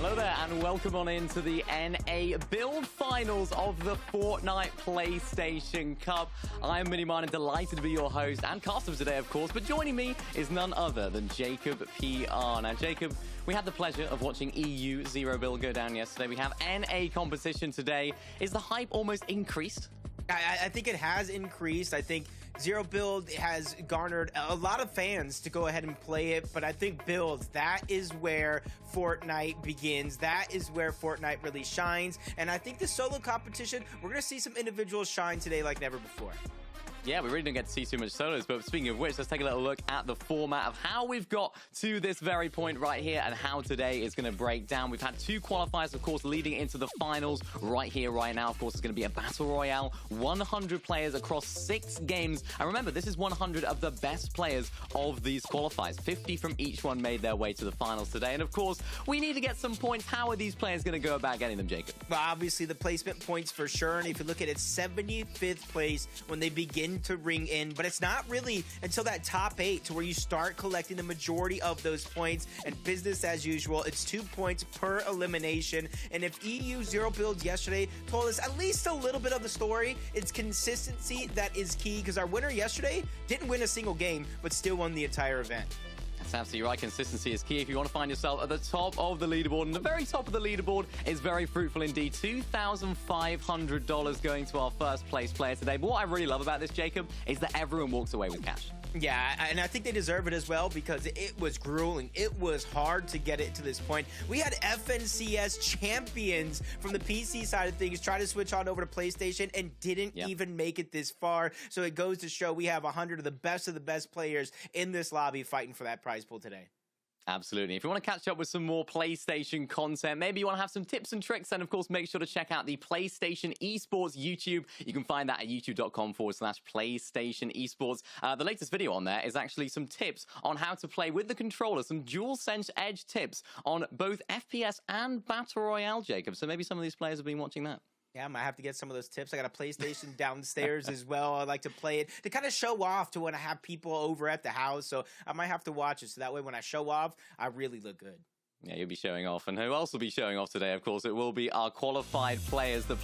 Hello there and welcome on into the NA Build Finals of the Fortnite PlayStation Cup. I am Miniman and delighted to be your host and caster for today, of course, but joining me is none other than Jacob PR. Now, Jacob, we had the pleasure of watching EU Zero Build go down yesterday. We have NA competition today. Is the hype almost increased? I think it has increased. I think Zero Build has garnered a lot of fans to go ahead and play it, but I think Builds, that is where Fortnite begins. That is where Fortnite really shines, and I think the solo competition, we're going to see some individuals shine today like never before. Yeah, we really didn't get to see too much solos, but speaking of which, let's take a little look at the format of how we've got to this very point right here and how today is going to break down. We've had two qualifiers, of course, leading into the finals right here, right now. Of course, it's going to be a battle royale, 100 players across 6 games. And remember, this is 100 of the best players of these qualifiers. 50 from each one made their way to the finals today. And of course, we need to get some points. How are these players going to go about getting them, Jacob? Well, obviously, the placement points for sure. And if you look at it, 75th place when they begin to ring in, but it's not really until that top 8 to where you start collecting the majority of those points, and business as usual, it's 2 points per elimination. And if EU Zero Build yesterday told us at least a little bit of the story, it's consistency that is key, because our winner yesterday didn't win a single game but still won the entire event. That's absolutely right. Consistency is key if you want to find yourself at the top of the leaderboard. And the very top of the leaderboard is very fruitful indeed. $2,500 going to our first place player today. But what I really love about this, Jacob, is that everyone walks away with cash. Yeah, and I think they deserve it as well, because it was grueling. It was hard to get it to this point. We had FNCS champions from the PC side of things try to switch on over to PlayStation and didn't even make it this far. So it goes to show we have 100 of the best players in this lobby fighting for that prize pool today. Absolutely. If you want to catch up with some more PlayStation content, maybe you want to have some tips and tricks, then of course make sure to check out the PlayStation Esports YouTube. You can find that at youtube.com/PlayStation Esports. The latest video on there is actually some tips on how to play with the controller, some DualSense Edge tips on both FPS and Battle Royale, Jacob. So maybe some of these players have been watching that. Yeah, I might have to get some of those tips. I got a PlayStation downstairs as well. I like to play it to kind of show off to when I have people over at the house. So I might have to watch it so that way when I show off, I really look good. Yeah, you'll be showing off. And who else will be showing off today? Of course, it will be our qualified players, the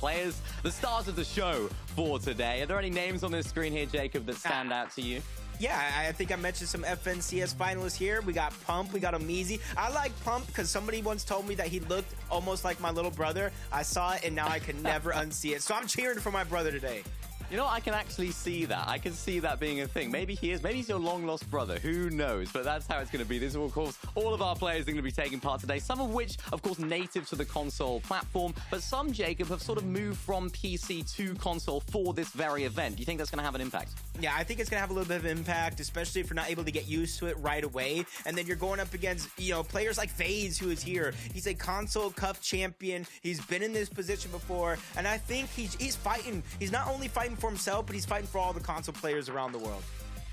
stars of the show for today. Are there any names on this screen here, Jacob, that stand out to you? Yeah, I think I mentioned some FNCS finalists here. We got Pump, we got Amizi. I like Pump because somebody once told me that he looked almost like my little brother. I saw it, and now I can never unsee it. So I'm cheering for my brother today. You know, I can actually see that. I can see that being a thing. Maybe he is. Maybe he's your long-lost brother. Who knows? But that's how it's going to be. This is, of course, all of our players are going to be taking part today. Some of which, of course, native to the console platform. But some, Jacob, have sort of moved from PC to console for this very event. Do you think that's going to have an impact? Yeah, I think it's going to have a little bit of impact, especially if you're not able to get used to it right away. And then you're going up against, players like FaZe, who is here. He's a console cup champion. He's been in this position before. And I think he's fighting. He's not only fighting for himself, but he's fighting for all the console players around the world.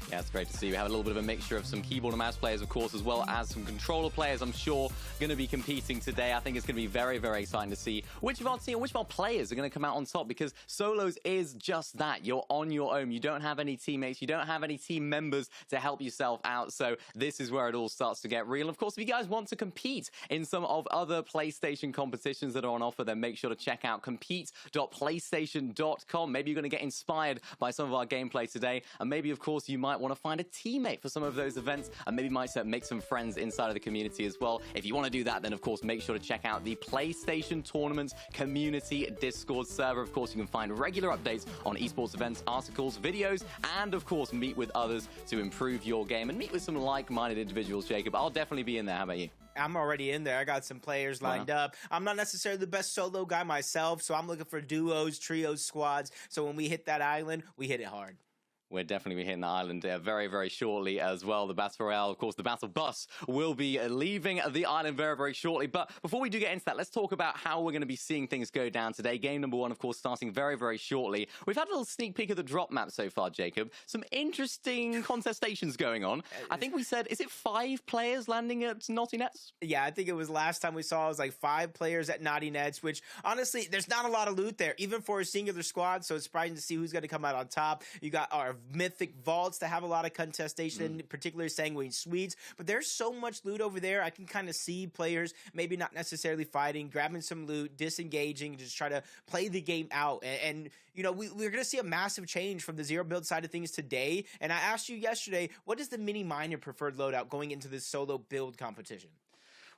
Yeah, it's great to see. We have a little bit of a mixture of some keyboard and mouse players, of course, as well as some controller players, I'm sure, going to be competing today. I think it's going to be very, very exciting to see which of our players are going to come out on top, because solos is just that. You're on your own. You don't have any teammates. You don't have any team members to help yourself out. So this is where it all starts to get real. Of course, if you guys want to compete in some of other PlayStation competitions that are on offer, then make sure to check out compete.playstation.com. Maybe you're going to get inspired by some of our gameplay today. And maybe, of course, you might want to find a teammate for some of those events, and maybe might make some friends inside of the community as well. If you want to do that, then of course make sure to check out the PlayStation Tournament Community Discord server. Of course, you can find regular updates on esports events, articles, videos, and of course meet with others to improve your game and meet with some like-minded individuals. Jacob, I'll definitely be in there. How about you? I'm already in there. I got some players lined up. I'm not necessarily the best solo guy myself, so I'm looking for duos, trios, squads. So when we hit that island, we hit it hard. We're definitely hitting the island very, very shortly as well. The Battle Royale, of course, the Battle Bus will be leaving the island very, very shortly. But before we do get into that, let's talk about how we're going to be seeing things go down today. Game number 1, of course, starting very, very shortly. We've had a little sneak peek of the drop map so far, Jacob. Some interesting contestations going on. I think we said, is it 5 players landing at Naughty Nets? Yeah, I think it was last time we saw it was like 5 players at Naughty Nets, which honestly, there's not a lot of loot there, even for a singular squad. So it's surprising to see who's going to come out on top. You got our mythic vaults that have a lot of contestation, particularly Sanguine Swedes. But there's so much loot over there. I can kind of see players maybe not necessarily fighting, grabbing some loot, disengaging, just try to play the game out. And you know, we're going to see a massive change from the zero build side of things today. And I asked you yesterday, what is the mini miner preferred loadout going into this solo build competition?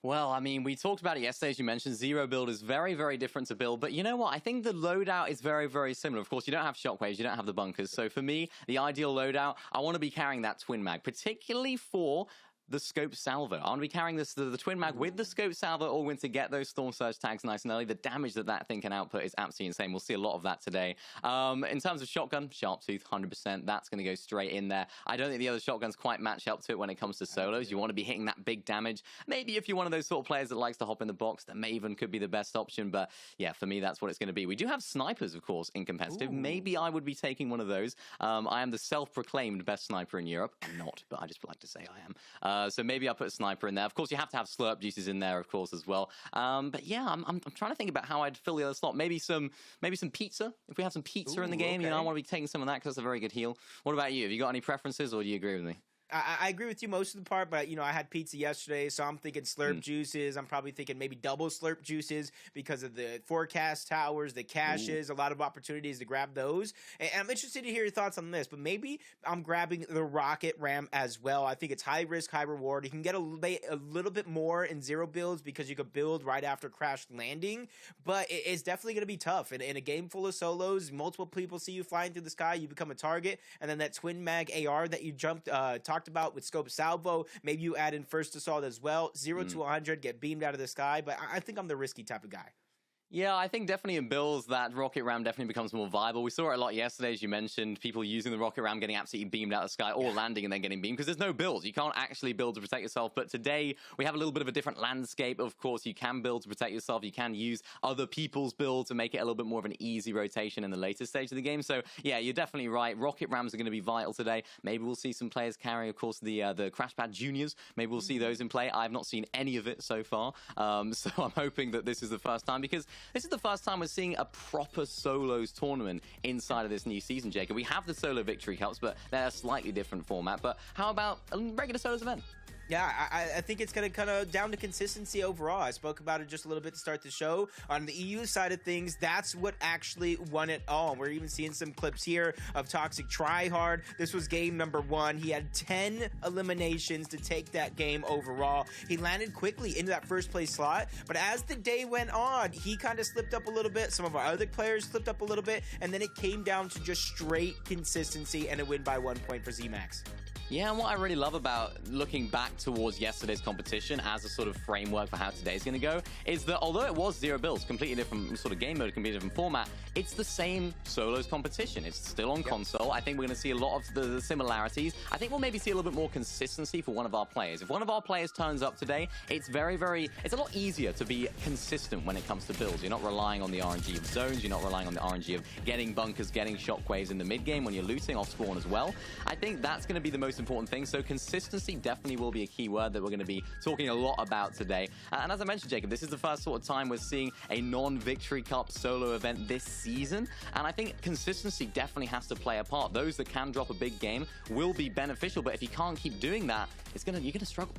Well, I mean, we talked about it yesterday, as you mentioned. Zero build is very, very different to build. But you know what? I think the loadout is very, very similar. Of course, you don't have shockwaves, you don't have the bunkers. So for me, the ideal loadout, I want to be carrying that twin mag, particularly for the scope salvo. I want to be carrying the twin mag with the scope salvo all win to get those storm surge tags nice and early. The damage that thing can output is absolutely insane. We'll see a lot of that today. In terms of shotgun, sharp tooth, 100%. That's going to go straight in there. I don't think the other shotguns quite match up to it when it comes to solos. You want to be hitting that big damage. Maybe if you're one of those sort of players that likes to hop in the box, the Maven could be the best option. But yeah, for me, that's what it's going to be. We do have snipers, of course, in competitive. Ooh. Maybe I would be taking one of those. I am the self-proclaimed best sniper in Europe. I'm not, but I just like to say I am. So maybe I'll put a sniper in there. Of course, you have to have slurp juices in there, of course, as well. But yeah, I'm trying to think about how I'd fill the other slot. Maybe some pizza. If we have some pizza in the game, okay. You know, I want to be taking some of that because that's a very good heal. What about you? Have you got any preferences, or do you agree with me? I agree with you most of the part, but, you know, I had pizza yesterday, so I'm thinking slurp juices. I'm probably thinking maybe double slurp juices because of the forecast towers, the caches, a lot of opportunities to grab those. And I'm interested to hear your thoughts on this, but maybe I'm grabbing the rocket ram as well. I think it's high risk, high reward. You can get a little bit more in zero builds because you could build right after crash landing, but it's definitely going to be tough. In a game full of solos, multiple people see you flying through the sky, you become a target, and then that twin mag AR that you talked about with scope salvo, maybe you add in first assault as well. 0 to 100, get beamed out of the sky, but I think I'm the risky type of guy. Yeah, I think definitely in builds that rocket ram definitely becomes more viable. We saw it a lot yesterday, as you mentioned, people using the rocket ram getting absolutely beamed out of the sky or landing and then getting beamed because there's no builds. You can't actually build to protect yourself. But today we have a little bit of a different landscape. Of course, you can build to protect yourself. You can use other people's builds to make it a little bit more of an easy rotation in the later stage of the game. So yeah, you're definitely right. Rocket rams are going to be vital today. Maybe we'll see some players carry, of course, the Crash Pad Juniors. Maybe we'll see those in play. I've not seen any of it so far. So I'm hoping that this is the first time, because this is the first time we're seeing a proper solos tournament inside of this new season, Jacob. We have the solo victory cups, but they're a slightly different format. But how about a regular solos event? Yeah, I think it's going to kind of down to consistency overall. I spoke about it just a little bit to start the show. On the EU side of things, that's what actually won it all. We're even seeing some clips here of Toxic Tryhard. This was game number 1. He had 10 eliminations to take that game overall. He landed quickly into that first place slot, but as the day went on, he kind of slipped up a little bit. Some of our other players slipped up a little bit, and then it came down to just straight consistency and a win by 1 point for ZMax. Yeah, and what I really love about looking back towards yesterday's competition as a sort of framework for how today's going to go is that although it was zero builds, completely different sort of game mode, completely different format, it's the same solos competition. It's still on console. I think we're going to see a lot of the similarities. I think we'll maybe see a little bit more consistency for one of our players. If one of our players turns up today, it's it's a lot easier to be consistent when it comes to builds. You're not relying on the RNG of zones. You're not relying on the RNG of getting bunkers, getting shockwaves in the mid game when you're looting off spawn as well. I think that's going to be the most important thing. So consistency definitely will be a key word that we're going to be talking a lot about today. And as I mentioned, Jacob, this is the first sort of time we're seeing a non-Victory Cup solo event this season. And I think consistency definitely has to play a part. Those that can drop a big game will be beneficial, but if you can't keep doing that, you're going to struggle.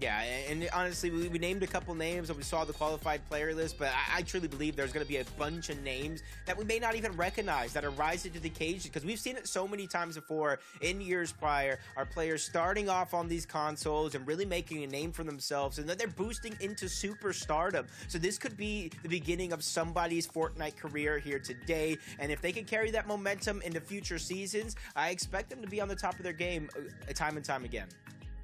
Yeah, and honestly, we named a couple names and we saw the qualified player list, but I truly believe there's going to be a bunch of names that we may not even recognize that are rising to the occasion, because we've seen it so many times before in years prior. Our players starting off on these consoles and really making a name for themselves, and then they're boosting into superstardom. So this could be the beginning of somebody's Fortnite career here today, and if they can carry that momentum into future seasons, I expect them to be on the top of their game time and time again.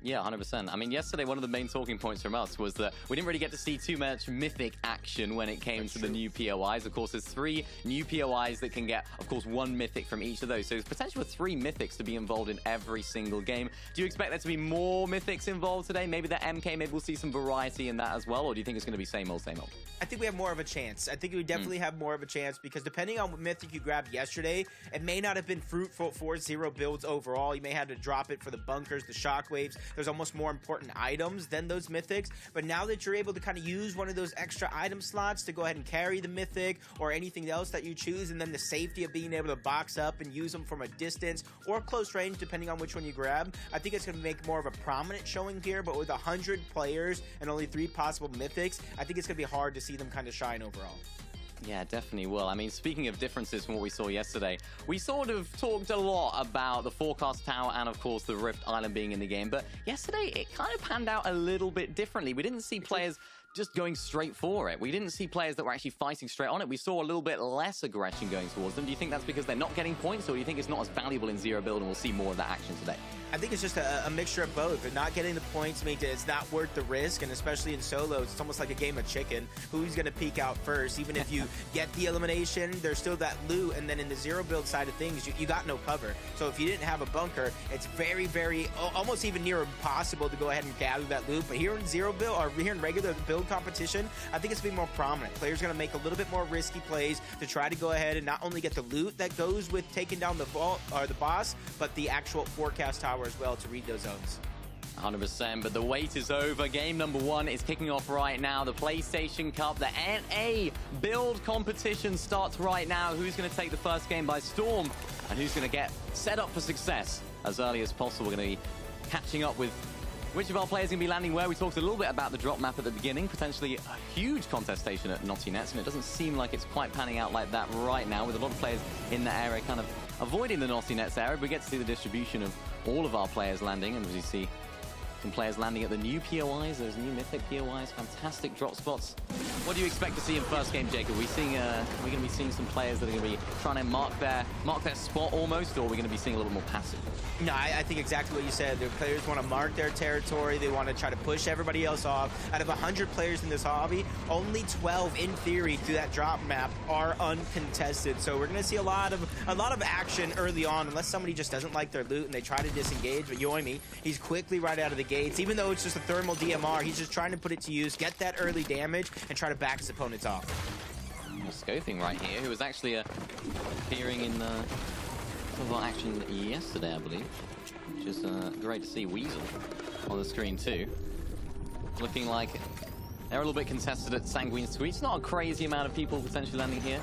Yeah, 100%. I mean, yesterday, one of the main talking points from us was that we didn't really get to see too much mythic action when it came to the new POIs. Of course, there's 3 new POIs that can get, of course, 1 mythic from each of those. So there's potential for 3 mythics to be involved in every single game. Do you expect there to be more mythics involved today? Maybe the MK, maybe we'll see some variety in that as well? Or do you think it's going to be same old, same old? I think we have more of a chance. I think we definitely have more of a chance, because depending on what mythic you grabbed yesterday, it may not have been fruitful for zero builds overall. You may have to drop it for the bunkers, the shockwaves, there's almost more important items than those mythics. But now that you're able to kind of use one of those extra item slots to go ahead and carry the mythic or anything else that you choose, and then the safety of being able to box up and use them from a distance or close range, depending on which one you grab, I think it's going to make more of a prominent showing here. But with 100 players and only 3 possible mythics, I think it's going to be hard to see them kind of shine overall. Yeah, definitely will. I mean, speaking of differences from what we saw yesterday, we sort of talked a lot about the Forecast Tower and, of course, the Rift Island being in the game. But yesterday, it kind of panned out a little bit differently. We didn't see players just going straight for it. We didn't see players that were actually fighting straight on it. We saw a little bit less aggression going towards them. Do you think that's because they're not getting points, or do you think it's not as valuable in zero build and we'll see more of that action today? I think it's just a mixture of both. They're not getting the points means that it's not worth the risk, and especially in solos, it's almost like a game of chicken. Who's going to peek out first? Even if you get the elimination, there's still that loot, and then in the zero build side of things, you got no cover. So if you didn't have a bunker, it's very, very, almost even near impossible to go ahead and gather that loot. But here in zero build, or here in regular build competition, I think it's going to be more prominent. Players are going to make a little bit more risky plays to try to go ahead and not only get the loot that goes with taking down the vault or the boss, but the actual forecast tower as well to read those zones. 100%, but the wait is over. Game number 1 is kicking off right now. The PlayStation Cup, the NA build competition starts right now. Who's going to take the first game by storm, and who's going to get set up for success as early as possible? We're going to be catching up with which of our players going to be landing where. We talked a little bit about the drop map at the beginning, potentially a huge contestation at Naughty Nets, and it doesn't seem like it's quite panning out like that right now, with a lot of players in that area kind of avoiding the Naughty Nets area. But we get to see the distribution of all of our players landing, and as you see, some players landing at the new POIs, those new mythic POIs, fantastic drop spots. What do you expect to see in first game, Jacob? Are we going to be seeing some players that are going to be trying to mark their spot almost, or are we going to be seeing a little more passive? No, I think exactly what you said. The players want to mark their territory. They want to try to push everybody else off. Out of 100 players in this hobby, only 12, in theory, through that drop map are uncontested. So we're going to see a lot of action early on, unless somebody just doesn't like their loot and they try to disengage. But Yoimi, he's quickly right out of the gates. Even though it's just a thermal DMR, he's just trying to put it to use, get that early damage, and try to back his opponents off. Scoping right here, who was actually appearing in some of our action yesterday, I believe, which is great to see. Weasel on the screen too, looking like they're a little bit contested at Sanguine Suite. It's not a crazy amount of people potentially landing here,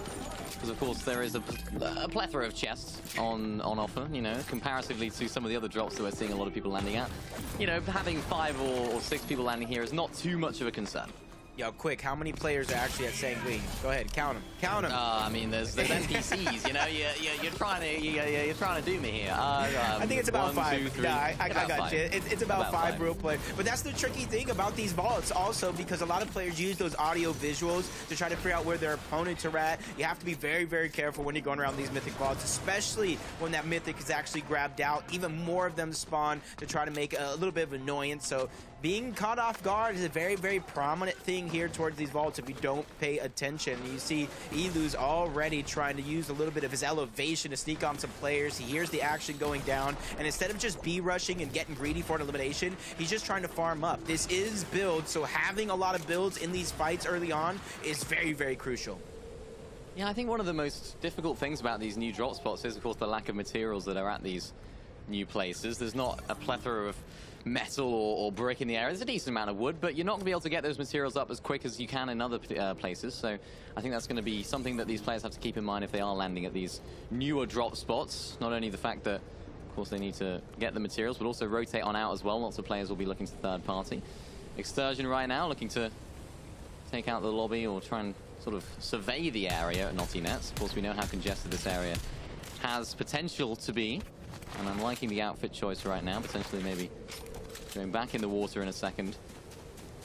because of course there is a plethora of chests on offer, you know, comparatively to some of the other drops that we're seeing a lot of people landing at. You know, having 5 or 6 people landing here is not too much of a concern. Yo, quick, how many players are actually at Sanguine? Go ahead, count them. Count them. I mean, there's NPCs, you know, you're trying to do me here. I think it's about 1, 5. 2, 3. No, I got 5. you. It's about 5 real quick. But that's the tricky thing about these vaults also, because a lot of players use those audio visuals to try to figure out where their opponents are at. You have to be very, very careful when you're going around these mythic vaults, especially when that mythic is actually grabbed out. Even more of them spawn to try to make a little bit of annoyance. So being caught off guard is a very, very prominent thing here towards these vaults if you don't pay attention. You see Elu's already trying to use a little bit of his elevation to sneak on some players. He hears the action going down, and instead of just B-rushing and getting greedy for an elimination, he's just trying to farm up. This is build, so having a lot of builds in these fights early on is very, very crucial. Yeah, I think one of the most difficult things about these new drop spots is, of course, the lack of materials that are at these new places. There's not a plethora of metal or brick in the area. There's a decent amount of wood, but you're not going to be able to get those materials up as quick as you can in other places. So I think that's going to be something that these players have to keep in mind if they are landing at these newer drop spots. Not only the fact that, of course, they need to get the materials, but also rotate on out as well. Lots of players will be looking to third party. Excursion right now looking to take out the lobby or try and sort of survey the area at Naughty Nets. Of course, we know how congested this area has potential to be, and I'm liking the outfit choice right now, potentially maybe going back in the water in a second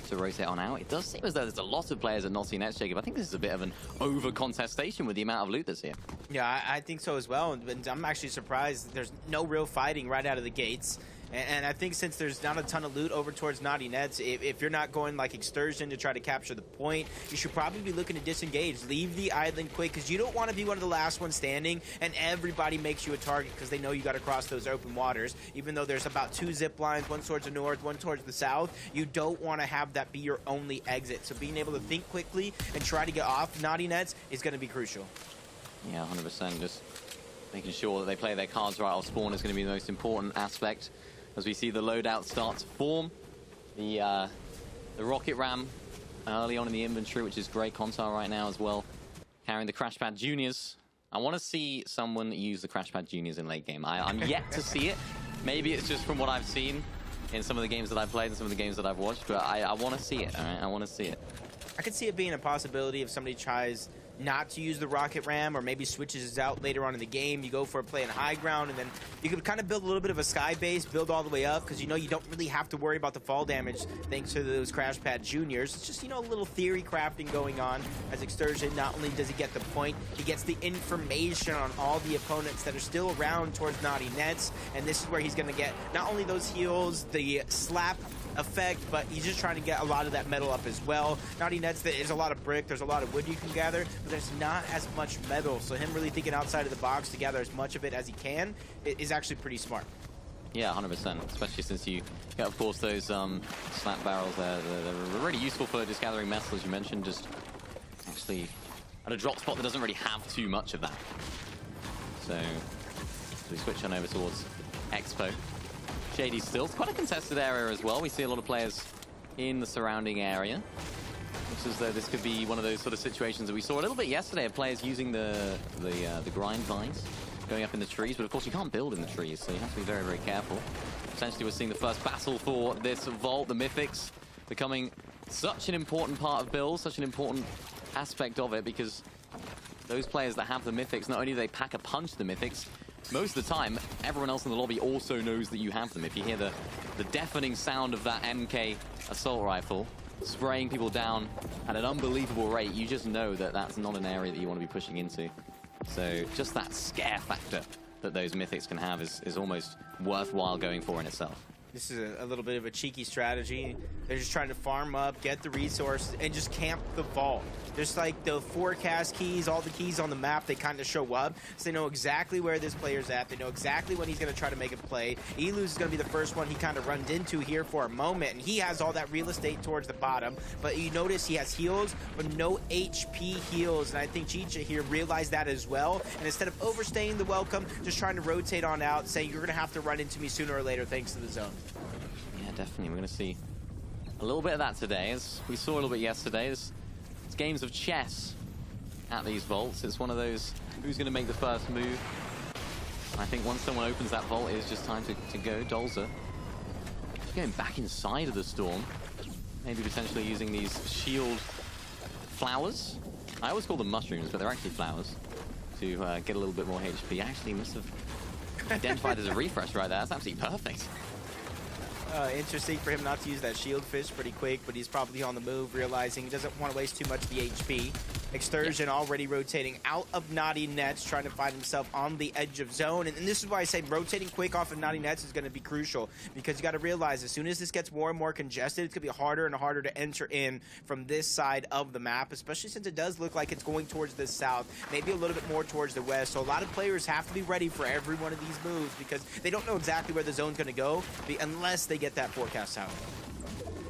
to rotate on out. It does seem as though there's a lot of players at Naughty Nets, Jacob. I think this is a bit of an over-contestation with the amount of loot that's here. Yeah, I think so as well. And I'm actually surprised there's no real fighting right out of the gates. And I think since there's not a ton of loot over towards Naughty Nets, if you're not going like Excursion to try to capture the point, you should probably be looking to disengage. Leave the island quick, because you don't want to be one of the last ones standing and everybody makes you a target because they know you got to cross those open waters. Even though there's about 2 zip lines, one towards the north, one towards the south, you don't want to have that be your only exit. So being able to think quickly and try to get off Naughty Nets is going to be crucial. Yeah, 100%. Just making sure that they play their cards right off spawn is going to be the most important aspect. as we see the loadout start to form. The rocket ram early on in the inventory, which is great. Contar right now as well, carrying the Crash Pad Juniors. I want to see someone use the Crash Pad Juniors in late game. I'm yet to see it. Maybe it's just from what I've seen in some of the games that I've played and some of the games that I've watched, but I want to see it, all right? I want to see it. I could see it being a possibility if somebody tries not to use the rocket ram, or maybe switches it out later on in the game. You go for a play in high ground, and then you can kind of build a little bit of a sky base, build all the way up, because you know you don't really have to worry about the fall damage thanks to those Crash Pad Juniors. It's just, you know, a little theory crafting going on as Excursion. Not only does he get the point, he gets the information on all the opponents that are still around towards Naughty Nets, and this is where he's going to get not only those heals, the slap effect, but he's just trying to get a lot of that metal up as well. Naughty Nets, there's a lot of brick, there's a lot of wood you can gather, but there's not as much metal, so him really thinking outside of the box to gather as much of it as he can is actually pretty smart. Yeah, 100%, especially since you get, of course, those slap barrels there. They're really useful for just gathering metal, as you mentioned, just actually at a drop spot that doesn't really have too much of that. So we switch on over towards Expo. Shady still. It's quite a contested area as well. We see a lot of players in the surrounding area. Looks as though this could be one of those sort of situations that we saw a little bit yesterday of players using the grind vines going up in the trees. But of course you can't build in the trees, so you have to be very, very careful. Essentially we're seeing the first battle for this vault, the Mythics, becoming such an important part of build, such an important aspect of it, because those players that have the Mythics, not only do they pack a punch the Mythics, most of the time, everyone else in the lobby also knows that you have them. If you hear the deafening sound of that MK assault rifle spraying people down at an unbelievable rate, you just know that that's not an area that you want to be pushing into. So just that scare factor that those Mythics can have is almost worthwhile going for in itself. This is a little bit of a cheeky strategy. They're just trying to farm up, get the resources, and just camp the vault. Just like the forecast keys, all the keys on the map, they kind of show up. So they know exactly where this player's at. They know exactly when he's going to try to make a play. Eluz is going to be the first one he kind of runs into here for a moment. And he has all that real estate towards the bottom. But you notice he has heals, but no HP heals. And I think Chicha here realized that as well. And instead of overstaying the welcome, just trying to rotate on out, saying you're going to have to run into me sooner or later thanks to the zone. Yeah, definitely. We're going to see a little bit of that today, as we saw a little bit yesterday. It's games of chess at these vaults. It's one of those, who's going to make the first move? I think once someone opens that vault, it's just time to go. Dolza going back inside of the storm, maybe potentially using these shield flowers. I always call them mushrooms, but they're actually flowers, to get a little bit more HP. Actually must have identified as a refresh right there. That's absolutely perfect. Interesting for him not to use that shield fish pretty quick, but he's probably on the move, realizing he doesn't want to waste too much of the HP. Excursion already rotating out of Naughty Nets, trying to find himself on the edge of zone. And this is why I say rotating quick off of Naughty Nets is going to be crucial, because you got to realize as soon as this gets more and more congested, it's going to be harder and harder to enter in from this side of the map, especially since it does look like it's going towards the south, maybe a little bit more towards the west. So a lot of players have to be ready for every one of these moves, because they don't know exactly where the zone's going to go unless they get that forecast tower.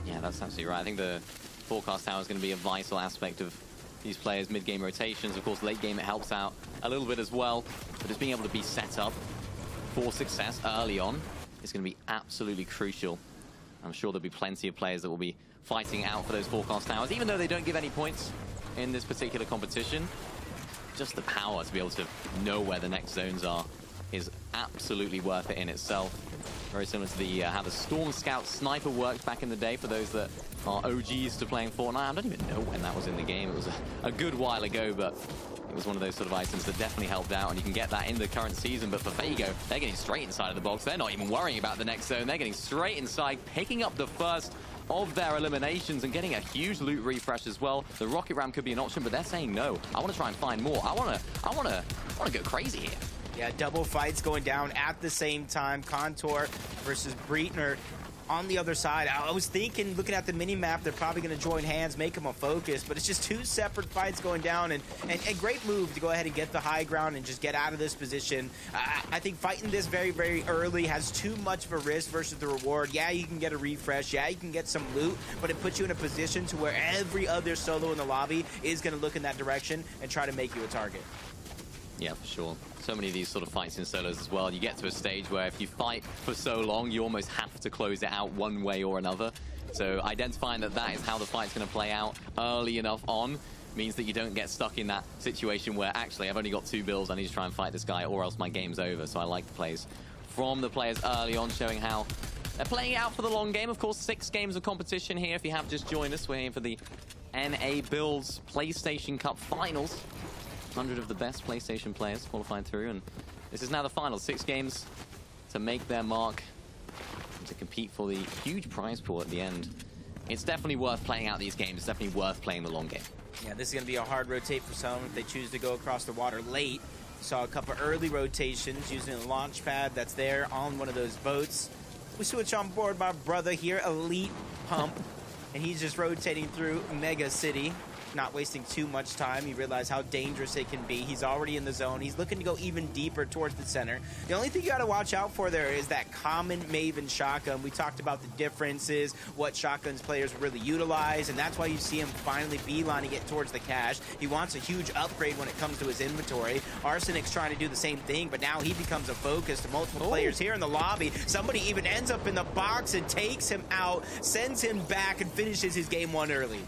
Yeah, that's absolutely right. I think the forecast tower is going to be a vital aspect of these players' mid-game rotations. Of course, late game it helps out a little bit as well, but just being able to be set up for success early on is going to be absolutely crucial. I'm sure there'll be plenty of players that will be fighting out for those forecast towers, even though they don't give any points in this particular competition. Just the power to be able to know where the next zones are is absolutely worth it in itself. Very similar to the how the Storm Scout Sniper worked back in the day for those that are OGs to playing Fortnite. I don't even know when that was in the game. It was a good while ago, but it was one of those sort of items that definitely helped out, and you can get that in the current season. But for Fago, they're getting straight inside of the box. They're not even worrying about the next zone. They're getting straight inside, picking up the first of their eliminations and getting a huge loot refresh as well. The rocket ram could be an option, but they're saying no. I want to try and find more. I want to go crazy here. Yeah, double fights going down at the same time. Contour versus Breitner on the other side. I was thinking, looking at the mini-map, they're probably going to join hands, make them a focus, but it's just two separate fights going down, and great move to go ahead and get the high ground and just get out of this position. I think fighting this very, very early has too much of a risk versus the reward. Yeah, you can get a refresh. Yeah, you can get some loot, but it puts you in a position to where every other solo in the lobby is going to look in that direction and try to make you a target. Yeah, for sure. So many of these sort of fights in solos as well. You get to a stage where if you fight for so long, you almost have to close it out one way or another. So identifying that that is how the fight's going to play out early enough on means that you don't get stuck in that situation where actually I've only got 2 bills, I need to try and fight this guy or else my game's over. So I like the plays from the players early on, showing how they're playing it out for the long game. Of course, 6 games of competition here. If you have just joined us, we're here for the NA Builds PlayStation Cup Finals. 100 of the best PlayStation players qualified through, and this is now the final. 6 games to make their mark and to compete for the huge prize pool at the end. It's definitely worth playing out these games. It's definitely worth playing the long game. Yeah, this is going to be a hard rotate for some if they choose to go across the water late. Saw a couple early rotations using a launch pad that's there on one of those boats. We switch on board my brother here, Elite Pump, and he's just rotating through Mega City, not wasting too much time. He realized how dangerous it can be. He's already in the zone. He's looking to go even deeper towards the center. The only thing you got to watch out for there is that common Maven shotgun. We talked about the differences, what shotguns players really utilize, and that's why you see him finally beelining it towards the cache. He wants a huge upgrade when it comes to his inventory. Arsenic's trying to do the same thing, but now he becomes a focus to multiple players here in the lobby. Somebody even ends up in the box and takes him out, sends him back, and finishes his game 1 early.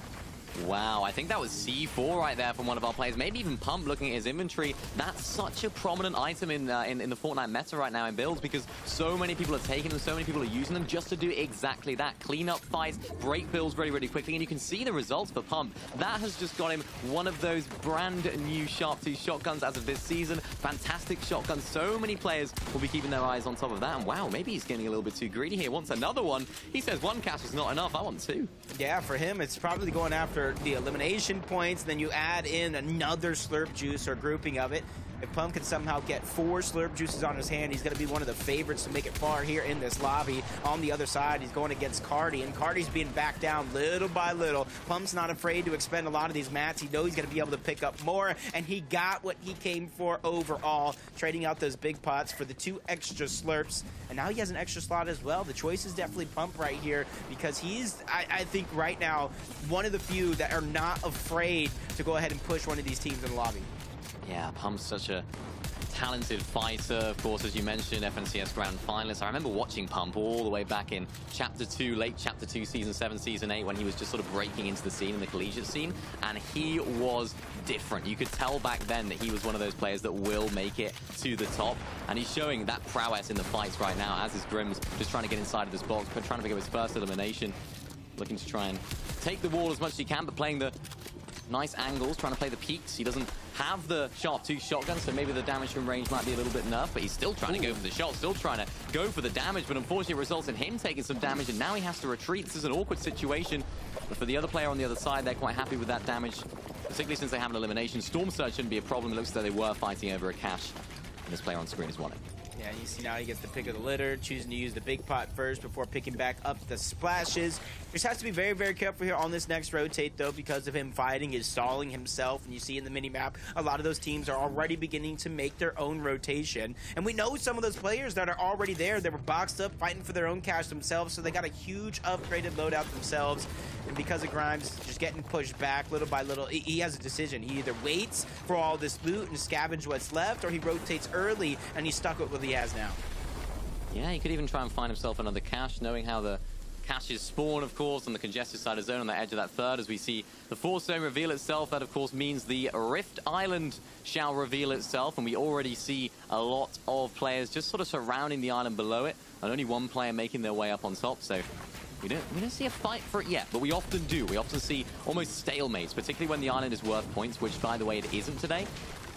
Wow, I think that was C4 right there from one of our players. Maybe even Pump looking at his inventory. That's such a prominent item in the Fortnite meta right now in builds, because so many people are taking them, so many people are using them just to do exactly that. Clean up fights, break builds really, really quickly, and you can see the results for Pump. That has just got him one of those brand new Sharp 2 shotguns as of this season. Fantastic shotgun. So many players will be keeping their eyes on top of that. And wow, maybe he's getting a little bit too greedy here. Wants another one. He says 1 cache is not enough. I want 2. Yeah, for him, it's probably going after the elimination points, then you add in another slurp juice or grouping of it. If Pump can somehow get 4 slurp juices on his hand, he's going to be one of the favorites to make it far here in this lobby. On the other side, he's going against Cardi, and Cardi's being backed down little by little. Pump's not afraid to expend a lot of these mats. He knows he's going to be able to pick up more, and he got what he came for overall, trading out those big pots for the 2 extra slurps. And now he has an extra slot as well. The choice is definitely Pump right here, because he's, I think right now, one of the few that are not afraid to go ahead and push one of these teams in the lobby. Yeah, Pump's such a talented fighter, of course, as you mentioned, FNCS Grand Finalist. I remember watching Pump all the way back in Chapter 2, late Chapter 2, Season 7, Season 8, when he was just sort of breaking into the scene, in the collegiate scene, and he was different. You could tell back then that he was one of those players that will make it to the top, and he's showing that prowess in the fights right now, as is Grimm's just trying to get inside of this box, but trying to pick up his first elimination, looking to try and take the wall as much as he can, but playing the nice angles, trying to play the peaks. He doesn't have the Sharp 2 shotgun, so maybe the damage from range might be a little bit nerfed, but he's still trying to go for the shot, still trying to go for the damage, but unfortunately it results in him taking some damage, and now he has to retreat. This is an awkward situation, but for the other player on the other side, they're quite happy with that damage, particularly since they have an elimination. Storm Surge shouldn't be a problem. It looks as though they were fighting over a cache, and this player on screen is won it. Yeah, you see now he gets the pick of the litter, choosing to use the big pot first before picking back up the splashes. Just has to be very, very careful here on this next rotate, though, because of him fighting is stalling himself. And you see in the mini-map, a lot of those teams are already beginning to make their own rotation. And we know some of those players that are already there, they were boxed up, fighting for their own cash themselves, so they got a huge upgraded loadout themselves. And because of Grimes just getting pushed back little by little, he has a decision. He either waits for all this loot and scavenge what's left, or he rotates early and he's stuck with what he has now. Yeah, he could even try and find himself another cache, knowing how the caches spawn, of course, on the congested side of zone on the edge of that third. As we see the Force Zone reveal itself, that of course means the Rift Island shall reveal itself, and we already see a lot of players just sort of surrounding the island below it, and only one player making their way up on top. So we don't see a fight for it yet, but we often do. We often see almost stalemates, particularly when the island is worth points, which, by the way, it isn't today.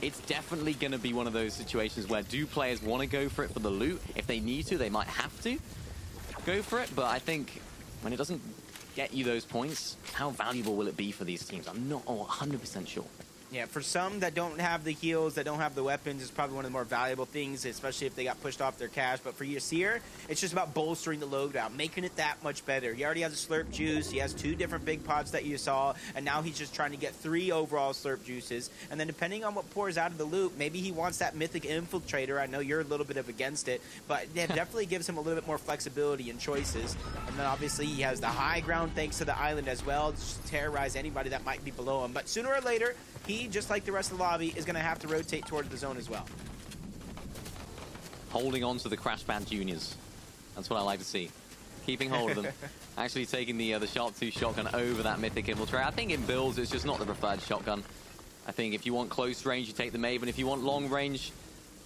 It's definitely going to be one of those situations where do players want to go for it for the loot? If they need to, they might have to go for it, but I think when it doesn't get you those points, how valuable will it be for these teams? I'm not 100% sure. Yeah, for some that don't have the heals, that don't have the weapons, it's probably one of the more valuable things, especially if they got pushed off their cache. But for Yasir, it's just about bolstering the loadout, making it that much better. He already has a slurp juice, he has 2 different big pots that you saw, and now he's just trying to get 3 overall slurp juices. And then depending on what pours out of the loot, maybe he wants that mythic infiltrator. I know you're a little bit of against it, but it definitely gives him a little bit more flexibility and choices. And then obviously he has the high ground thanks to the island as well, just to terrorize anybody that might be below him. But sooner or later, he he, just like the rest of the lobby, is going to have to rotate toward the zone as well. Holding on to the Crash Pad Juniors. That's what I like to see. Keeping hold of them. Actually taking the Sharp 2 shotgun over that Mythic Infiltrator. I think in builds, it's just not the preferred shotgun. I think if you want close range, you take the Maven. If you want long range,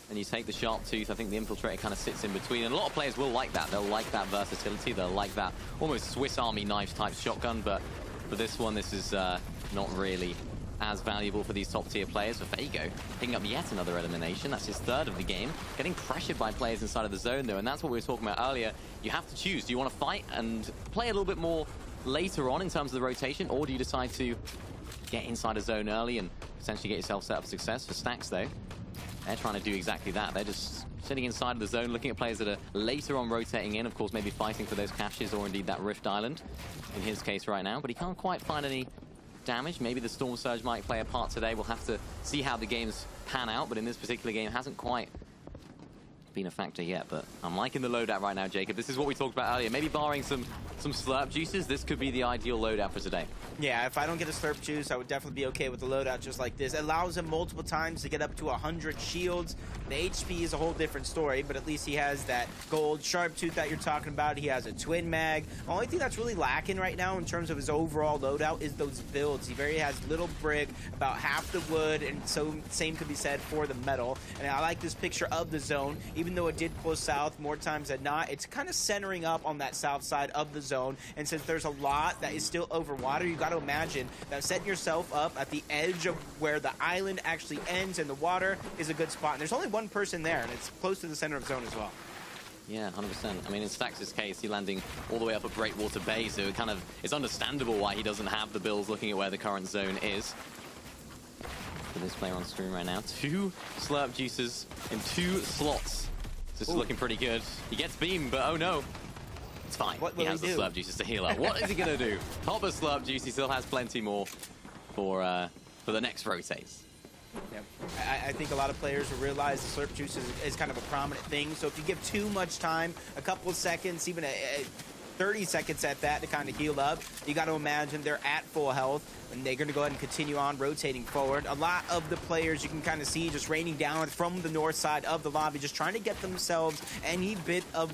then you take the Sharp Tooth. I think the Infiltrator kind of sits in between. And a lot of players will like that. They'll like that versatility. They'll like that almost Swiss Army knife type shotgun. But for this one, this is not really as valuable for these top tier players. For Fago, picking up yet another elimination. That's his third of the game. Getting pressured by players inside of the zone though, and that's what we were talking about earlier. You have to choose. Do you want to fight and play a little bit more later on in terms of the rotation, or do you decide to get inside a zone early and potentially get yourself set up for success? For Stacks though, they're trying to do exactly that. They're just sitting inside of the zone, looking at players that are later on rotating in, of course maybe fighting for those caches or indeed that Rift Island in his case right now, but he can't quite find any damage. Maybe the Storm Surge might play a part today. We'll have to see how the games pan out, but in this particular game hasn't quite been a factor yet. But I'm liking the loadout right now, Jacob. This is what we talked about earlier. Maybe barring some slurp juices, this could be the ideal loadout for today. Yeah, if I don't get a slurp juice, I would definitely be okay with the loadout just like this. It allows him multiple times to get up to 100 shields. The HP is a whole different story, but at least he has that gold sharp tooth that you're talking about. He has a twin mag. The only thing that's really lacking right now in terms of his overall loadout is those builds. He has little brick, about half the wood, and so same could be said for the metal. And I like this picture of the zone. Even though it did pull south more times than not, it's kind of centering up on that south side of the zone. And since there's a lot that is still over water, you got to imagine that setting yourself up at the edge of where the island actually ends and the water is a good spot. And there's only one person there, and it's close to the center of zone as well. Yeah, 100%. I mean, in Stacks' case, he's landing all the way up at Breakwater Bay, so it's understandable why he doesn't have the builds looking at where the current zone is. For this player on screen right now, 2 slurp juices in 2 slots. This is looking pretty good. He gets beam, but oh no. It's fine. What he has the slurp juices to heal up. What is he going to do? Pop a slurp juice. He still has plenty more for the next rotates. Yeah. I think a lot of players will realize the slurp juice is kind of a prominent thing. So if you give too much time, a couple of seconds, even 30 seconds at that to kind of heal up, you got to imagine they're at full health and they're going to go ahead and continue on rotating forward. A lot of the players you can kind of see just raining down from the north side of the lobby, just trying to get themselves any bit of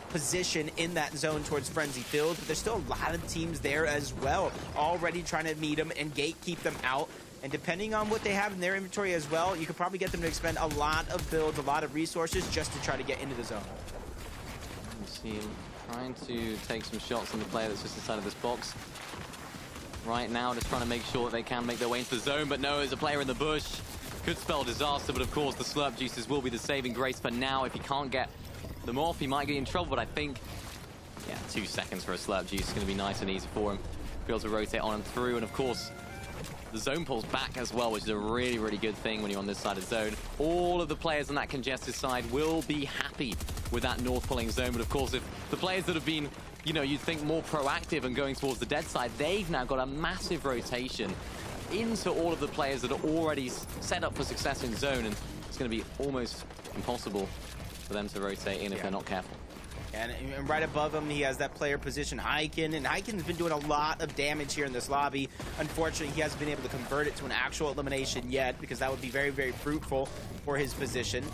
position in that zone towards Frenzy Field, but there's still a lot of teams there as well, already trying to meet them and gatekeep them out. And depending on what they have in their inventory as well, you could probably get them to expend a lot of builds, a lot of resources just to try to get into the zone. You see him trying to take some shots on the player that's just inside of this box. Right now, just trying to make sure that they can make their way into the zone, but no, there's a player in the bush. Could spell disaster, but of course the slurp juices will be the saving grace for now. If he can't get them off, he might get in trouble, but I think, yeah, 2 seconds for a slurp juice is going to be nice and easy for him. Be able to rotate on and through, and of course, the zone pulls back as well, which is a really, really good thing when you're on this side of the zone. All of the players on that congested side will be happy with that north pulling zone, but of course, if the players that have been, you know, you'd think more proactive and going towards the dead side, they've now got a massive rotation into all of the players that are already set up for success in zone, and it's going to be almost impossible for them to rotate in if they're not careful. And right above him, he has that player position, Hyken, and Hyken's been doing a lot of damage here in this lobby. Unfortunately, he hasn't been able to convert it to an actual elimination yet, because that would be very, very fruitful for his position.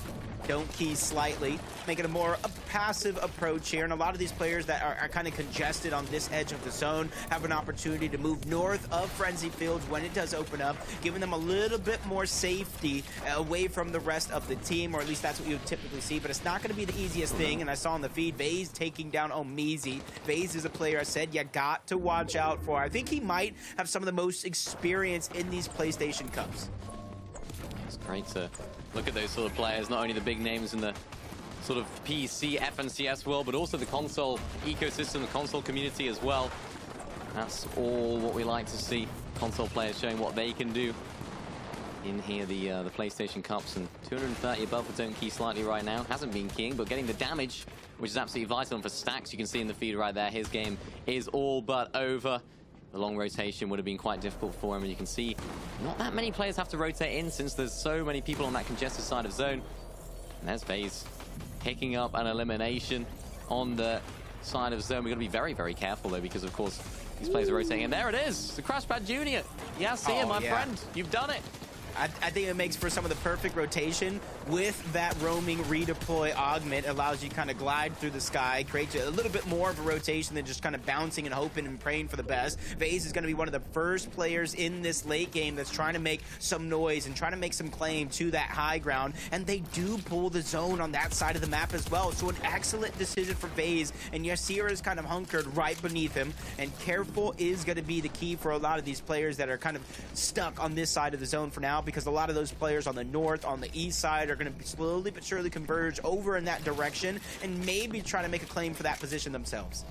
Don't key slightly, make it a more passive approach here. And a lot of these players that are kind of congested on this edge of the zone have an opportunity to move north of Frenzy Fields when it does open up, giving them a little bit more safety away from the rest of the team, or at least that's what you would typically see. But it's not going to be the easiest thing, and I saw on the feed, Vase taking down Omizi. Vase is a player I said you got to watch out for. I think he might have some of the most experience in these PlayStation Cups. It's great to look at those sort of players, not only the big names in the sort of PC, FNCS world, but also the console ecosystem, the console community as well. That's all what we like to see. Console players showing what they can do. In here, the PlayStation Cups, and 230 above for Don't Key slightly right now. Hasn't been keying, but getting the damage, which is absolutely vital. And for Stacks, you can see in the feed right there, his game is all but over. The long rotation would have been quite difficult for him, and you can see not that many players have to rotate in since there's so many people on that congested side of zone. And there's Vase picking up an elimination on the side of zone. We're going to be very, very careful, though, because, of course, these players are rotating. And there it is, the Crash Pad Junior. Yeah, see him, my friend. You've done it. I think it makes for some of the perfect rotation with that roaming redeploy augment. Allows you kind of glide through the sky, creates a little bit more of a rotation than just kind of bouncing and hoping and praying for the best. FaZe is going to be one of the first players in this late game that's trying to make some noise and trying to make some claim to that high ground, and they do pull the zone on that side of the map as well. So an excellent decision for FaZe, and Yasir is kind of hunkered right beneath him, and careful is going to be the key for a lot of these players that are kind of stuck on this side of the zone for now, because a lot of those players on the north, on the east side are going to slowly but surely converge over in that direction and maybe try to make a claim for that position themselves.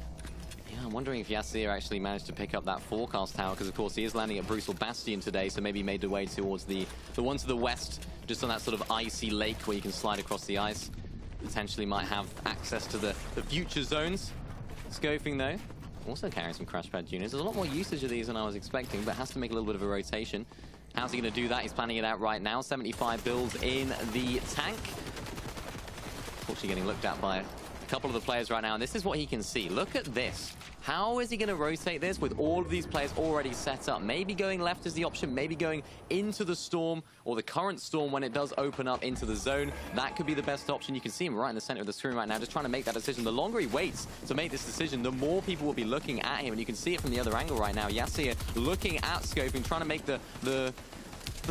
Yeah, I'm wondering if Yasir actually managed to pick up that forecast tower, because of course he is landing at Brutal Bastion today, so maybe made the way towards the one to the west, just on that sort of icy lake where you can slide across the ice. Potentially might have access to the future zones. Scoping though, also carrying some crash pad units. There's a lot more usage of these than I was expecting, but has to make a little bit of a rotation. How's he going to do that? He's planning it out right now. 75 builds in the tank. Unfortunately getting looked at by a couple of the players right now, and this is what he can see. Look at this. How is he going to rotate this with all of these players already set up? Maybe going left is the option, maybe going into the storm or the current storm when it does open up into the zone. That could be the best option. You can see him right in the center of the screen right now, just trying to make that decision. The longer he waits to make this decision, the more people will be looking at him, and you can see it from the other angle right now. Yasir looking at scoping, trying to make the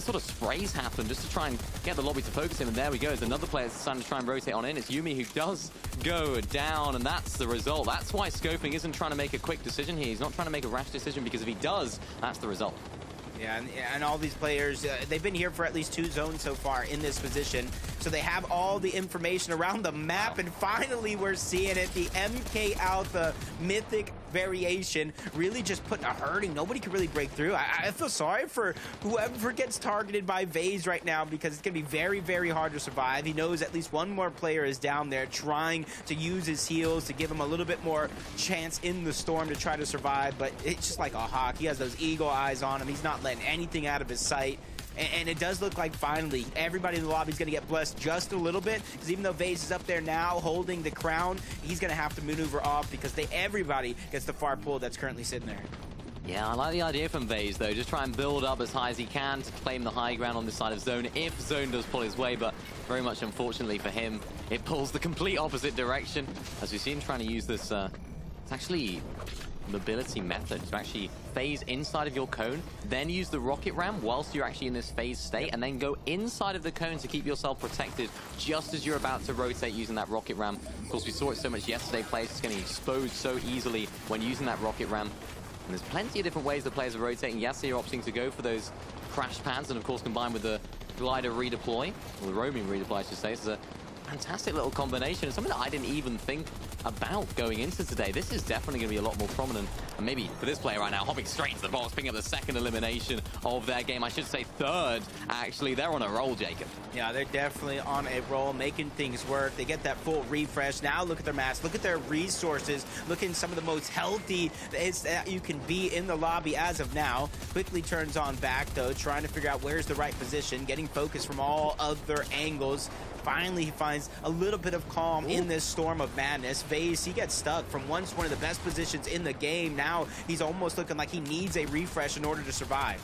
sort of sprays happen just to try and get the lobby to focus him, and there we go. There's another player that's starting to try and rotate on in. It's Yuumi who does go down, and that's the result. That's why scoping isn't trying to make a quick decision here. He's not trying to make a rash decision, because if he does, that's the result. Yeah, and all these players, they've been here for at least 2 zones so far in this position, so they have all the information around the map, and finally we're seeing it. The MK Alpha Mythic variation really just putting a hurting. Nobody can really break through. I feel sorry for whoever gets targeted by FaZe right now, because it's going to be very, very hard to survive. He knows at least one more player is down there trying to use his heals to give him a little bit more chance in the storm to try to survive, but it's just like a hawk. He has those eagle eyes on him. He's not letting anything out of his sight. And it does look like finally everybody in the lobby is going to get blessed just a little bit, because even though FaZe is up there now holding the crown, he's going to have to maneuver off, because everybody gets the far pull that's currently sitting there. Yeah, I like the idea from FaZe though. Just try and build up as high as he can to claim the high ground on this side of zone, if zone does pull his way, but very much unfortunately for him, it pulls the complete opposite direction. As we see him trying to use this, it's actually mobility method to actually phase inside of your cone, then use the rocket ram whilst you're actually in this phase state, and then go inside of the cone to keep yourself protected just as you're about to rotate using that rocket ram. Of course, we saw it so much yesterday. Players just getting exposed so easily when using that rocket ram. And there's plenty of different ways that players are rotating. Yasir opting to go for those crash pads, and of course combined with the glider redeploy, or the roaming redeploy I should say. This is a fantastic little combination, and something that I didn't even think about going into today. This is definitely going to be a lot more prominent, and maybe for this player right now, hopping straight to the box, picking up the second elimination of their game. I should say third, actually. They're on a roll, Jacob. Yeah, they're definitely on a roll, making things work. They get that full refresh. Now look at their mass, look at their resources, look at some of the most healthy that you can be in the lobby as of now. Quickly turns on back, though, trying to figure out where's the right position, getting focus from all other angles. Finally, he finds a little bit of calm in this storm of madness. FaZe, he gets stuck from once one of the best positions in the game. Now he's almost looking like he needs a refresh in order to survive.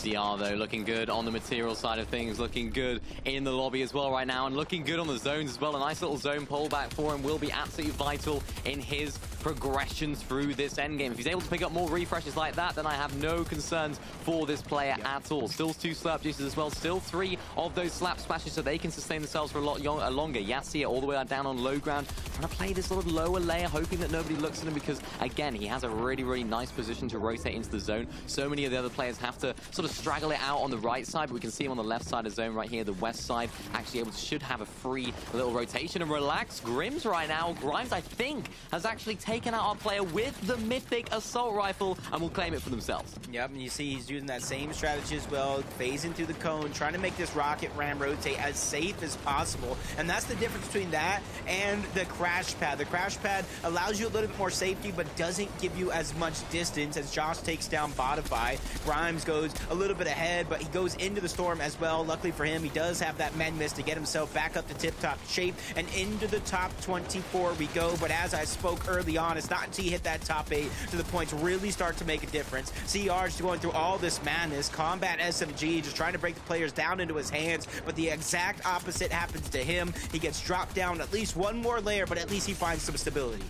CR, though, looking good on the material side of things, looking good in the lobby as well right now, and looking good on the zones as well. A nice little zone pullback for him will be absolutely vital in his progression through this endgame. If he's able to pick up more refreshes like that, then I have no concerns for this player at all. Still 2 slurp juices as well, still 3 of those slap splashes, so they can sustain themselves for a lot longer. Yasir all the way down on low ground, trying to play this sort of lower layer, hoping that nobody looks at him, because again, he has a really, really nice position to rotate into the zone. So many of the other players have to sort of straggle it out on the right side, but we can see him on the left side of the zone right here, the west side, actually should have a free little rotation and relax. Grims right now, Grimes I think has actually taken out our player with the mythic assault rifle and will claim it for themselves. Yep, and you see he's using that same strategy as well, phasing through the cone, trying to make this rocket ram rotate as safe as possible, and that's the difference between that and the crash pad. The crash pad allows you a little bit more safety, but doesn't give you as much distance as Josh takes down Botify. Grimes goes a little bit ahead, but he goes into the storm as well. Luckily for him, he does have that med mist to get himself back up to tip-top shape, and into the top 24 we go. But as I spoke early be honest. Not until you hit that top 8 do the points really start to make a difference. CR just going through all this madness. Combat SMG just trying to break the players down into his hands, but the exact opposite happens to him. He gets dropped down at least one more layer, but at least he finds some stability.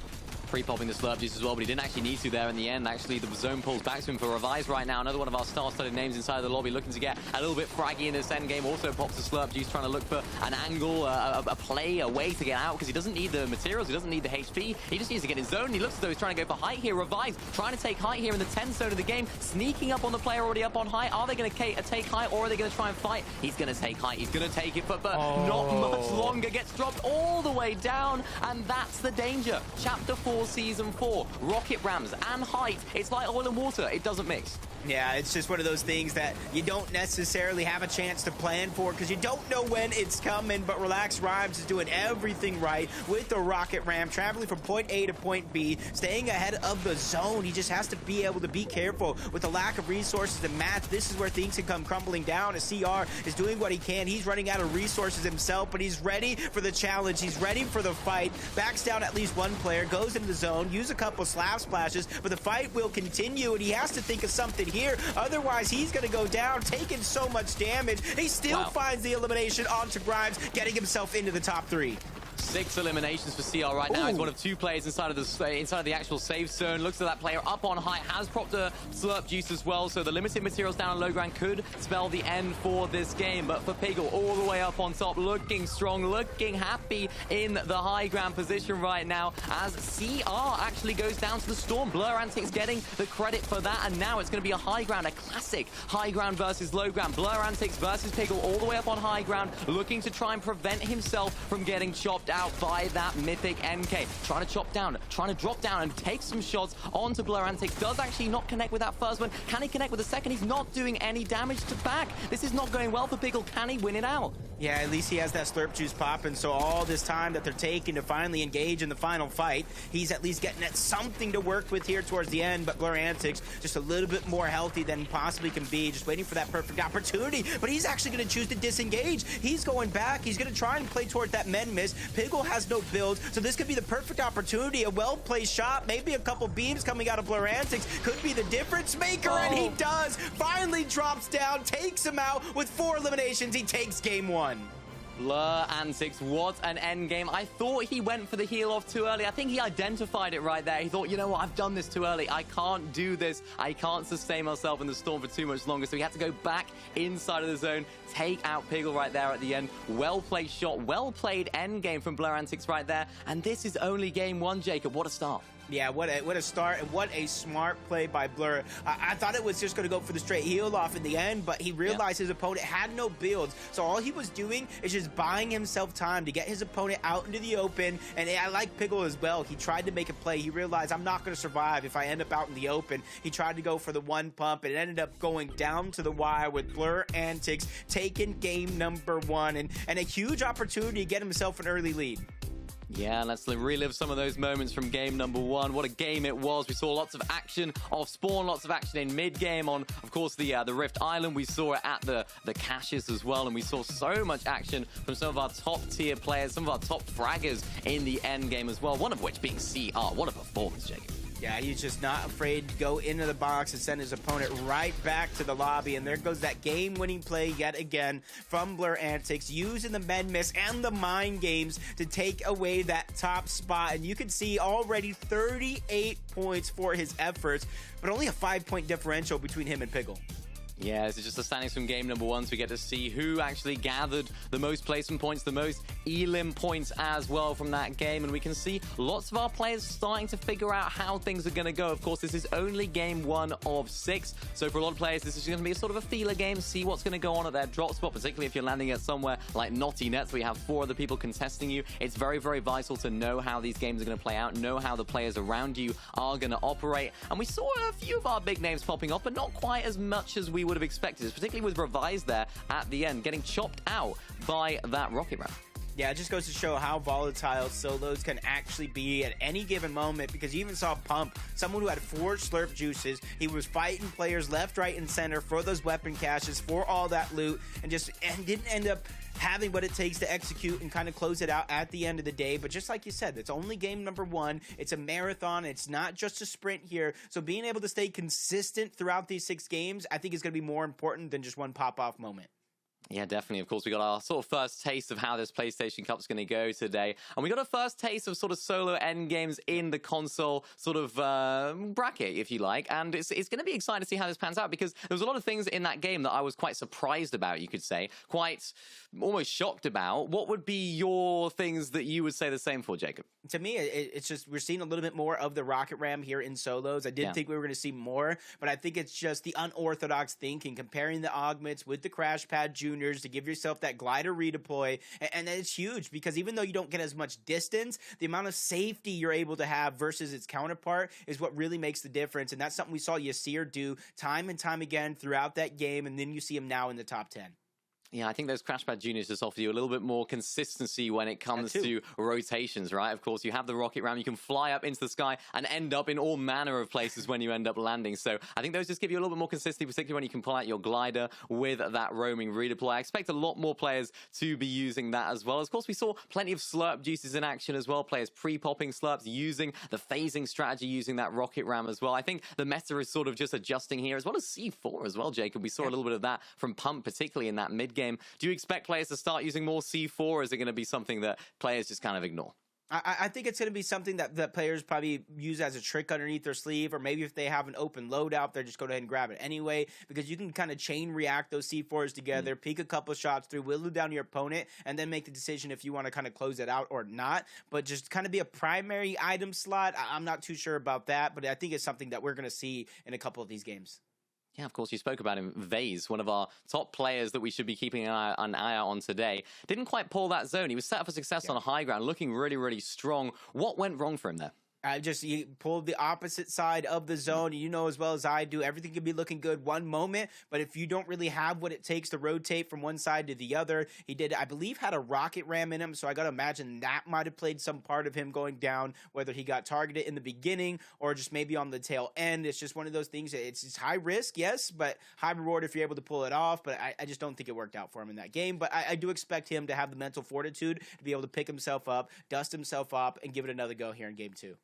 Pre-popping the slurp juice as well, but he didn't actually need to there in the end. Actually, the zone pulls back to him for Revise right now. Another one of our star-studded names inside the lobby looking to get a little bit fraggy in this end game. Also pops the slurp juice, trying to look for an angle, a play, a way to get out, because he doesn't need the materials, he doesn't need the HP. He just needs to get in zone. He looks as though he's trying to go for height here. Revise trying to take height here in the 10th zone of the game, sneaking up on the player already up on height. Are they going to take height, or are they going to try and fight? He's going to take height. He's going to take it, but not much longer. Gets dropped all the way down, and that's the danger. Chapter 4, Season 4. Rocket Rams and height. It's like oil and water. It doesn't mix. Yeah, it's just one of those things that you don't necessarily have a chance to plan for because you don't know when it's coming, but Relax Rhymes is doing everything right with the Rocket Ram, traveling from point A to point B, staying ahead of the zone. He just has to be able to be careful with the lack of resources to match. This is where things can come crumbling down as CR is doing what he can. He's running out of resources himself, but he's ready for the challenge. He's ready for the fight. Backs down at least one player, goes into the zone, use a couple slap splashes, but the fight will continue, and he has to think of something here. Otherwise, he's going to go down, taking so much damage. He still finds the elimination onto Grimes, getting himself into the top 3. 6 eliminations for CR right now. He's one of 2 players inside of the actual safe zone. Looks at that player up on height, has propped a slurp juice as well, so the limited materials down on low ground could spell the end for this game. But for Piggle, all the way up on top, looking strong, looking happy in the high ground position right now, as CR actually goes down to the storm. Blur Antics getting the credit for that, and now it's going to be a high ground, a classic high ground versus low ground. Blur Antics versus Piggle all the way up on high ground, looking to try and prevent himself from getting chopped out by that mythic NK. Trying to chop down, trying to drop down and take some shots onto Blur Antics. Does actually not connect with that first one. Can he connect with the second? He's not doing any damage to back. This is not going well for Piggle. Can he win it out? Yeah, at least he has that slurp juice popping, so all this time that they're taking to finally engage in the final fight, he's at least getting at something to work with here towards the end, but Blur Antics just a little bit more healthy than possibly can be, just waiting for that perfect opportunity, but he's actually going to choose to disengage. He's going back. He's going to try and play towards that men miss. Piggle has no build, so this could be the perfect opportunity. A well-placed shot, maybe a couple beams coming out of Blur Antics could be the difference maker, and he does. Finally drops down, takes him out with 4 eliminations. He takes game 1. Blur Antics, what an end game. I thought he went for the heal off too early. I think he identified it right there. He thought, you know what, I've done this too early. I can't do this. I can't sustain myself in the storm for too much longer. So he had to go back inside of the zone, take out Piggle right there at the end. Well-played shot, well-played end game from Blur Antics right there. And this is only game 1, Jacob. What a start. Yeah, what a start, and what a smart play by Blur. I thought it was just going to go for the straight heal off in the end, but he realized his opponent had no builds. So all he was doing is just buying himself time to get his opponent out into the open. And I like Piggle as well. He tried to make a play. He realized, I'm not going to survive if I end up out in the open. He tried to go for the one pump, and it ended up going down to the wire with Blur Antics taking game number 1, and a huge opportunity to get himself an early lead. Yeah, let's relive some of those moments from game number 1. What a game it was. We saw lots of action off spawn, lots of action in mid-game on, of course, the Rift Island. We saw it at the caches as well, and we saw so much action from some of our top-tier players, some of our top fraggers in the end game as well, one of which being CR. What a performance, Jacob. Yeah, he's just not afraid to go into the box and send his opponent right back to the lobby. And there goes that game-winning play yet again from Blur Antics, using the med miss and the mind games to take away that top spot. And you can see already 38 points for his efforts, but only a 5-point differential between him and Piggle. Yeah, this is just the standings from game number 1, so we get to see who actually gathered the most placement points, the most elim points as well from that game. And we can see lots of our players starting to figure out how things are going to go. Of course, this is only game 1 of 6. So for a lot of players, this is going to be a sort of a feeler game, see what's going to go on at their drop spot, particularly if you're landing at somewhere like Naughty Nets, where you have 4 other people contesting you. It's very, very vital to know how these games are going to play out, know how the players around you are going to operate. And we saw a few of our big names popping up, but not quite as much as we would have expected, particularly with Revise there at the end, getting chopped out by that rocket ramp. Yeah, it just goes to show how volatile solos can actually be at any given moment, because you even saw Pump, someone who had 4 slurp juices. He was fighting players left, right, and center for those weapon caches, for all that loot, and didn't end up having what it takes to execute and kind of close it out at the end of the day. But just like you said, it's only game number 1. It's a marathon. It's not just a sprint here. So being able to stay consistent throughout these 6 games, I think is going to be more important than just one pop-off moment. Yeah, definitely. Of course, we got our sort of first taste of how this PlayStation Cup's going to go today. And we got a first taste of sort of solo end games in the console sort of bracket, if you like. And it's going to be exciting to see how this pans out, because there was a lot of things in that game that I was quite surprised about, you could say. Quite almost shocked about. What would be your things that you would say the same for, Jacob? To me, it's just we're seeing a little bit more of the rocket ram here in solos. I did think we were going to see more, but I think it's just the unorthodox thinking, comparing the augments with the crash pad juniors to give yourself that glider redeploy. And it's huge, because even though you don't get as much distance, the amount of safety you're able to have versus its counterpart is what really makes the difference. And that's something we saw Yasir do time and time again throughout that game, and then you see him now in the top 10. Yeah, I think those Crash Pad Juniors just offer you a little bit more consistency when it comes to rotations, right? Of course, you have the rocket ram. You can fly up into the sky and end up in all manner of places when you end up landing. So I think those just give you a little bit more consistency, particularly when you can pull out your glider with that roaming redeploy. I expect a lot more players to be using that as well. Of course, we saw plenty of slurp juices in action as well. Players pre-popping slurps, using the phasing strategy, using that rocket ram as well. I think the meta is sort of just adjusting here, as well as C4 as well, Jacob. We saw a little bit of that from Pump, particularly in that mid-game. Do you expect players to start using more C4, or is it going to be something that players just kind of ignore? I think it's going to be something that players probably use as a trick underneath their sleeve, or maybe if they have an open loadout, they're just go ahead and grab it anyway, because you can kind of chain react those C4s together, peek a couple shots through, whittle down your opponent, and then make the decision if you want to kind of close it out or not. But just kind of be a primary item slot, I'm not too sure about that, but I think it's something that we're going to see in a couple of these games. Yeah, of course, you spoke about him. Vase, one of our top players that we should be keeping an eye out on today, didn't quite pull that zone. He was set up for success on a high ground, looking really, really strong. What went wrong for him there? You pulled the opposite side of the zone. You know as well as I do, everything can be looking good one moment, but if you don't really have what it takes to rotate from one side to the other, he did, I believe, had a rocket ram in him, so I got to imagine that might have played some part of him going down, whether he got targeted in the beginning or just maybe on the tail end. It's just one of those things. It's high risk, yes, but high reward if you're able to pull it off, but I just don't think it worked out for him in that game. But I do expect him to have the mental fortitude to be able to pick himself up, dust himself up, and give it another go here in game 2.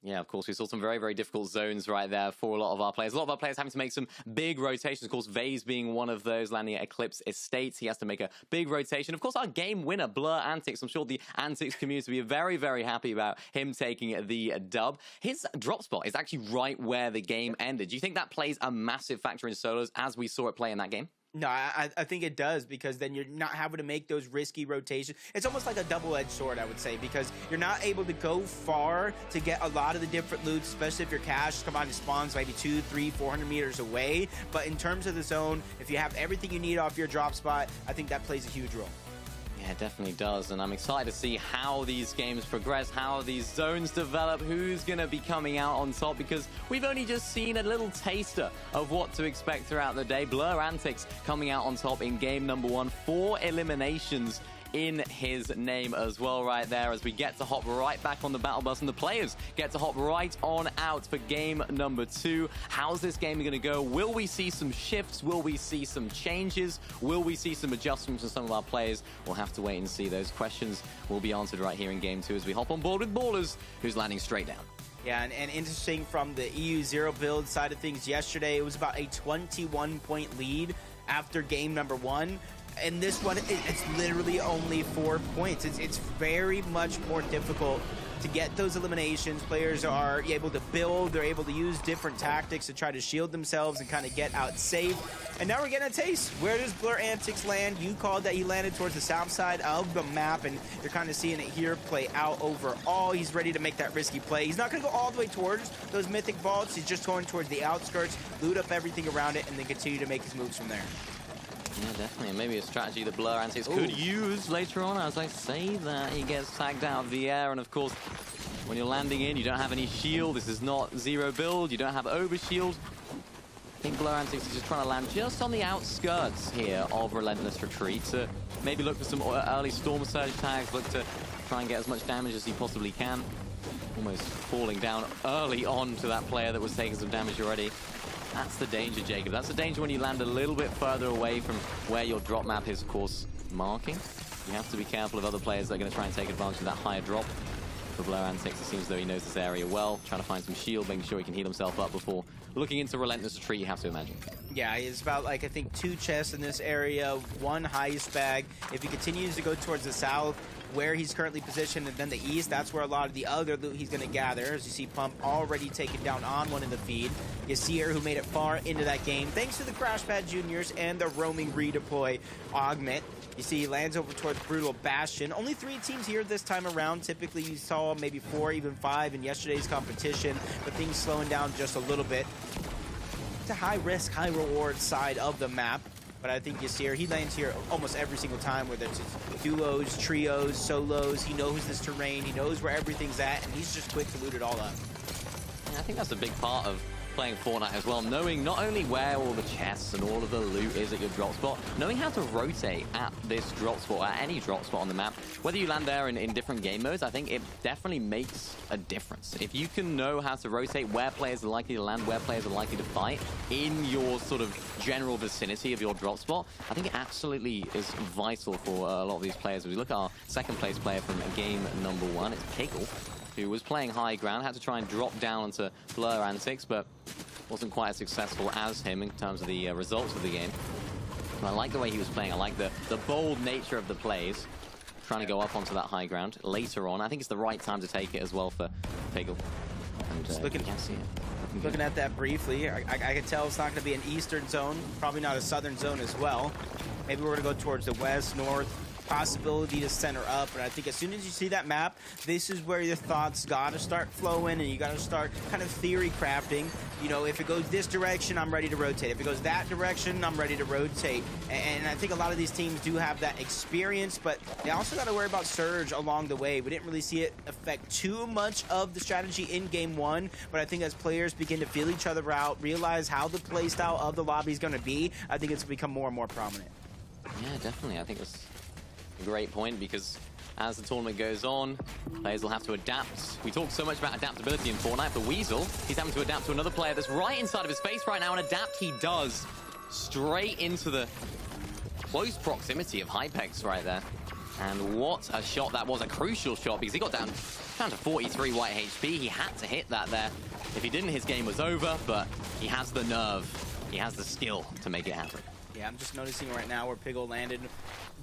Yeah, of course, we saw some very, very difficult zones right there for a lot of our players. A lot of our players having to make some big rotations. Of course, Vase being one of those, landing at Eclipse Estates. He has to make a big rotation. Of course, our game winner, Blur Antics. I'm sure the Antics community will be very, very happy about him taking the dub. His drop spot is actually right where the game ended. Do you think that plays a massive factor in solos as we saw it play in that game? No, I think it does, because then you're not having to make those risky rotations. It's almost like a double-edged sword, I would say, because you're not able to go far to get a lot of the different loots, especially if your cache come on and spawns maybe 200, 300, 400 meters away. But in terms of the zone, if you have everything you need off your drop spot, I think that plays a huge role. Yeah, it definitely does, and I'm excited to see how these games progress, how these zones develop, who's going to be coming out on top, because we've only just seen a little taster of what to expect throughout the day. Blur Antics coming out on top in game number 1, 4 eliminations in his name as well right there, as we get to hop right back on the battle bus, and the players get to hop right on out for game number 2. How's this game going to go? Will we see some shifts? Will we see some changes? Will we see some adjustments from some of our players? We'll have to wait and see. Those questions will be answered right here in game 2 as we hop on board with Ballers, who's landing straight down. Yeah, and interesting from the EU0 build side of things yesterday, it was about a 21-point lead after game number 1. And this one, it's literally only 4 points. It's very much more difficult to get those eliminations. Players are able to build. They're able to use different tactics to try to shield themselves and kind of get out safe. And now we're getting a taste. Where does Blur Antics land? You called that he landed towards the south side of the map, and you're kind of seeing it here play out overall. He's ready to make that risky play. He's not going to go all the way towards those mythic vaults. He's just going towards the outskirts, loot up everything around it, and then continue to make his moves from there. Yeah, definitely. And maybe a strategy that Blur Antics could use later on. As I say that, he gets tagged out of the air. And of course, when you're landing in, you don't have any shield. This is not zero build. You don't have overshield. I think Blur Antics is just trying to land just on the outskirts here of Relentless Retreat to maybe look for some early Storm Surge tags, look to try and get as much damage as he possibly can. Almost falling down early on to that player that was taking some damage already. That's the danger, Jacob. That's the danger when you land a little bit further away from where your drop map is, of course, marking. You have to be careful of other players that are going to try and take advantage of that higher drop. For Blur Antics, it seems as though he knows this area well, trying to find some shield, making sure he can heal himself up before looking into Relentless Retreat, you have to imagine. Yeah, it's about, like, I think 2 chests in this area, 1 heist bag. If he continues to go towards the south, where he's currently positioned, and then the east, that's where a lot of the other loot he's going to gather. As you see, Pump already taken down on one in the feed. Yasir, who made it far into that game, thanks to the Crash Pad Juniors and the roaming redeploy augment. You see, he lands over towards Brutal Bastion. Only 3 teams here this time around. Typically, you saw maybe 4, even 5 in yesterday's competition, but things slowing down just a little bit. It's a high-risk, high-reward side of the map. But I think Yasir, he lands here almost every single time, whether it's duos, trios, solos. He knows this terrain. He knows where everything's at, and he's just quick to loot it all up. Yeah, I think that's a big part of playing Fortnite as well, knowing not only where all the chests and all of the loot is at your drop spot, knowing how to rotate at this drop spot, at any drop spot on the map. Whether you land there in different game modes, I think it definitely makes a difference. If you can know how to rotate where players are likely to land, where players are likely to fight in your sort of general vicinity of your drop spot, I think it absolutely is vital for a lot of these players. If we look at our second place player from game number 1, it's Pickle, who was playing high ground, had to try and drop down onto Blur Antics, but wasn't quite as successful as him in terms of the results of the game. And I like the way he was playing. I like the bold nature of the plays, trying to go up onto that high ground later on. I think it's the right time to take it as well for Piggle. And just looking at that briefly, I can tell it's not going to be an eastern zone, probably not a southern zone as well. Maybe we're going to go towards the west, north, possibility to center up, but I think as soon as you see that map, this is where your thoughts gotta start flowing, and you gotta start kind of theory crafting. You know, if it goes this direction, I'm ready to rotate. If it goes that direction, I'm ready to rotate. And I think a lot of these teams do have that experience, but they also gotta worry about Surge along the way. We didn't really see it affect too much of the strategy in game 1, but I think as players begin to feel each other out, realize how the playstyle of the lobby is gonna be, I think it's become more and more prominent. Yeah, definitely. I think it's a great point, because as the tournament goes on, players will have to adapt. We talk so much about adaptability in Fortnite, but Weasel, he's having to adapt to another player that's right inside of his face right now, and adapt he does straight into the close proximity of Hypex right there. And what a shot that was, a crucial shot, because he got down to 43 white HP. He had to hit that there. If he didn't, his game was over, but he has the nerve, he has the skill to make it happen. Yeah, I'm just noticing right now where Piggle landed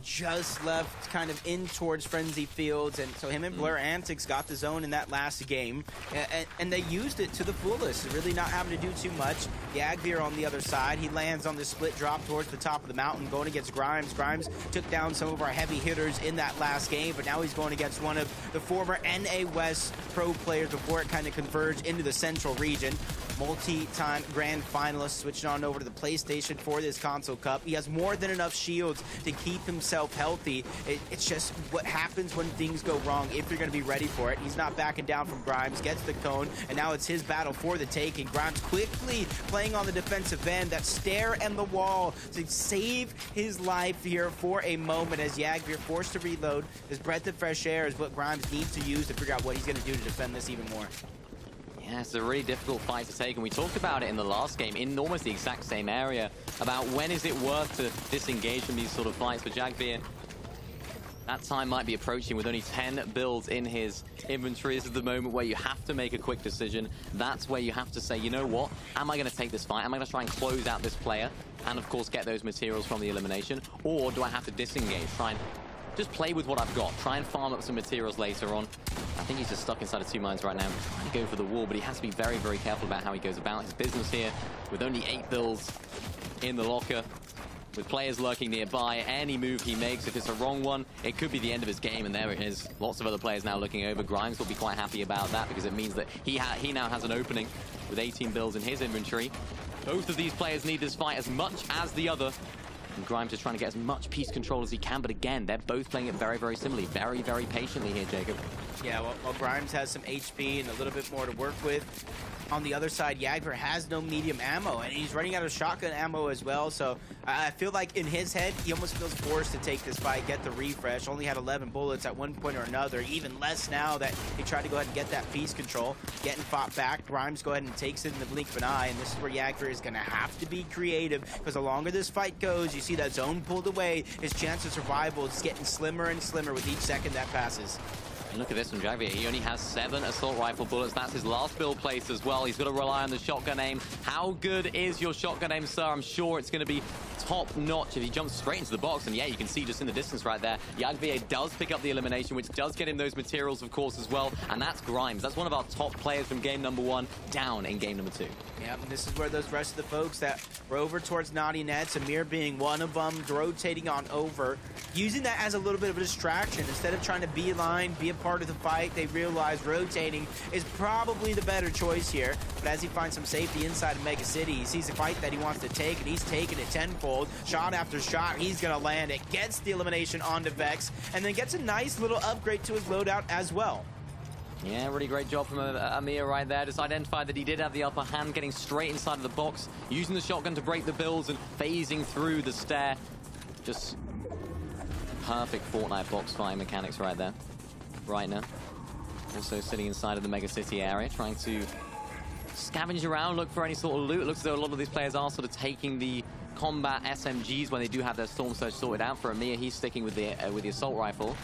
just left kind of in towards Frenzy Fields, and so him and Blur Antics got the zone in that last game, and they used it to the fullest, really not having to do too much. Yagvir on the other side, he lands on the split drop towards the top of the mountain, going against Grimes. Grimes took down some of our heavy hitters in that last game, but now he's going against one of the former NA West pro players before it kind of converged into the central region. Multi-time grand finalist, switching on over to the PlayStation for this console cup. He has more than enough shields to keep himself healthy. It's just what happens when things go wrong if you're going to be ready for it. He's not backing down from Grimes, gets the cone, and now it's his battle for the taking. Grimes quickly playing on the defensive end, that stare and the wall to save his life here for a moment as Yagvir forced to reload. His breath of fresh air is what Grimes needs to use to figure out what he's going to do to defend this even more. Yeah, it's a really difficult fight to take, and we talked about it in the last game in almost the exact same area about when is it worth to disengage from these sort of fights. For Jagvir, that time might be approaching with only 10 builds in his inventory. This is the moment where you have to make a quick decision. That's where you have to say, you know what, am I going to take this fight? Am I going to try and close out this player and, of course, get those materials from the elimination? Or do I have to disengage, try and just play with what I've got, try and farm up some materials later on? I think he's just stuck inside of 2 mines right now, trying to go for the wall, but he has to be very, very careful about how he goes about his business here, with only 8 builds in the locker, with players lurking nearby. Any move he makes, if it's a wrong one, it could be the end of his game, and there it is. Lots of other players now looking over. Grimes will be quite happy about that, because it means that he now has an opening with 18 builds in his inventory. Both of these players need this fight as much as the other. And Grimes is trying to get as much piece control as he can, but again, they're both playing it very, very similarly, very, very patiently here, Jacob. Yeah, well, Grimes has some HP and a little bit more to work with. on the other side, Jagger has no medium ammo, and he's running out of shotgun ammo as well. So I feel like in his head, he almost feels forced to take this fight, get the refresh. Only had 11 bullets at one point or another, even less now that he tried to go ahead and get that piece control. Getting fought back, Grimes go ahead and takes it in the blink of an eye, and this is where Jagger is going to have to be creative, because the longer this fight goes, you see that zone pulled away, his chance of survival is getting slimmer and slimmer with each second that passes. And look at this from Javier. He only has 7 assault rifle bullets. That's his last build place as well. He's got to rely on the shotgun aim. How good is your shotgun aim, sir? I'm sure it's going to be top notch if he jumps straight into the box. And yeah, you can see just in the distance right there, Javier does pick up the elimination, which does get him those materials, of course, as well. And that's Grimes. That's one of our top players from game number 1 down in game number 2. Yep, and this is where those rest of the folks that were over towards Naughty Nets, Amir being one of them, rotating on over, using that as a little bit of a distraction. Instead of trying to beeline, be a part of the fight, they realize rotating is probably the better choice here. But as he finds some safety inside of Mega City, he sees a fight that he wants to take, and he's taking it tenfold. Shot after shot, he's going to land it, gets the elimination onto Vex, and then gets a nice little upgrade to his loadout as well. Yeah, really great job from Amir right there. Just identified that he did have the upper hand, getting straight inside of the box, using the shotgun to break the builds and phasing through the stair. Just perfect Fortnite box fighting mechanics right there. Right now. Also sitting inside of the Mega City area, trying to scavenge around, look for any sort of loot. Looks as though a lot of these players are sort of taking the combat SMGs when they do have their Storm Surge sorted out. For Amir, he's sticking with the assault rifle.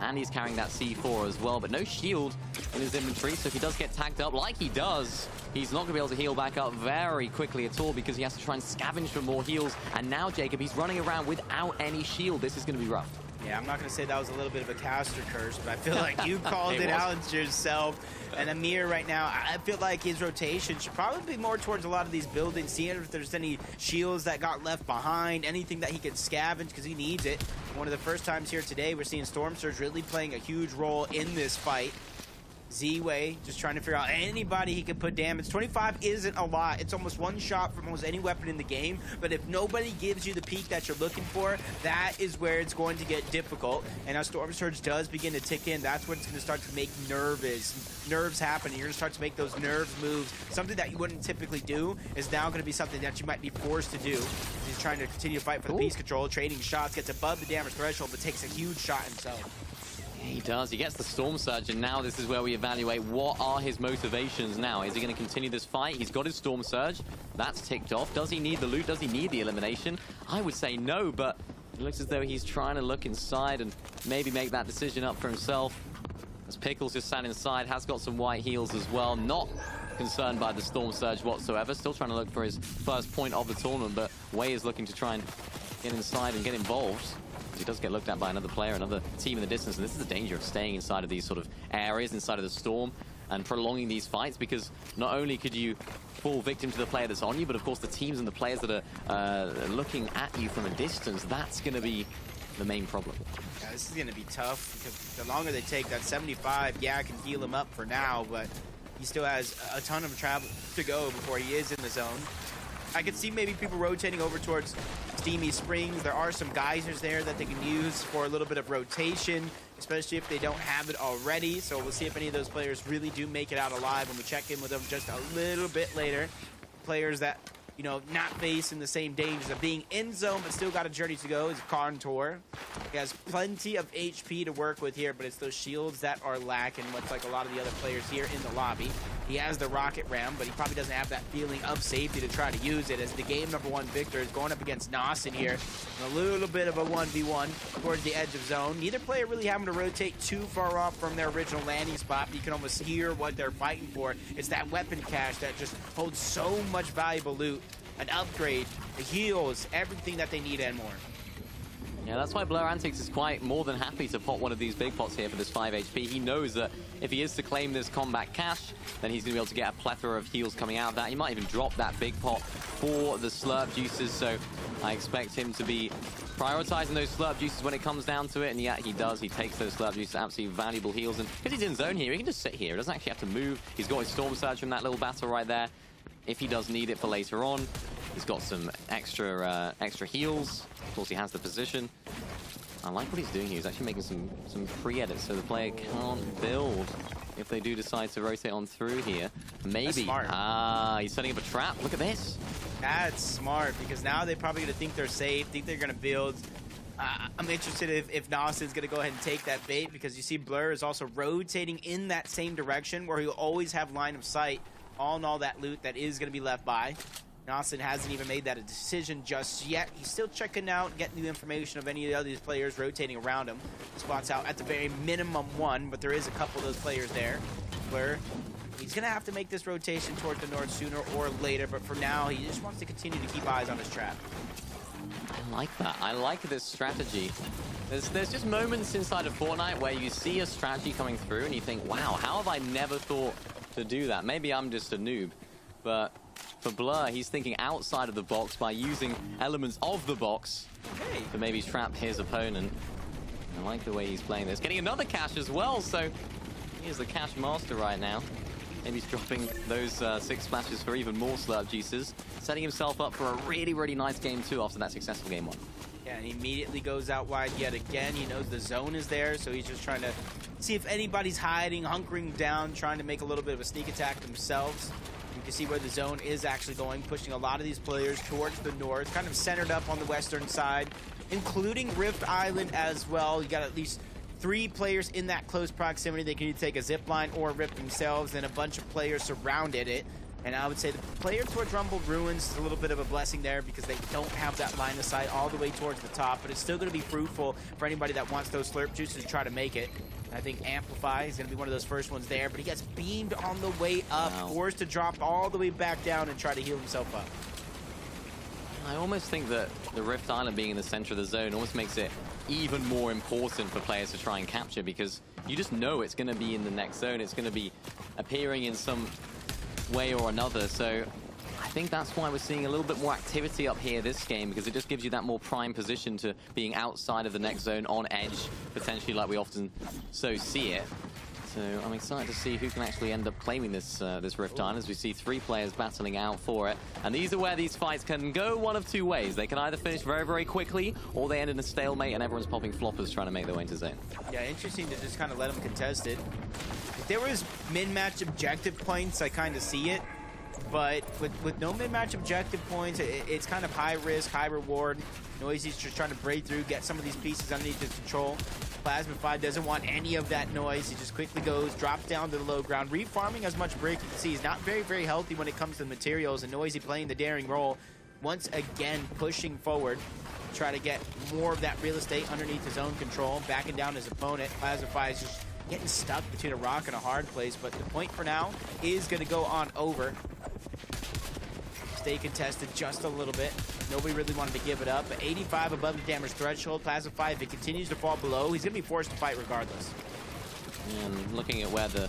And he's carrying that C4 as well, but no shield in his inventory, so if he does get tagged up like he does, he's not going to be able to heal back up very quickly at all, because he has to try and scavenge for more heals. And now, Jacob, he's running around without any shield. This is going to be rough. Yeah, I'm not going to say that was a little bit of a caster curse, but I feel like you called it out yourself. And Amir right now, I feel like his rotation should probably be more towards a lot of these buildings, seeing if there's any shields that got left behind, anything that he can scavenge, because he needs it. One of the first times here today, we're seeing Storm Surge really playing a huge role in this fight. Z-Way just trying to figure out anybody he can put damage. 25 isn't a lot. It's almost one shot from almost any weapon in the game. But if nobody gives you the peak that you're looking for, that is where it's going to get difficult. And as Storm Surge does begin to tick in, that's when it's going to start to make nerves happen. And you're going to start to make those nerve moves. Something that you wouldn't typically do is now going to be something that you might be forced to do. He's trying to continue to fight for the piece control, trading shots, gets above the damage threshold, but takes a huge shot himself. He does. He gets the Storm Surge, and now this is where we evaluate what are his motivations now. Is he going to continue this fight? He's got his Storm Surge. That's ticked off. Does he need the loot? Does he need the elimination? I would say no, but it looks as though he's trying to look inside and maybe make that decision up for himself. As Pickles just sat inside, has got some white heals as well. Not concerned by the Storm Surge whatsoever. Still trying to look for his first point of the tournament, but Wei is looking to try and get inside and get involved. He does get looked at by another player, another team in the distance, and this is the danger of staying inside of these sort of areas, inside of the storm, and prolonging these fights, because not only could you fall victim to the player that's on you, but of course the teams and the players that are looking at you from a distance, that's going to be the main problem. Yeah, this is going to be tough, because the longer they take, that 75, yeah, I can heal him up for now, but he still has a ton of travel to go before he is in the zone. I could see maybe people rotating over towards Steamy Springs. There are some geysers there that they can use for a little bit of rotation, especially if they don't have it already. So we'll see if any of those players really do make it out alive when we check in with them just a little bit later. Players that, you know, not facing the same dangers of being in zone but still got a journey to go is Contour. He has plenty of HP to work with here, but it's those shields that are lacking, much like a lot of the other players here in the lobby. He has the rocket ram, but he probably doesn't have that feeling of safety to try to use it, as the game number 1 victor is going up against Nasen here. And a little bit of a 1v1 towards the edge of zone. Neither player really having to rotate too far off from their original landing spot, but you can almost hear what they're fighting for. It's that weapon cache that just holds so much valuable loot, an upgrade, the heals, everything that they need and more. Yeah, that's why Blur Antics is quite more than happy to pop one of these big pots here for this 5 HP. He knows that if he is to claim this combat cash, then he's going to be able to get a plethora of heals coming out of that. He might even drop that big pot for the slurp juices, so I expect him to be prioritizing those slurp juices when it comes down to it, and yeah, he does. He takes those slurp juices, absolutely valuable heals, and because he's in zone here, he can just sit here. He doesn't actually have to move. He's got his Storm Surge from that little battle right there. If he does need it for later on, he's got some extra heals. Of course, he has the position. I like what he's doing here. He's actually making some pre-edits so the player can't build if they do decide to rotate on through here. Maybe. That's smart. Ah, he's setting up a trap. Look at this. That's smart, because now they're probably going to think they're safe, think they're going to build. I'm interested if Nastin's going to go ahead and take that bait, because you see Blur is also rotating in that same direction where he'll always have line of sight on all that loot that is going to be left by. Nastin hasn't even made that a decision just yet. He's still checking out, getting the information of any of the other players rotating around him. Spots out at the very minimum one, but there is a couple of those players there. Blur, he's going to have to make this rotation toward the north sooner or later, but for now, he just wants to continue to keep eyes on his trap. I like that. I like this strategy. There's just moments inside of Fortnite where you see a strategy coming through and you think, wow, how have I never thought to do that? Maybe I'm just a noob, but for Blur, he's thinking outside of the box by using elements of the box to maybe trap his opponent. I like the way he's playing this. Getting another cash as well, so he is the cash master right now. Maybe he's dropping those 6 splashes for even more slurp juices, setting himself up for a really, really nice game 2 after that successful game 1. Yeah, and he immediately goes out wide yet again. He knows the zone is there, so he's just trying to see if anybody's hiding, hunkering down, trying to make a little bit of a sneak attack themselves. You can see where the zone is actually going, pushing a lot of these players towards the north, kind of centered up on the western side, including Rift Island as well. You got at least 3 players in that close proximity. They can either take a zip line or Rift themselves, and a bunch of players surrounded it. And I would say the player towards Rumbled Ruins is a little bit of a blessing there, because they don't have that line of sight all the way towards the top, but it's still going to be fruitful for anybody that wants those slurp juices to try to make it. And I think Amplify is going to be one of those first ones there, but he gets beamed on the way up, forced to drop all the way back down and try to heal himself up. I almost think that the Rift Island being in the center of the zone almost makes it even more important for players to try and capture, because you just know it's going to be in the next zone. It's going to be appearing in some way or another. So I think that's why we're seeing a little bit more activity up here this game, because it just gives you that more prime position to being outside of the next zone, on edge, potentially, like we often so see it. So I'm excited to see who can actually end up claiming this this Rift Island, as we see 3 players battling out for it. And these are where these fights can go one of 2 ways. They can either finish very, very quickly, or they end in a stalemate and everyone's popping floppers trying to make their way into zone. Yeah, interesting to just kind of let them contest it. If there was min-match objective points, I kind of see it. But with no mid-match objective points, it's kind of high risk, high reward. Noisy's just trying to break through, get some of these pieces underneath his control. Plasmafy doesn't want any of that noise. He just quickly goes, drops down to the low ground, refarming as much break. You can see he's not very, very healthy when it comes to the materials, and Noisy playing the daring role, once again pushing forward, try to get more of that real estate underneath his own control, backing down his opponent. Plasmafy is just getting stuck between a rock and a hard place, but the point for now is going to go on over. Stay contested just a little bit. Nobody really wanted to give it up, but 85 above the damage threshold. Plasmafy, if it continues to fall below, he's going to be forced to fight regardless. And looking at where the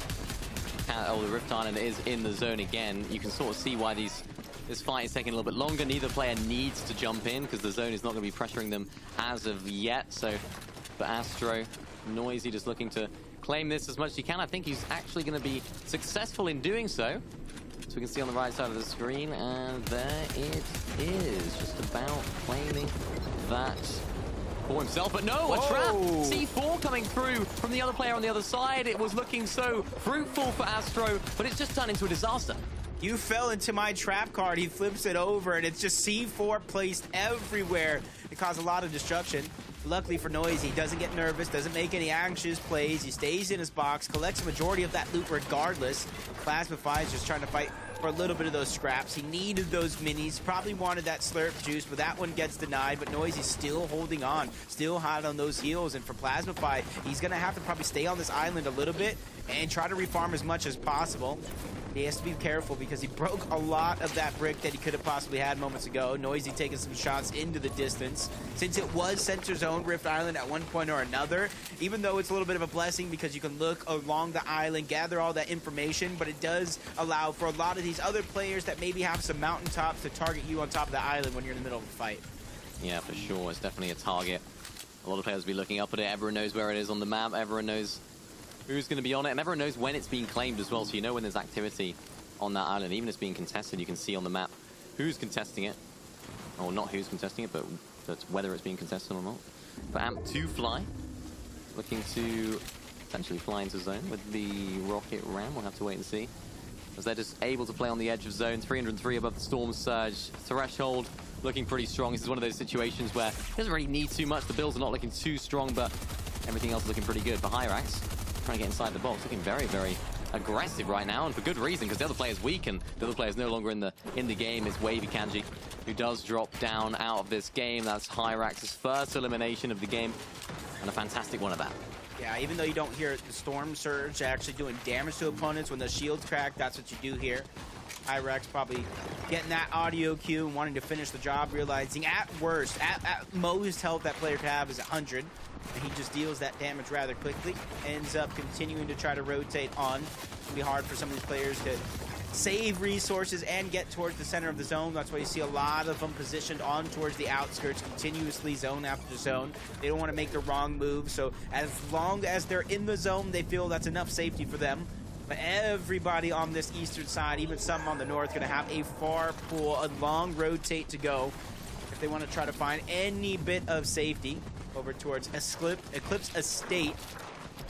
Rift Island is in the zone again, you can sort of see why this fight is taking a little bit longer. Neither player needs to jump in, because the zone is not going to be pressuring them as of yet. So for Astro, Noisy just looking to claim this as much as he can. I think he's actually going to be successful in doing so. So we can see on the right side of the screen, and there it is, just about claiming that for himself. But no, a trap! C4 coming through from the other player on the other side. It was looking so fruitful for Astro, but it's just turned into a disaster. You fell into my trap card. He flips it over, and it's just C4 placed everywhere. It caused a lot of destruction. Luckily for Noisy, he doesn't get nervous, doesn't make any anxious plays. He stays in his box, collects the majority of that loot regardless. Plasmafy is just trying to fight for a little bit of those scraps. He needed those minis, probably wanted that slurp juice, but that one gets denied. But Noisy's still holding on, still hot on those heels. And for Plasmafy, he's going to have to probably stay on this island a little bit and try to refarm as much as possible. He has to be careful, because he broke a lot of that brick that he could have possibly had moments ago. Noisy taking some shots into the distance. Since it was center zone Rift Island at one point or another, even though it's a little bit of a blessing because you can look along the island, gather all that information, but it does allow for a lot of these other players that maybe have some mountaintops to target you on top of the island when you're in the middle of a fight. Yeah, for sure. It's definitely a target. A lot of players will be looking up at it. Everyone knows where it is on the map. Everyone knows who's going to be on it, and everyone knows when it's being claimed as well, so you know when there's activity on that island. Even if it's being contested, you can see on the map who's contesting it. Or not who's contesting it, but whether it's being contested or not. For Amp2Fly, looking to potentially fly into zone with the rocket ram. We'll have to wait and see. As they're just able to play on the edge of zone. 303 above the Storm Surge threshold. Looking pretty strong. This is one of those situations where he doesn't really need too much. The builds are not looking too strong, but everything else is looking pretty good. For Hyrax, trying to get inside the box, looking very, very aggressive right now, and for good reason, because the other player's weak and the other player's no longer in the game. Is Wavy Kanji, who does drop down out of this game. That's Hyrax's first elimination of the game, and a fantastic one at that. Yeah, even though you don't hear the Storm Surge actually doing damage to opponents when the shields crack, that's what you do here. Hyrax probably getting that audio cue and wanting to finish the job, realizing at worst, at most health that player could have is 100. And he just deals that damage rather quickly. Ends up continuing to try to rotate on. It's going to be hard for some of these players to save resources and get towards the center of the zone. That's why you see a lot of them positioned on towards the outskirts, continuously zone after zone. They don't want to make the wrong move, so as long as they're in the zone, they feel that's enough safety for them. But everybody on this eastern side, even some on the north, going to have a far pull, a long rotate to go if they want to try to find any bit of safety over towards Eclipse Estate.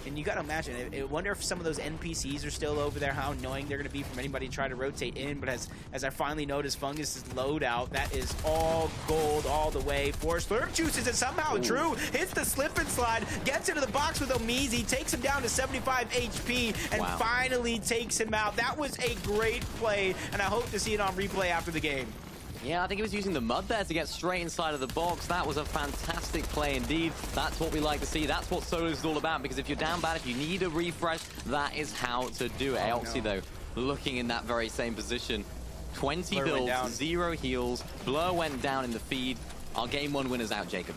And you got to imagine, I wonder if some of those NPCs are still over there, how annoying they're going to be from anybody trying to rotate in. But as I finally noticed Fungus's loadout, that is all gold all the way. Force Slurp juices it somehow. Drew hits the slip and slide, gets into the box with Omizi, takes him down to 75 HP, and finally takes him out. That was a great play, and I hope to see it on replay after the game. Yeah, I think he was using the mud there to get straight inside of the box. That was a fantastic play indeed. That's what we like to see. That's what solos is all about, because if you're down bad, if you need a refresh, that is how to do it. Aoxy, though, looking in that very same position. 20 Blur builds, 0 heals. Blur went down in the feed. Our game 1 winner's out, Jacob.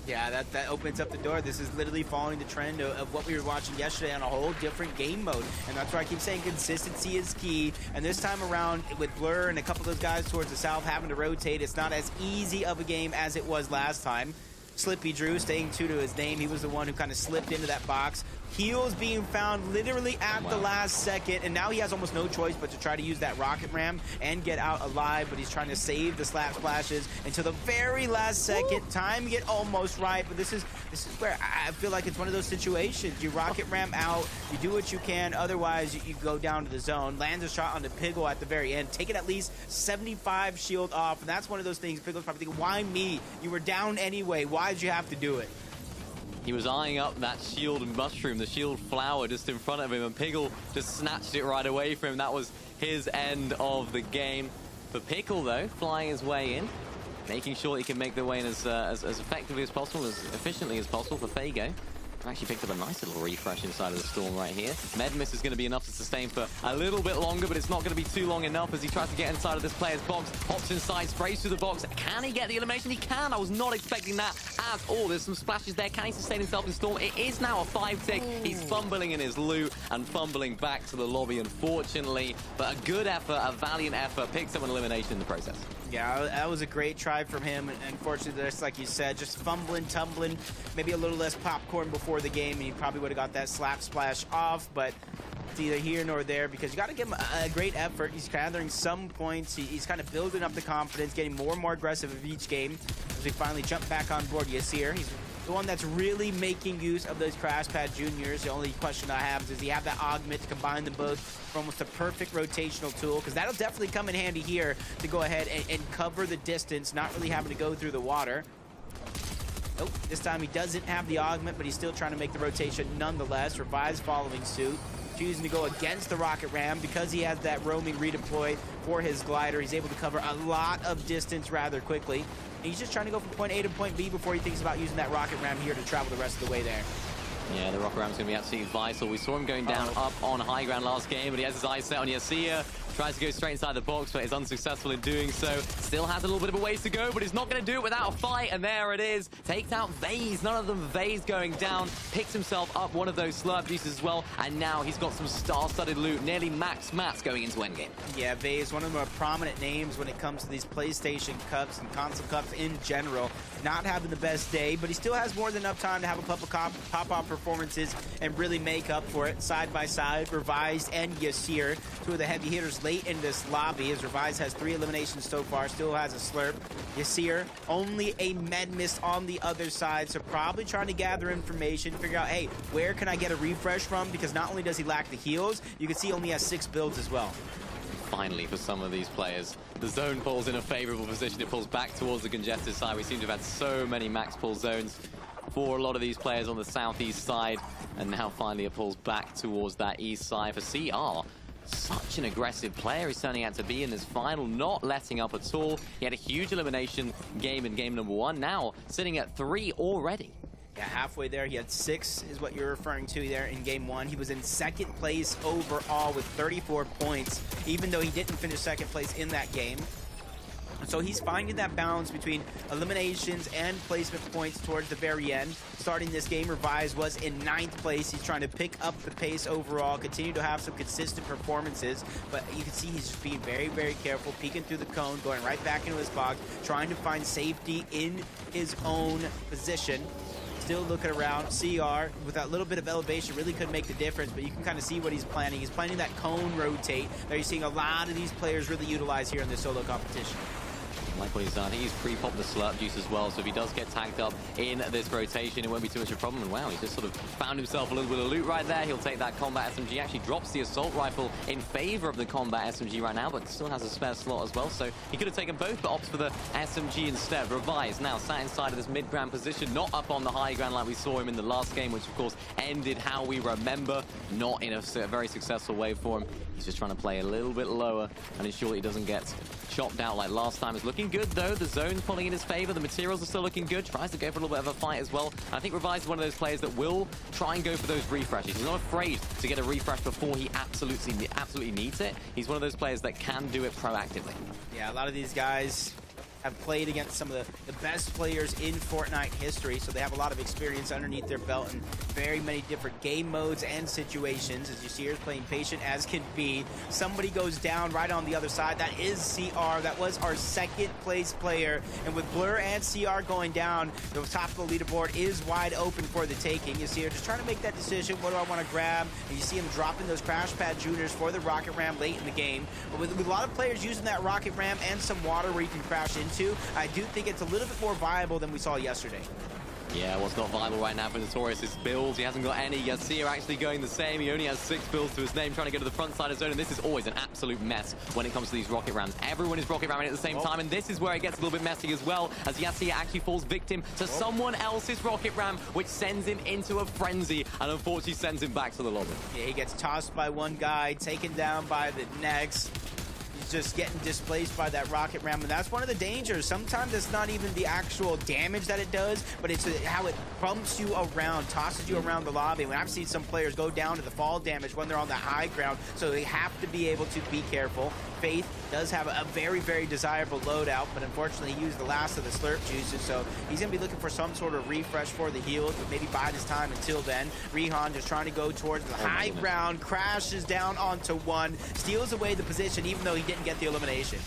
Yeah, that opens up the door. This is literally following the trend of what we were watching yesterday on a whole different game mode. And that's why I keep saying consistency is key. And this time around, with Blur and a couple of those guys towards the south having to rotate, it's not as easy of a game as it was last time. Slippy Drew staying true to his name. He was the one who kind of slipped into that box. Heals being found literally at the last second, and now he has almost no choice but to try to use that rocket ram and get out alive, but he's trying to save the slap splashes until the very last second. Time get almost right, but this is where I feel like it's one of those situations. You rocket ram out, you do what you can, otherwise you go down to the zone. Lands a shot on the Piggle at the very end, taking at least 75 shield off, and that's one of those things Piggle's probably thinking, why me? You were down anyway, why did you have to do it? He was eyeing up that shield mushroom, the shield flower just in front of him, and Piggle just snatched it right away from him. That was his end of the game. For Pickle, though, flying his way in, making sure he can make the way in as effectively as possible, as efficiently as possible for Fago. Actually picked up a nice little refresh inside of the Storm right here. Med Miss is going to be enough to sustain for a little bit longer, but it's not going to be too long enough as he tries to get inside of this player's box. Hops inside, sprays through the box. Can he get the elimination? He can. I was not expecting that at all. There's some splashes there. Can he sustain himself in Storm? It is now a 5-tick. He's fumbling in his loot and fumbling back to the lobby, unfortunately. But a good effort, a valiant effort. Picks up an elimination in the process. Yeah, that was a great try from him. Unfortunately, just like you said, just fumbling, tumbling, maybe a little less popcorn before the game, and he probably would have got that slap splash off, but it's either here nor there, because you got to give him a great effort. He's gathering some points. He's kind of building up the confidence, getting more and more aggressive of each game as we finally jump back on board. Yasir, he's the one that's really making use of those Crash Pad Juniors. The only question I have is, does he have that augment to combine them both for almost a perfect rotational tool? Because that'll definitely come in handy here to go ahead and cover the distance, not really having to go through the water. Nope, this time he doesn't have the augment, but he's still trying to make the rotation nonetheless. Revive's following suit, choosing to go against the rocket ram because he has that roaming redeploy for his glider. He's able to cover a lot of distance rather quickly. He's just trying to go from point A to point B before he thinks about using that rocket ram here to travel the rest of the way there. Yeah, the rocket ram's going to be absolutely vital. We saw him going down up on high ground last game, but he has his eyes set on Yasir. Tries to go straight inside the box, but is unsuccessful in doing so. Still has a little bit of a ways to go, but he's not going to do it without a fight, and there it is. Takes out Vase. None of them Vase going down. Picks himself up one of those slurp juices as well, and now he's got some star-studded loot. Nearly max mats going into endgame. Yeah, Vase, one of the more prominent names when it comes to these PlayStation Cups and console cups in general. Not having the best day, but he still has more than enough time to have a couple pop-off performances and really make up for it. Side by side, Revised and Yasir, two of the heavy hitters players late in this lobby as Revise has 3 eliminations so far, still has a slurp. Yasir, only a med mist on the other side, so probably trying to gather information, figure out, hey, where can I get a refresh from? Because not only does he lack the heals, you can see he only has 6 builds as well. Finally, for some of these players, the zone pulls in a favorable position. It pulls back towards the congested side. We seem to have had so many max pull zones for a lot of these players on the southeast side, and now finally it pulls back towards that east side for CR. Such an aggressive player he's turning out to be in this final, not letting up at all. He had a huge elimination game in game number 1, now sitting at 3 already. Yeah, halfway there, he had 6 is what you're referring to there in game 1. He was in 2nd place overall with 34 points, even though he didn't finish 2nd place in that game. So he's finding that balance between eliminations and placement points towards the very end. Starting this game, Revise was in 9th place. He's trying to pick up the pace overall, continue to have some consistent performances, but you can see he's just being very, very careful, peeking through the cone, going right back into his box, trying to find safety in his own position. Still looking around. CR, with that little bit of elevation, really could make the difference, but you can kind of see what he's planning. He's planning that cone rotate that you're seeing a lot of these players really utilize here in this solo competition. Like what he's done, he's pre-popped the slurp juice as well, so if he does get tagged up in this rotation, it won't be too much of a problem. And wow, he just sort of found himself a little bit of loot right there. He'll take that combat SMG, actually drops the assault rifle in favor of the combat SMG right now, but still has a spare slot as well, so he could have taken both, but opts for the SMG instead. Revise now sat inside of this mid-ground position, not up on the high ground like we saw him in the last game, which of course ended how we remember, not in a very successful way for him. He's just trying to play a little bit lower and ensure he doesn't get chopped out like last time. It's looking good though, the zone's pulling in his favor, the materials are still looking good, tries to go for a little bit of a fight as well. And I think Revise is one of those players that will try and go for those refreshes. He's not afraid to get a refresh before he absolutely needs it. He's one of those players that can do it proactively. Yeah, a lot of these guys have played against some of the best players in Fortnite history, so they have a lot of experience underneath their belt in very many different game modes and situations. As you see here, playing patient as can be. Somebody goes down right on the other side. That is CR. That was our 2nd place player. And with Blur and CR going down, the top of the leaderboard is wide open for the taking. You see here just trying to make that decision. What do I want to grab? And you see him dropping those crash pad juniors for the rocket ram late in the game. But with a lot of players using that rocket ram and some water where you can crash into, I do think it's a little bit more viable than we saw yesterday. Yeah, what's not viable right now for Notorious is builds. He hasn't got any. Yasir actually going the same. He only has 6 builds to his name, trying to go to the front side of zone, and this is always an absolute mess when it comes to these rocket rams. Everyone is rocket ramming at the same time, and this is where it gets a little bit messy as well, as Yasir actually falls victim to someone else's rocket ram, which sends him into a frenzy, and unfortunately sends him back to the lobby. Yeah, he gets tossed by one guy, taken down by the next. Just getting displaced by that rocket ram, and that's one of the dangers. Sometimes it's not even the actual damage that it does, but it's how it bumps you around, tosses you around the lobby. When I've seen some players go down to the fall damage when they're on the high ground, so they have to be able to be careful. Faith does have a very, very desirable loadout, but unfortunately he used the last of the slurp juices, so he's going to be looking for some sort of refresh for the heals, but maybe bide his time until then. Rihan just trying to go towards the high ground, crashes down onto one, steals away the position even though he didn't get the elimination.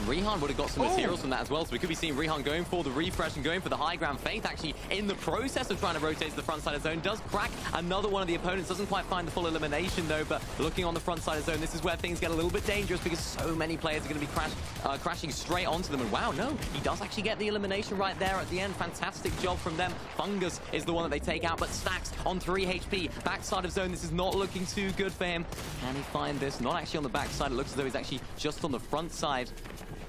Rihan would have got some materials from that as well, so we could be seeing Rihan going for the refresh and going for the high ground. Faith actually in the process of trying to rotate to the front side of zone does crack another one of the opponents. Doesn't quite find the full elimination though, but looking on the front side of zone, this is where things get a little bit dangerous because so many players are going to be crashing straight onto them. And wow, no, he does actually get the elimination right there at the end. Fantastic job from them. Fungus is the one that they take out, but Stacks on 3 HP. Backside of zone, this is not looking too good for him. Can he find this? Not actually on the backside. It looks as though he's actually just on the front side.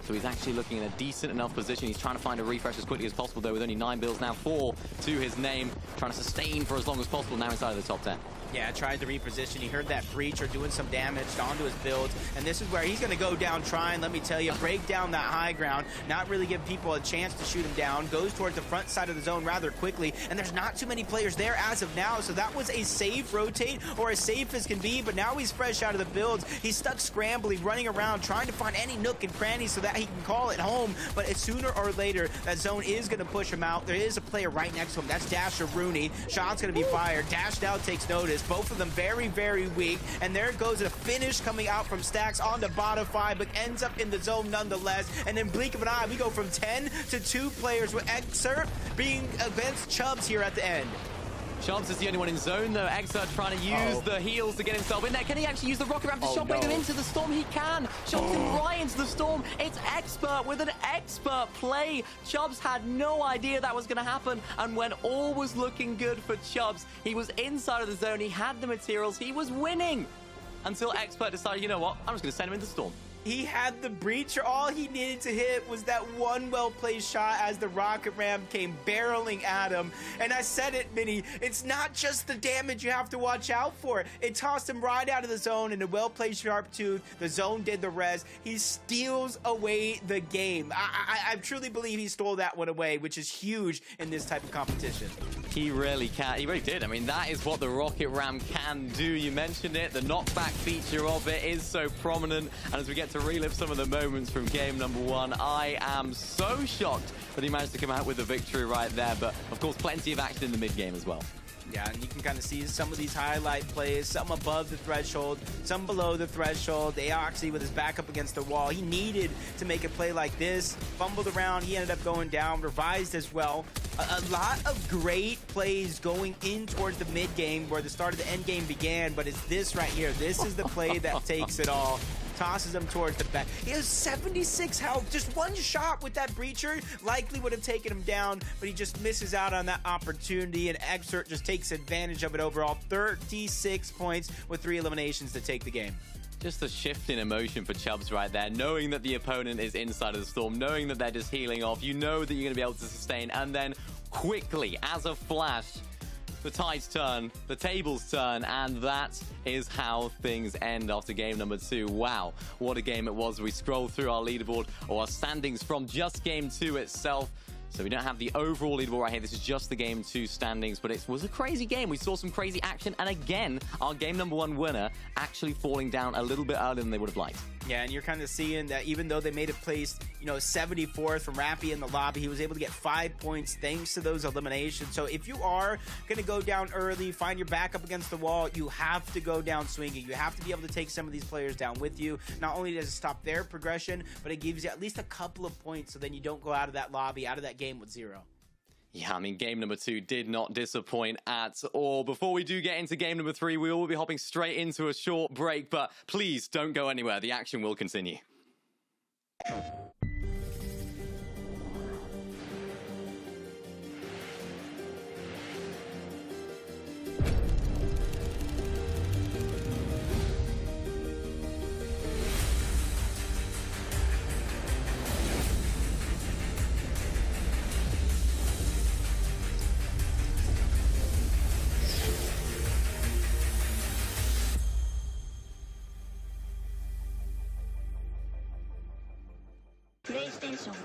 So he's actually looking in a decent enough position. He's trying to find a refresh as quickly as possible, though, with only 9 builds now, 4 to his name. Trying to sustain for as long as possible now inside of the top 10. Yeah, tried to reposition. He heard that breacher doing some damage onto his builds, and this is where he's going to go down trying, let me tell you, break down that high ground, not really give people a chance to shoot him down, goes towards the front side of the zone rather quickly, and there's not too many players there as of now, so that was a safe rotate, or as safe as can be, but now he's fresh out of the builds. He's stuck scrambling, running around, trying to find any nook and cranny so that he can call it home, but sooner or later, that zone is going to push him out. There is a player right next to him. That's Dash or Rooney. Shot's going to be fired. Dash now takes notice. Both of them very, very weak. And there goes a finish coming out from Stacks on the bottom 5, but ends up in the zone nonetheless. And in blink of an eye, we go from 10 to 2 players with Excerpt being against Chubbs here at the end. Chubbs is the only one in zone, though. Exert trying to use the heals to get himself in there. Can he actually use the rocket ramp to shockwave him into the storm? He can. Shocks him right into the storm. It's Expert with an expert play. Chubbs had no idea that was going to happen. And when all was looking good for Chubbs, he was inside of the zone. He had the materials. He was winning until Expert decided, you know what? I'm just going to send him in the storm. He had the breacher. All he needed to hit was that one well-placed shot as the rocket ramp came barreling at him. And I said it, Minnie, it's not just the damage you have to watch out for. It tossed him right out of the zone in a well-placed sharp tooth. The zone did the rest. He steals away the game. I truly believe he stole that one away, which is huge in this type of competition. He really can. He really did. I mean, that is what the rocket ramp can do. You mentioned it. The knockback feature of it is so prominent. And as we get to relive some of the moments from game number 1, I am so shocked that he managed to come out with the victory right there. But, of course, plenty of action in the mid-game as well. Yeah, and you can kind of see some of these highlight plays, some above the threshold, some below the threshold. Aoxy with his back up against the wall. He needed to make a play like this. Fumbled around. He ended up going down. Revised as well. A lot of great plays going in towards the mid-game where the start of the end game began, but it's this right here. This is the play that takes it all. Tosses him towards the back. He has 76 health. Just one shot with that breacher likely would have taken him down, but he just misses out on that opportunity, and Exert just takes advantage of it overall. 36 points with 3 eliminations to take the game. Just a shift in emotion for Chubbs right there, knowing that the opponent is inside of the storm, knowing that they're just healing off. You know that you're going to be able to sustain, and then quickly, as a flash, the tides turn, the tables turn, and that is how things end after game number 2. Wow, what a game it was. We scroll through our leaderboard or our standings from just game 2 itself. So we don't have the overall leaderboard right here. This is just the game 2 standings, but it was a crazy game. We saw some crazy action, and again, our game number 1 winner actually falling down a little bit earlier than they would have liked. Yeah, and you're kind of seeing that even though they made it place, 74th from Rappy in the lobby, he was able to get 5 points thanks to those eliminations. So if you are going to go down early, find your back up against the wall, you have to go down swinging. You have to be able to take some of these players down with you. Not only does it stop their progression, but it gives you at least a couple of points so then you don't go out of that lobby, out of that game with 0. Yeah, I mean, game number 2 did not disappoint at all. Before we do get into game number 3, we will be hopping straight into a short break, but please don't go anywhere. The action will continue. PlayStation.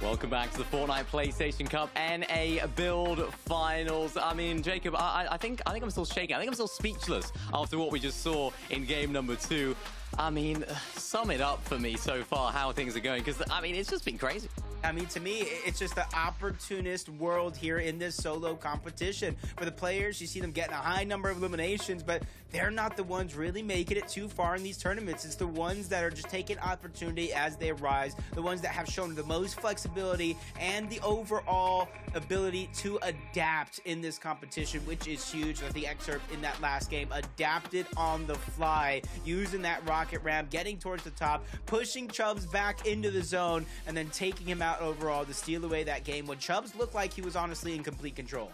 Welcome back to the Fortnite PlayStation Cup NA Build Finals. I mean, Jacob, I think I'm still shaking. I think I'm still speechless after what we just saw in game number 2. I mean, sum it up for me so far, how things are going, because, I mean, it's just been crazy. I mean, to me, it's just the opportunist world here in this solo competition. For the players, you see them getting a high number of eliminations, but they're not the ones really making it too far in these tournaments. It's the ones that are just taking opportunity as they arise, the ones that have shown the most flexibility and the overall ability to adapt in this competition, which is huge. Like the excerpt in that last game, adapted on the fly, using that rocket ramp, getting towards the top, pushing Chubbs back into the zone, and then taking him out overall to steal away that game when Chubbs looked like he was honestly in complete control.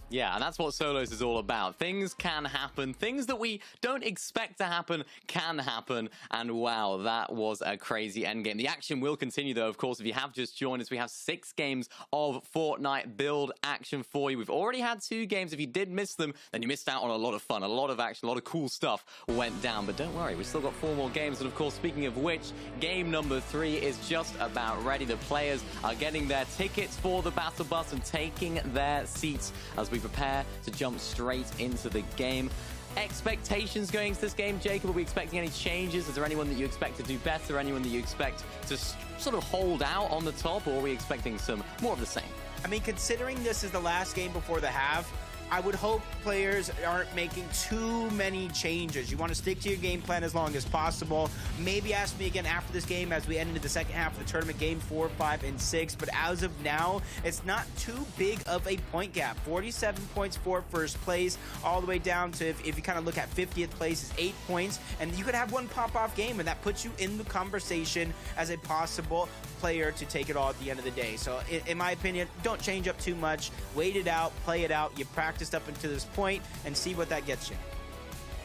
Yeah, and that's what solos is all about. Things can happen. Things that we don't expect to happen can happen. And wow, that was a crazy endgame. The action will continue, though, of course. If you have just joined us, we have 6 games of Fortnite build action for you. We've already had 2 games. If you did miss them, then you missed out on a lot of fun, a lot of action, a lot of cool stuff went down. But don't worry, we've still got 4 more games. And of course, speaking of which, game number 3 is just about ready. The players are getting their tickets for the battle bus and taking their seats as we prepare to jump straight into the game. Expectations going into this game, Jacob, are we expecting any changes? Is there anyone that you expect to do better? Anyone that you expect to sort of hold out on the top? Or are we expecting some more of the same? I mean, considering this is the last game before the half, I would hope players aren't making too many changes. You want to stick to your game plan as long as possible. Maybe ask me again after this game as we end into the second half of the tournament, game 4, 5, and 6. But as of now, it's not too big of a point gap. 47 points for first place, all the way down to, if you kind of look at 50th place, is 8 points. And you could have one pop-off game, and that puts you in the conversation as a possible player to take it all at the end of the day. So in my opinion, don't change up too much. Wait it out, play it out. You practiced up until this point and see what that gets you.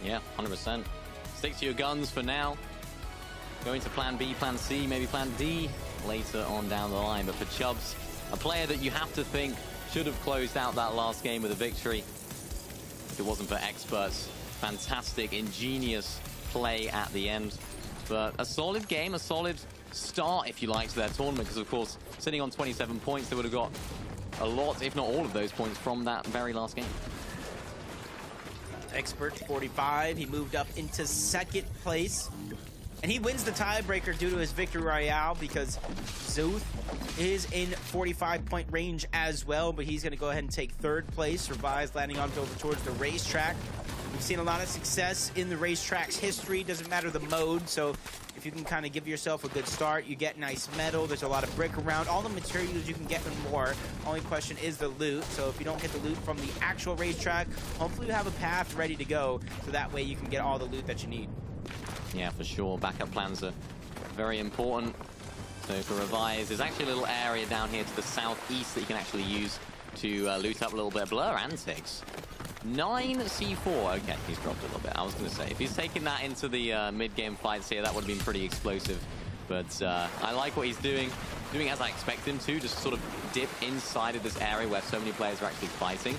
Yeah, 100%. Stick to your guns for now. Go into plan B, plan C, maybe plan D later on down the line. But for Chubbs, a player that you have to think should have closed out that last game with a victory if it wasn't for experts. Fantastic, ingenious play at the end. But a solid game, a solid start, if you like, to their tournament, because of course, sitting on 27 points, they would have got a lot, if not all of those points from that very last game. Expert 45, he moved up into second place, and he wins the tiebreaker due to his victory royale, because Zuth is in 45-point range as well, but he's going to go ahead and take third place. Revi's landing on over towards the racetrack. We've seen a lot of success in the racetrack's history. Doesn't matter the mode, so if you can kind of give yourself a good start, you get nice metal. There's a lot of brick around. All the materials you can get and more. Only question is the loot. So if you don't get the loot from the actual racetrack, hopefully you have a path ready to go, so that way you can get all the loot that you need. Yeah, for sure. Backup plans are very important. So for Revi's, there's actually a little area down here to the southeast that you can actually use to loot up a little bit of blur antics. 9 C4. Okay, he's dropped a little bit. I was going to say, if he's taking that into the mid-game fights here, that would have been pretty explosive. But I like what he's doing as I expect him to, just sort of dip inside of this area where so many players are actually fighting.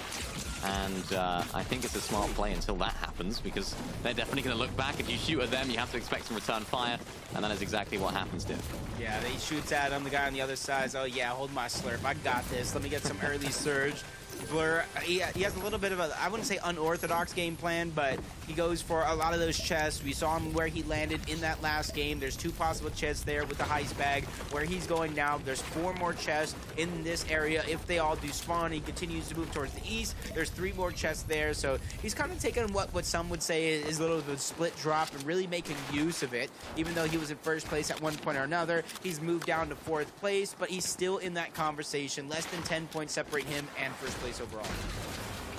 And I think it's a smart play until that happens, because they're definitely going to look back. If you shoot at them, you have to expect some return fire, and that is exactly what happens to him. Yeah, he shoots at him. The guy on the other side is, oh yeah, hold my slurp. I got this. Let me get some early surge. Blur, he has a little bit of a, I wouldn't say unorthodox game plan, but he goes for a lot of those chests. We saw him where he landed in that last game. There's 2 possible chests there with the heist bag. Where he's going now, there's 4 more chests in this area. If they all do spawn, he continues to move towards the east. There's 3 more chests there. So he's kind of taking what some would say is a little bit of a split drop and really making use of it. Even though he was in first place at one point or another, he's moved down to 4th place, but he's still in that conversation. Less than 10 points separate him and first place overall.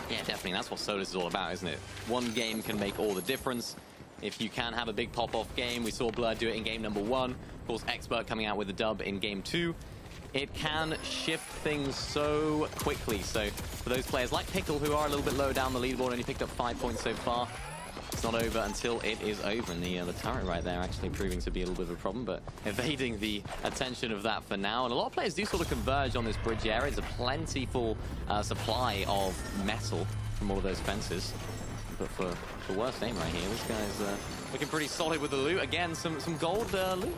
Yeah, definitely. That's what Solis is all about, isn't it? One game can make all the difference. If you can have a big pop-off game, we saw Blur do it in game number 1. Of course, Expert coming out with a dub in game 2. It can shift things so quickly. So for those players like Pickle, who are a little bit low down the leaderboard, only picked up 5 points so far, it's not over until it is over. And the turret right there actually proving to be a little bit of a problem, but evading the attention of that for now. And a lot of players do sort of converge on this bridge area. It's a plentiful supply of metal from all of those fences. But for worst aim right here, this guy's looking pretty solid with the loot. Again, some gold loot.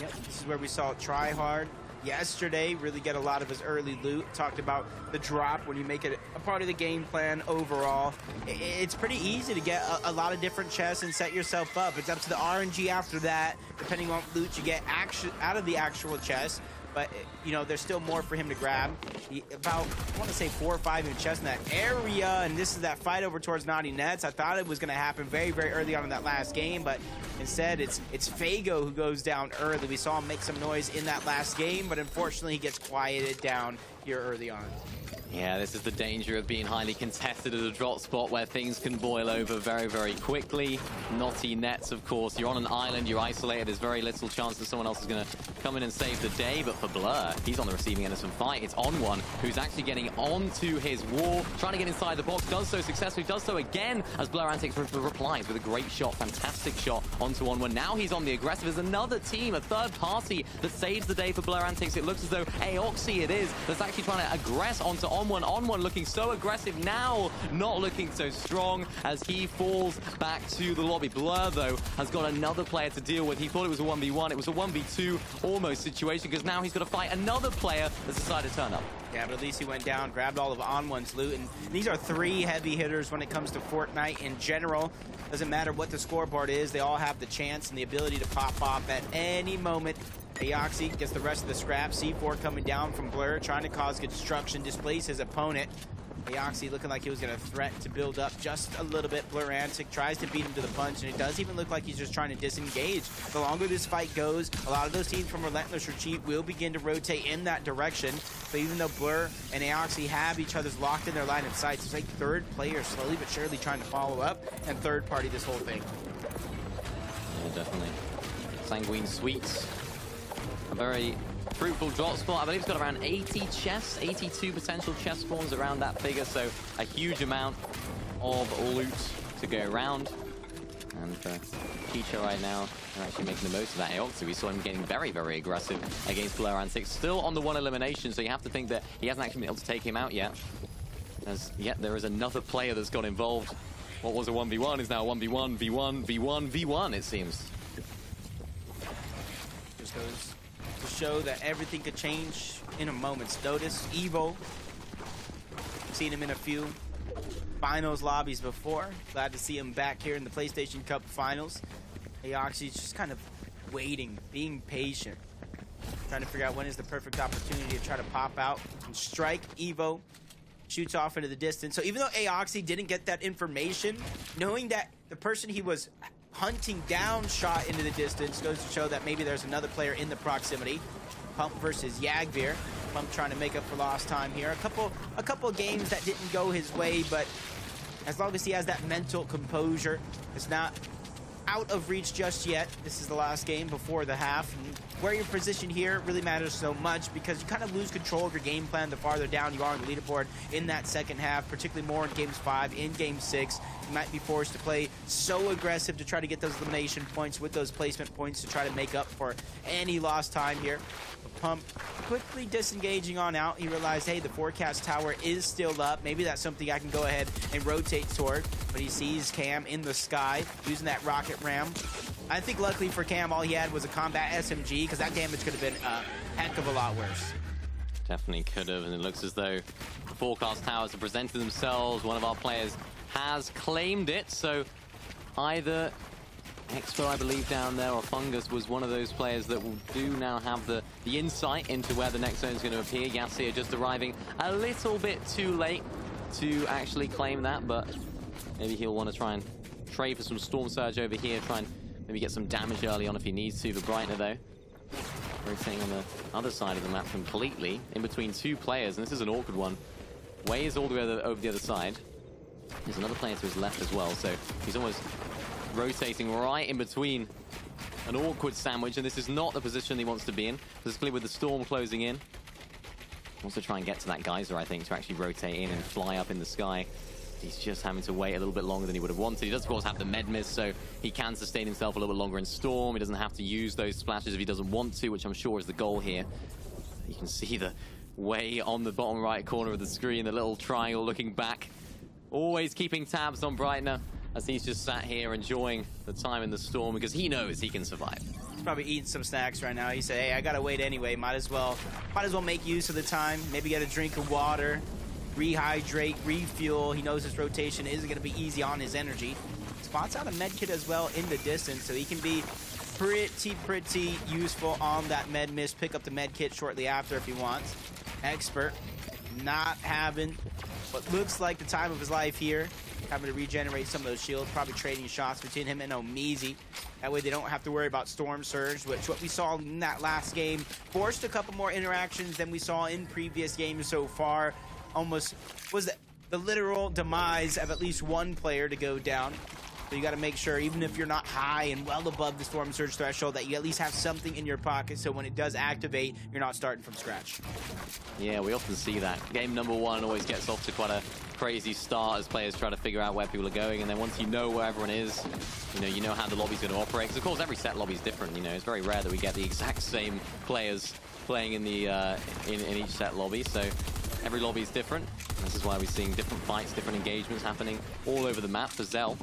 Yep, this is where we saw Try Hard yesterday really get a lot of his early loot. Talked about the drop when you make it a part of the game plan overall. It's pretty easy to get a lot of different chests and set yourself up. It's up to the RNG after that, depending on loot you get out of the actual chest. but you know, there's still more for him to grab. About, I want to say 4 or 5 in chest in that area, and this is that fight over towards Naughty Nets. I thought it was going to happen very, very early on in that last game, but instead it's Fago who goes down early. We saw him make some noise in that last game, but unfortunately he gets quieted down here early on. Yeah, this is the danger of being highly contested at a drop spot where things can boil over very, very quickly. Naughty Nets, of course. You're on an island, you're isolated. There's very little chance that someone else is going to come in and save the day. But for Blur, he's on the receiving end of some fight. It's On1 who's actually getting onto his wall, trying to get inside the box. Does so successfully, does so again as Blur Antics replies with a great shot, fantastic shot onto On1. Now he's on the aggressive. There's another team, a third party that saves the day for Blur Antics. It looks as though Aoxy it is that's actually trying to aggress onto On1. On1 looking so aggressive now, not looking so strong as he falls back to the lobby. Blur, though, has got another player to deal with. He thought it was a 1v1. It was a 1v2 almost situation because now he's got to fight another player that's decided to turn up. Yeah, but at least he went down, grabbed all of On1's loot, and these are 3 heavy hitters when it comes to Fortnite in general. Doesn't matter what the scoreboard is, they all have the chance and the ability to pop off at any moment. Aoxy gets the rest of the scrap. C4 coming down from Blur, trying to cause destruction, displace his opponent. Aoxy looking like he was going to threat to build up just a little bit. Blur Antic tries to beat him to the punch, and it does even look like he's just trying to disengage. The longer this fight goes, a lot of those teams from Relentless Retreat will begin to rotate in that direction. So even though Blur and Aoxy have each other's locked in their line of sight, it's like third player slowly but surely trying to follow up and third party this whole thing. Yeah, definitely. Sanguine Sweets. A very fruitful drop spot. I believe it's got around 80 chests, 82 potential chest spawns around that figure, so a huge amount of loot to go around. And for Chicha right now, they're actually making the most of that Aoxy. We saw him getting very, very aggressive against Blur Antics. Still on the 1 elimination, so you have to think that he hasn't actually been able to take him out yet. As yet there is another player that's got involved. What was a 1v1 is now a 1v1, v1, v1, v1, it seems. Just goes to show that everything could change in a moment's notice. Evo, seen him in a few finals lobbies before. Glad to see him back here in the PlayStation Cup finals. Aoxy's just kind of waiting, being patient, trying to figure out when is the perfect opportunity to try to pop out and strike. Evo shoots off into the distance. So even though Aoxy didn't get that information, knowing that the person he was hunting down shot into the distance goes to show that maybe there's another player in the proximity. Pump versus Yagbeer. Pump trying to make up for lost time here. A couple games that didn't go his way, but as long as he has that mental composure, it's not out of reach just yet. This is the last game before the half. And where your position here really matters so much because you kind of lose control of your game plan the farther down you are on the leaderboard in that second half, particularly more in games 5, in game 6. You might be forced to play so aggressive to try to get those elimination points with those placement points to try to make up for any lost time here. Pump quickly disengaging on out. He realized, hey, the forecast tower is still up. Maybe that's something I can go ahead and rotate toward. But he sees Cam in the sky using that rocket ram. I think luckily for Cam, all he had was a combat SMG because that damage could have been a heck of a lot worse. Definitely could have, and it looks as though the forecast towers have presented themselves. One of our players has claimed it, so either Expo, I believe, down there, or Fungus was one of those players that do now have the insight into where the next zone is going to appear. Yasir just arriving a little bit too late to actually claim that, but maybe he'll want to try and trade for some Storm Surge over here, try and maybe get some damage early on if he needs to. The Brightener, though, rotating on the other side of the map completely, in between 2 players, and this is an awkward one. Way is all the way over the other side. There's another player to his left as well, so he's almost rotating right in between an awkward sandwich, and this is not the position he wants to be in, particularly with the storm closing in. Wants to try and get to that geyser, I think, to actually rotate in and fly up in the sky. He's just having to wait a little bit longer than he would have wanted. He does, of course, have the med miss, so he can sustain himself a little bit longer in storm. He doesn't have to use those splashes if he doesn't want to, which I'm sure is the goal here. You can see the way on the bottom right corner of the screen, the little triangle looking back, always keeping tabs on Brightener, as he's just sat here enjoying the time in the storm because he knows he can survive. He's probably eating some snacks right now. He said, hey, I gotta wait anyway. Might as well make use of the time. Maybe get a drink of water, rehydrate, refuel. He knows his rotation isn't gonna be easy on his energy. Spots out a med kit as well in the distance, so he can be pretty useful on that med miss. Pick up the med kit shortly after if he wants. Expert not having what looks like the time of his life here. Having to regenerate some of those shields, probably trading shots between him and Omizi. That way they don't have to worry about Storm Surge, which what we saw in that last game forced a couple more interactions than we saw in previous games so far. Almost was the literal demise of at least one player to go down. So you got to make sure, even if you're not high and well above the Storm Surge threshold, that you at least have something in your pocket so when it does activate, you're not starting from scratch. Yeah, we often see that. Game number one always gets off to quite a crazy start as players try to figure out where people are going, and then once you know where everyone is, you know how the lobby's going to operate. Because of course, every set lobby is different. It's very rare that we get the exact same players playing in the in each set lobby. So every lobby is different. This is why we're seeing different fights, different engagements happening all over the map. For Zell,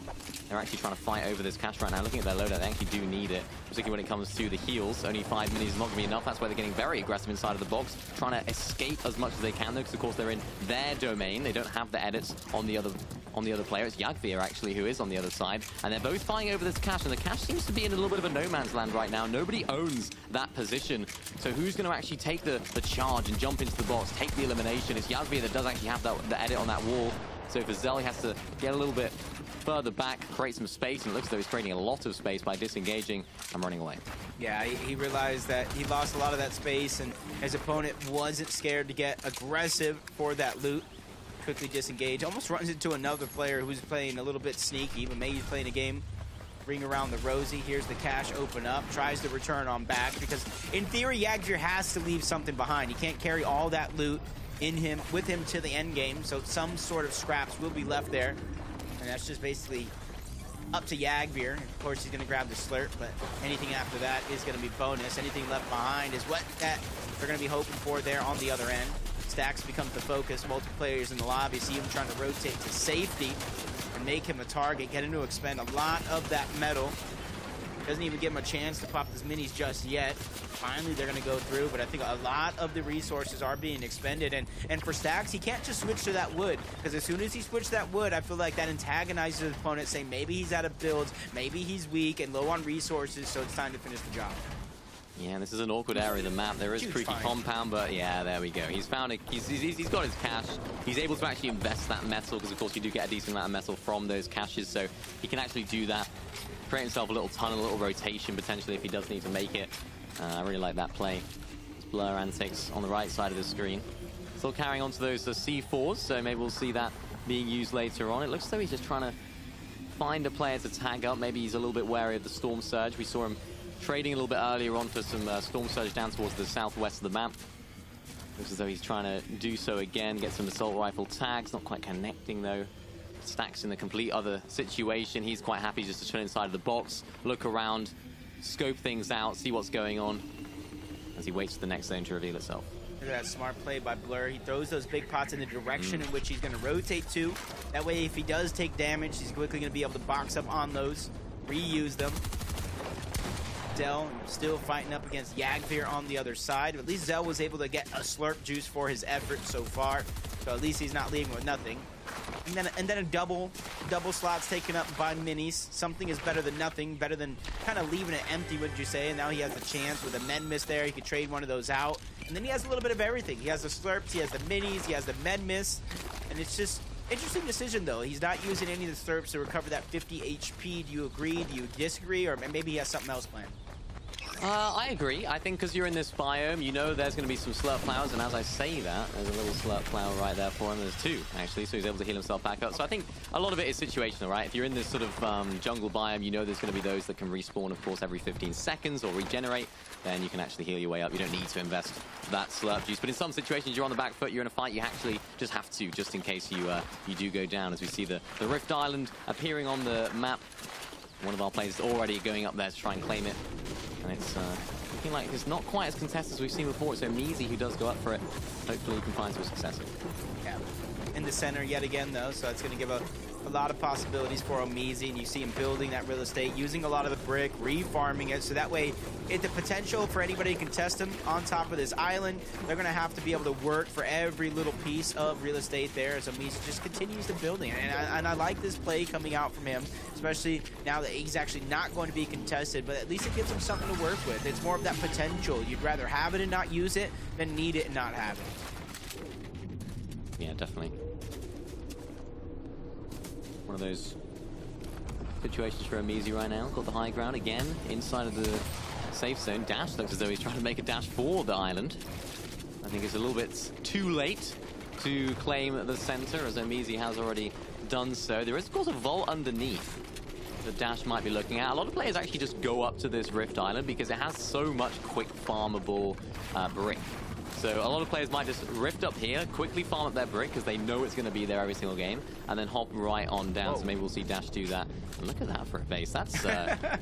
they're actually trying to fight over this cash right now. Looking at their loadout, they actually do need it, particularly when it comes to the heals. Only 5 minis is not going to be enough. That's why they're getting very aggressive inside of the box, trying to escape as much as they can, though, because of course they're in their domain. They don't have the edits on the other player. It's Yagvir actually who is on the other side, and they're both fighting over this cash, and the cash seems to be in a little bit of a no man's land right now. Nobody owns that position, so who's going to actually take the charge and jump into the box, take the elimination? It's Yagvir that does actually have the edit on that wall, so for Zell he has to get a little bit further back, create some space, and it looks as though he's creating a lot of space by disengaging and running away. Yeah, he realized that he lost a lot of that space, and his opponent wasn't scared to get aggressive for that loot. Quickly disengage, almost runs into another player who's playing a little bit sneaky, but maybe he's playing a game. Ring around the Rosie. Here's the cash open up. Tries to return on back because in theory, Yagvir has to leave something behind. He can't carry all that loot with him to the end game, so some sort of scraps will be left there. And that's just basically up to Yagvir. Of course, he's going to grab the slurp, but anything after that is going to be bonus. Anything left behind is what that they're going to be hoping for there on the other end. Stacks becomes the focus. Multiplayers in the lobby see him trying to rotate to safety and make him a target, get him to expend a lot of that metal. Doesn't even give him a chance to pop his minis just yet. Finally, they're going to go through, but I think a lot of the resources are being expended. And for Stacks, he can't just switch to that wood, because as soon as he switched that wood, I feel like that antagonizes his opponent, saying maybe he's out of builds, maybe he's weak and low on resources, so it's time to finish the job. Yeah, this is an awkward area of the map. There is Creaky Compound, but yeah, there we go. He's found it. He's got his cash. He's able to actually invest that metal, because of course you do get a decent amount of metal from those caches, so he can actually do that. Create himself a little tunnel, a little rotation potentially if he does need to make it. I really like that play. It's blur antics on the right side of the screen. Still carrying on to those C4s, so maybe we'll see that being used later on. It looks as though he's just trying to find a player to tag up. Maybe he's a little bit wary of the Storm Surge. We saw him trading a little bit earlier on for some Storm Surge down towards the southwest of the map. Looks as though he's trying to do so again, get some assault rifle tags. Not quite connecting though. Stacks in the complete other situation. He's quite happy just to chill inside of the box, look around, scope things out, see what's going on as he waits for the next zone to reveal itself. Look at that smart play by Blur. He throws those big pots in the direction in which he's going to rotate to. That way, if he does take damage, he's quickly going to be able to box up on those, reuse them. Zell still fighting up against Yagvir on the other side. But at least Zell was able to get a slurp juice for his effort so far. So at least he's not leaving with nothing. And then a double slots taken up by minis. Something is better than nothing, better than kind of leaving it empty, would you say? And now he has the chance with a med miss there. He could trade one of those out. And then he has a little bit of everything. He has the slurps, he has the minis, he has the med miss. And it's just interesting decision, though. He's not using any of the slurps to recover that 50 HP. Do you agree? Do you disagree? Or maybe he has something else planned? I agree. I think because you're in this biome, you know there's going to be some slurp flowers, and as I say that, there's a little slurp flower right there for him. There's two, actually, so he's able to heal himself back up. So I think a lot of it is situational, right? If you're in this sort of jungle biome, you know there's going to be those that can respawn, of course, every 15 seconds or regenerate. Then you can actually heal your way up. You don't need to invest that slurp juice. But in some situations, you're on the back foot, you're in a fight, you actually just have to, just in case you do go down, as we see the Rift Island appearing on the map. One of our players is already going up there to try and claim it. And it's looking like it's not quite as contested as we've seen before. It's Omizi who does go up for it. Hopefully he can find some success. Yeah. In the center yet again, though, so it's going to give a A lot of possibilities for Omizi, and you see him building that real estate, using a lot of the brick, re-farming it, so that way the potential for anybody to contest him on top of this island, they're going to have to be able to work for every little piece of real estate there as Omizi just continues to building it. And I like this play coming out from him, especially now that he's actually not going to be contested, but at least it gives him something to work with. It's more of that potential. You'd rather have it and not use it than need it and not have it. Yeah, definitely. One of those situations for Omizi right now. Got the high ground again inside of the safe zone. Dash looks as though he's trying to make a dash for the island. I think it's a little bit too late to claim the center, as Omizi has already done so. There is, of course, a vault underneath that Dash might be looking at. A lot of players actually just go up to this Rift Island because it has so much quick farmable brick. So a lot of players might just rift up here, quickly farm up their brick because they know it's going to be there every single game, and then hop right on down. Whoa. So maybe we'll see Dash do that. And look at that for a base. That's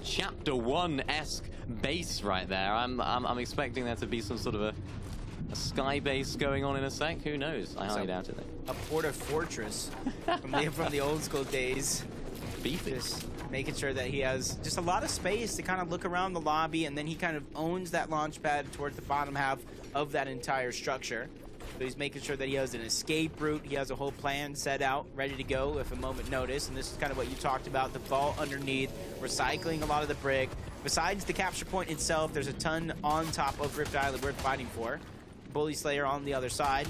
Chapter 1-esque base right there. I'm expecting there to be some sort of a sky base going on in a sec. Who knows? I highly doubt it, though. A Porta Fortress from the old school days. Beefy. Just making sure that he has just a lot of space to kind of look around the lobby, and then he kind of owns that launch pad towards the bottom half of that entire structure. So he's making sure that he has an escape route. He has a whole plan set out, ready to go if a moment notice. And this is kind of what you talked about, the vault underneath, recycling a lot of the brick. Besides the capture point itself, there's a ton on top of Rift Island worth fighting for. Bully Slayer on the other side.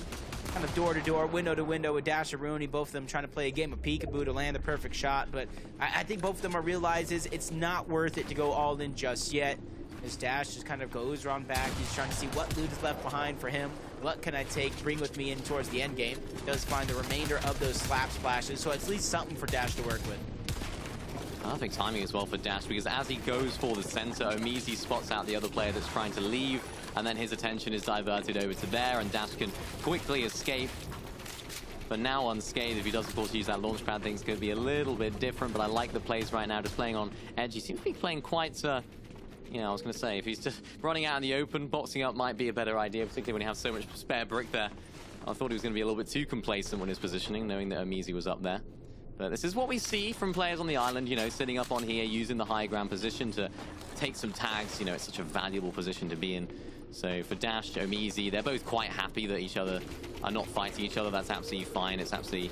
Kind of door to door, window to window with Dash and Rooney, both of them trying to play a game of peekaboo to land the perfect shot. But I think both of them are realizes it's not worth it to go all in just yet. As Dash just kind of goes around back, he's trying to see what loot is left behind for him. What can I take, bring with me in towards the end game? Does find the remainder of those slap splashes, so at least something for Dash to work with. Perfect timing as well for Dash, because as he goes for the center, Omizi spots out the other player that's trying to leave, and then his attention is diverted over to there, and Dash can quickly escape. But now unscathed, if he does, of course, use that launch pad, things could be a little bit different, but I like the plays right now, just playing on edge. He seems to be playing quite... I was going to say, if he's just running out in the open, boxing up might be a better idea, particularly when you have so much spare brick there. I thought he was going to be a little bit too complacent when his positioning, knowing that Omizi was up there. But this is what we see from players on the island, sitting up on here, using the high ground position to take some tags. It's such a valuable position to be in. So for Dash, Omizi, they're both quite happy that each other are not fighting each other. That's absolutely fine. It's absolutely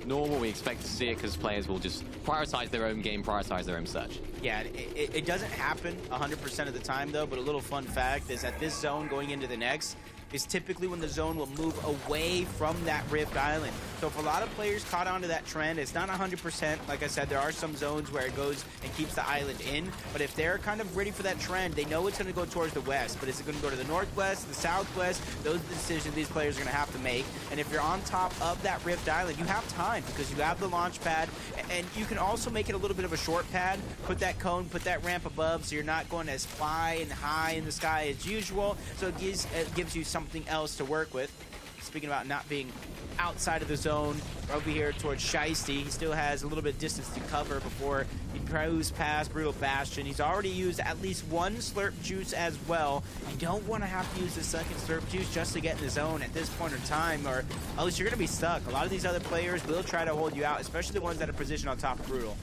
normal. We expect to see it because players will just prioritize their own game, prioritize their own search. Yeah, it doesn't happen 100% of the time, though, but a little fun fact is that this zone going into the next is typically when the zone will move away from that Rift Island. So if a lot of players caught onto that trend, it's not 100%. Like I said, there are some zones where it goes and keeps the island in, but if they're kind of ready for that trend, they know it's going to go towards the west. But is it going to go to the northwest, the southwest? Those are the decisions these players are going to have to make. And if you're on top of that Rift Island, you have time because you have the launch pad, and you can also make it a little bit of a short pad, put that cone, put that ramp above, so you're not going as fly and high in the sky as usual. So it gives you something else to work with. Speaking about not being outside of the zone, over here towards Shiesty, he still has a little bit of distance to cover before he moves past Brutal Bastion. He's already used at least one Slurp Juice as well. You don't want to have to use the second Slurp Juice just to get in the zone at this point in time, or else you're going to be stuck. A lot of these other players will try to hold you out, especially the ones that are positioned on top of Brutal.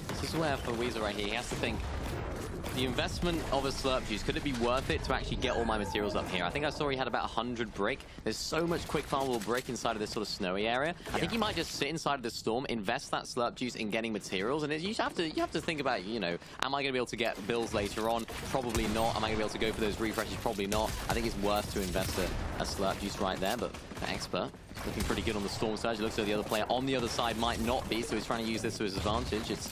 This is where for Weezer right here, he has to think, the investment of a Slurp Juice, could it be worth it to actually get all my materials up here? I think I saw he had about 100 brick. There's so much quick farmable brick inside of this sort of snowy area. Yeah. I think he might just sit inside of the storm, invest that Slurp Juice in getting materials, and you have to think about, am I going to be able to get bills later on? Probably not. Am I going to be able to go for those refreshes? Probably not. I think it's worth to invest a Slurp Juice right there, but the expert looking pretty good on the storm surge. It looks like the other player on the other side might not be, so he's trying to use this to his advantage. It's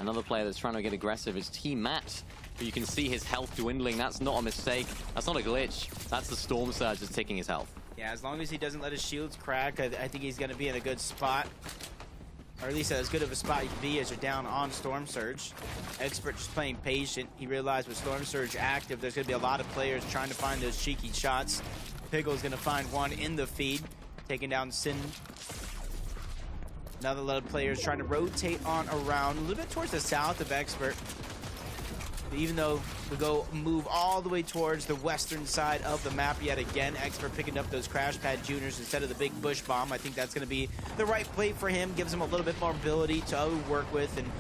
another player that's trying to get aggressive. It's Team Matt. You can see his health dwindling. That's not a mistake. That's not a glitch. That's the Storm Surge just taking his health. Yeah, as long as he doesn't let his shields crack, I think he's going to be in a good spot. Or at least as good of a spot you can be as you're down on Storm Surge. Expert just playing patient. He realized with Storm Surge active, there's going to be a lot of players trying to find those cheeky shots. Piggle's going to find one in the feed, taking down Sin. Another lot of players trying to rotate on around a little bit towards the south of Expert. even though we move all the way towards the western side of the map yet again. Expert picking up those crash pad tuners instead of the big bush bomb. I think that's going to be the right play for him. Gives him a little bit more ability to work with, and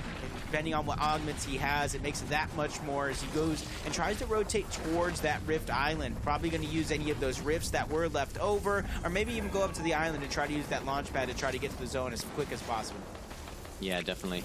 depending on what augments he has, it makes it that much more as he goes and tries to rotate towards that Rift Island. Probably going to use any of those rifts that were left over, or maybe even go up to the island and try to use that launch pad to try to get to the zone as quick as possible. Yeah, definitely.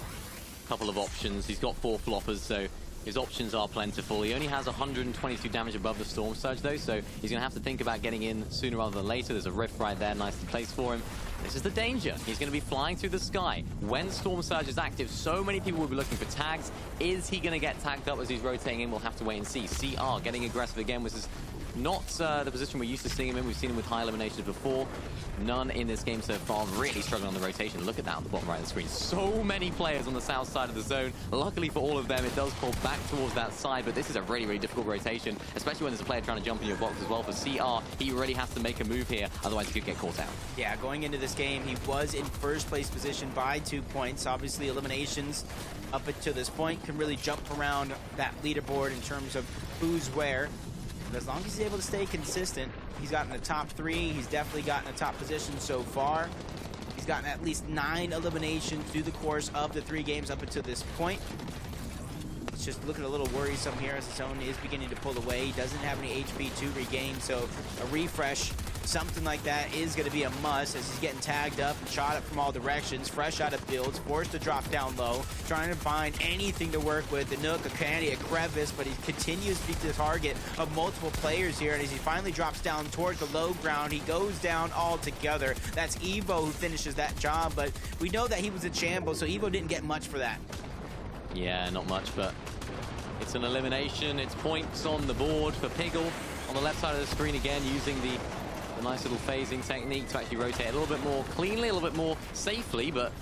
Couple of options. He's got 4 floppers, so his options are plentiful. He only has 122 damage above the Storm Surge, though, so he's going to have to think about getting in sooner rather than later. There's a Rift right there, nicely placed for him. This is the danger. He's going to be flying through the sky. When Storm Surge is active, so many people will be looking for tags. Is he going to get tagged up as he's rotating in? We'll have to wait and see. CR getting aggressive again, which is not the position we're used to seeing him in. We've seen him with high eliminations before. None in this game so far. Really struggling on the rotation. Look at that on the bottom right of the screen. So many players on the south side of the zone. Luckily for all of them, it does pull back towards that side, but this is a really, really difficult rotation, especially when there's a player trying to jump in your box as well. For CR, he really has to make a move here, otherwise he could get caught out. Yeah, going into this game, he was in first place position by 2 points. Obviously, eliminations up until this point can really jump around that leaderboard in terms of who's where. But as long as he's able to stay consistent, he's gotten the top 3. He's definitely gotten a top position so far. He's gotten at least 9 eliminations through the course of the 3 games up until this point. It's just looking a little worrisome here as the zone is beginning to pull away. He doesn't have any HP to regain, so a refresh, something like that, is going to be a must as he's getting tagged up and shot up from all directions, fresh out of builds, forced to drop down low, trying to find anything to work with, a nook, a candy, a crevice, but he continues to be the target of multiple players here, and as he finally drops down towards the low ground, he goes down altogether. That's Evo who finishes that job, but we know that he was a chambo, so Evo didn't get much for that. Yeah, not much, but it's an elimination. It's points on the board for Piggle on the left side of the screen again, using the nice little phasing technique to actually rotate a little bit more cleanly, a little bit more safely, but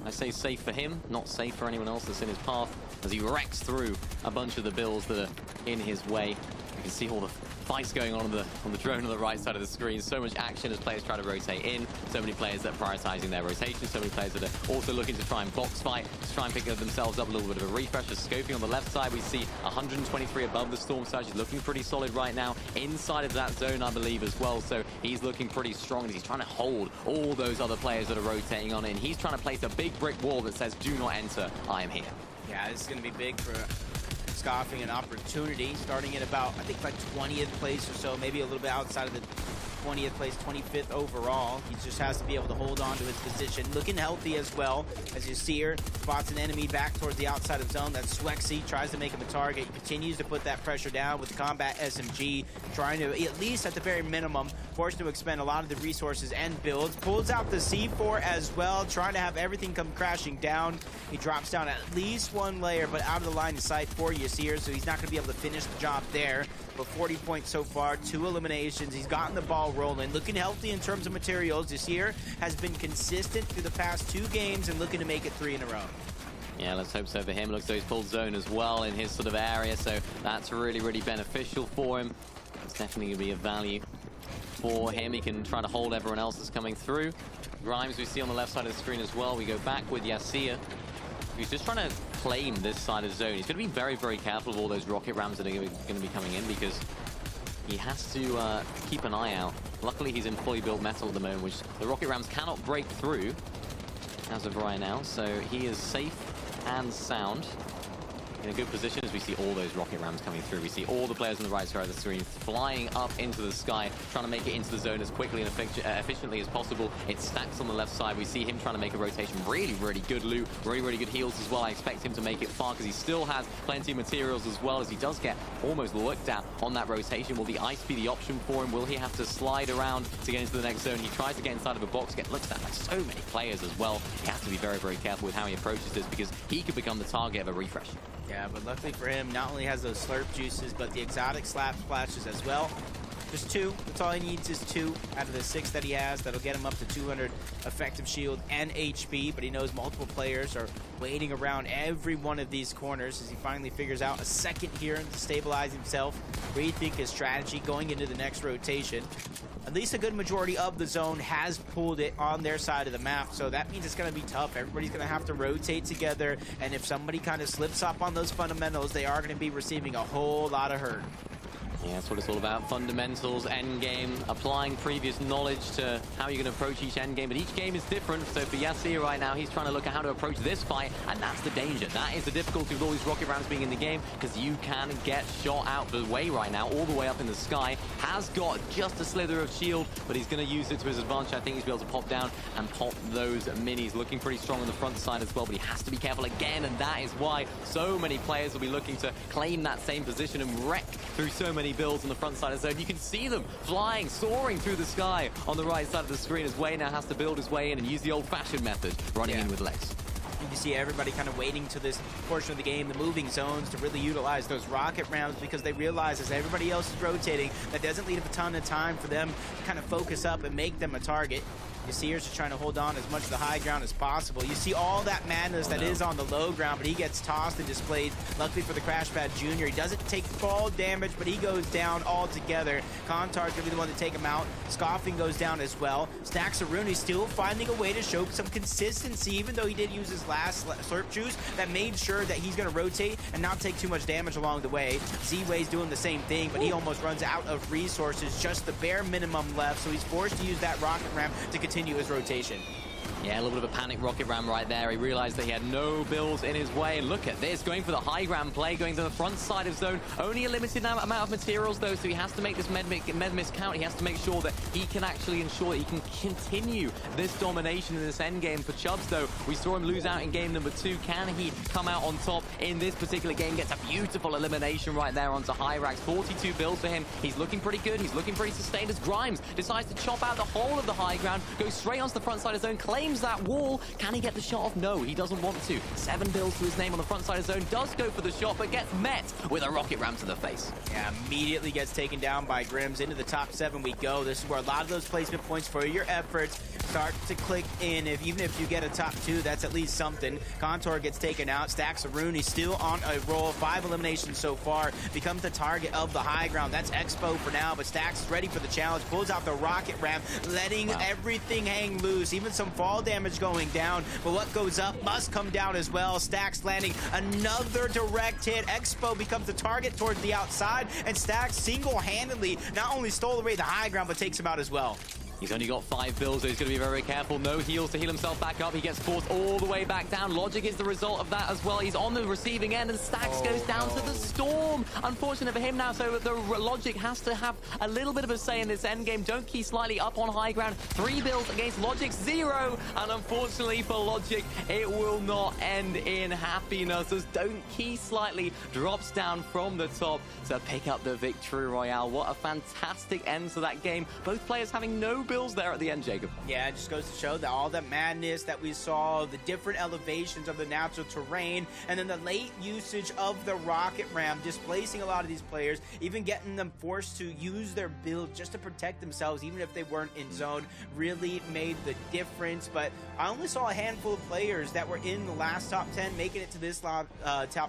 I say safe for him, not safe for anyone else that's in his path, as he wrecks through a bunch of the builds that are in his way. You can see all the fights going on the drone on the right side of the screen. So much action as players try to rotate in. So many players that are prioritizing their rotation. So many players that are also looking to try and box fight, to try and pick themselves up a little bit of a refresh. As scoping on the left side, we see 123 above the Storm Surge. He's looking pretty solid right now inside of that zone, I believe, as well. So he's looking pretty strong. He's trying to hold all those other players that are rotating on it. And he's trying to place a big brick wall that says, do not enter, I am here. Yeah, this is going to be big for Scoffing an opportunity, starting at about, I think, like 20th place or so, maybe a little bit outside of the 20th place, 25th overall. He just has to be able to hold on to his position. Looking healthy as well, as you see here. Spots an enemy back towards the outside of zone. That's Swexy, tries to make him a target. Continues to put that pressure down with the combat SMG, trying to, at least at the very minimum, forced to expend a lot of the resources and builds. Pulls out the C4 as well, trying to have everything come crashing down. He drops down at least 1 layer, but out of the line of sight for Yasir, so he's not going to be able to finish the job there. But 40 points so far, 2 eliminations. He's gotten the ball rolling, looking healthy in terms of materials. Yasir has been consistent through the past 2 games and looking to make it 3 in a row. Yeah, let's hope so for him. Looks like he's pulled zone as well in his sort of area, so that's really, really beneficial for him. It's definitely going to be a value for him. He can try to hold everyone else that's coming through. Grimes we see on the left side of the screen as well. We go back with Yasir. He's just trying to claim this side of the zone. He's going to be very, very careful of all those rocket rams that are going to be coming in, because he has to keep an eye out. Luckily, he's in fully built metal at the moment, which the rocket rams cannot break through as of right now. So he is safe and sound in a good position as we see all those rocket rams coming through. We see all the players on the right side of the screen flying up into the sky, trying to make it into the zone as quickly and efficiently as possible. It stacks on the left side. We see him trying to make a rotation. Really, really good loot. Really, really good heals as well. I expect him to make it far because he still has plenty of materials as well, as he does get almost looked at on that rotation. Will the ice be the option for him? Will he have to slide around to get into the next zone? He tries to get inside of a box, get looked at by so many players as well. He has to be very, very careful with how he approaches this, because he could become the target of a refresh. Yeah, but luckily for him, not only has those slurp juices, but the exotic slap splashes as well. Just 2. That's all he needs is 2 out of the 6 that he has. That'll get him up to 200 effective shield and HP, but he knows multiple players are waiting around every one of these corners as he finally figures out a second here to stabilize himself, rethink his strategy going into the next rotation. at least a good majority of the zone has pulled it on their side of the map. So that means it's going to be tough. Everybody's going to have to rotate together. And if somebody kind of slips up on those fundamentals, they are going to be receiving a whole lot of hurt. Yeah, that's what it's all about. Fundamentals, endgame, applying previous knowledge to how you're going to approach each endgame. But each game is different. So for Yasir right now, he's trying to look at how to approach this fight. And that's the danger. That is the difficulty with all these rocket rounds being in the game, because you can get shot out the way right now, all the way up in the sky. Has got just a slither of shield, but he's going to use it to his advantage. I think he's going to be able to pop down and pop those minis. Looking pretty strong on the front side as well, but he has to be careful again. And that is why so many players will be looking to claim that same position and wreck through so many builds on the front side of the zone. You can see them flying, soaring through the sky on the right side of the screen as Way now has to build his way in and use the old-fashioned method, running in with legs. You can see everybody kind of waiting to this portion of the game, the moving zones, to really utilize those rocket rounds, because they realize as everybody else is rotating, that doesn't leave a ton of time for them to kind of focus up and make them a target. Yasir's just trying to hold on as much of the high ground as possible. You see all that madness that is on the low ground, but he gets tossed and displayed. Luckily for the Crash Pad Jr., he doesn't take fall damage, but he goes down altogether. Kontar's going to be the one to take him out. Scoffing goes down as well. Staxaruni still finding a way to show some consistency, even though he did use his last slurp juice that made sure that he's going to rotate and not take too much damage along the way. Z-Way's doing the same thing, but he almost runs out of resources, just the bare minimum left, so he's forced to use that rocket ramp to continue his rotation. Yeah, a little bit of a panic rocket ram right there. He realized that he had no builds in his way. And look at this, going for the high ground play, going to the front side of zone. Only a limited amount of materials, though, so he has to make this med miss count. He has to make sure that he can actually ensure that he can continue this domination in this end game. For Chubbs, though, we saw him lose out in game number 2. Can he come out on top in this particular game? Gets a beautiful elimination right there onto Hyrax. 42 builds for him. He's looking pretty good. He's looking pretty sustained as Grimes decides to chop out the whole of the high ground, goes straight onto the front side of zone, claims that wall. Can he get the shot off? No, he doesn't want to. 7 builds to his name on the front side of zone, does go for the shot, but gets met with a rocket ram to the face. Yeah, immediately gets taken down by Grims. Into the top 7 we go. This is where a lot of those placement points for your efforts start to click in. Even if you get a top 2, that's at least something. Kontar gets taken out. Staxaruni still on a roll. 5 eliminations so far. Becomes the target of the high ground. That's Expo for now, but Stax is ready for the challenge. Pulls out the rocket ram, letting everything hang loose. Even some fall damage going down, but what goes up must come down as well. Stax landing another direct hit. Expo becomes the target towards the outside, and Stax single-handedly not only stole away the high ground, but takes him out as well. He's only got 5 builds, so he's going to be very careful. No heals to heal himself back up. He gets forced all the way back down. Logic is the result of that as well. He's on the receiving end, and Stax goes down to the Storm. Unfortunate for him now, so the Logic has to have a little bit of a say in this end game. Don't key slightly up on high ground. 3 builds against Logic, 0. And unfortunately for Logic, it will not end in happiness, as Don't Key Slightly drops down from the top to pick up the victory royale. What a fantastic end to that game. Both players having no builds there at the end, Jacob. Yeah, it just goes to show that all the madness that we saw, the different elevations of the natural terrain, and then the late usage of the rocket ram, displacing a lot of these players, even getting them forced to use their build just to protect themselves, even if they weren't in zone, really made the difference. But I only saw a handful of players that were in the last top 10 making it to this top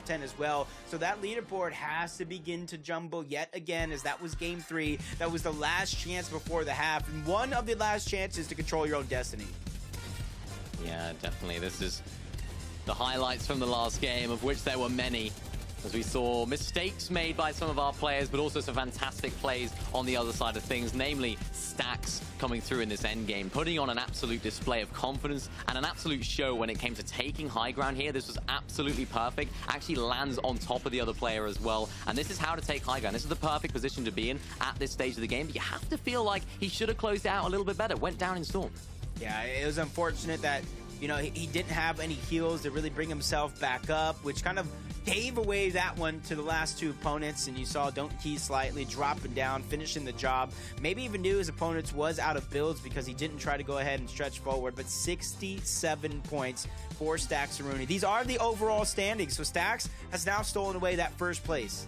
10 as well. So that leaderboard has to begin to jumble yet again, as that was game 3. That was the last chance before the half, and one of the last chances to control your own destiny. Yeah, definitely. This is the highlights from the last game, of which there were many, as we saw mistakes made by some of our players, but also some fantastic plays on the other side of things, namely Stax coming through in this end game, putting on an absolute display of confidence and an absolute show when it came to taking high ground here. This was absolutely perfect. Actually lands on top of the other player as well. And this is how to take high ground. This is the perfect position to be in at this stage of the game. But you have to feel like he should have closed out a little bit better. Went down in Storm. Yeah, it was unfortunate that, you know, he didn't have any heals to really bring himself back up, which kind of gave away that one to the last 2 opponents. And you saw Don't Key Slightly dropping down, finishing the job. Maybe even knew his opponents was out of builds because he didn't try to go ahead and stretch forward. But 67 points for Staxaruni. These are the overall standings. So Stax has now stolen away that first place.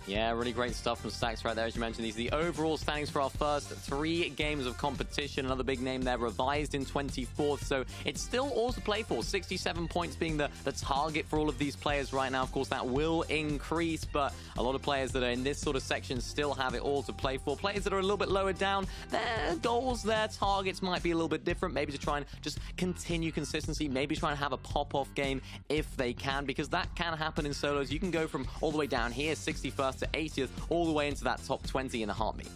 Yeah, really great stuff from Stacks right there. As you mentioned, these are the overall standings for our first 3 games of competition. Another big name there, revised in 24th, so it's still all to play for. 67 points being the target for all of these players right now. Of course, that will increase, but a lot of players that are in this sort of section still have it all to play for. Players that are a little bit lower down, their goals, their targets might be a little bit different. Maybe to try and just continue consistency, maybe try and have a pop-off game if they can, because that can happen in solos. You can go from all the way down here, 61st to 80th, all the way into that top 20 in a heartbeat.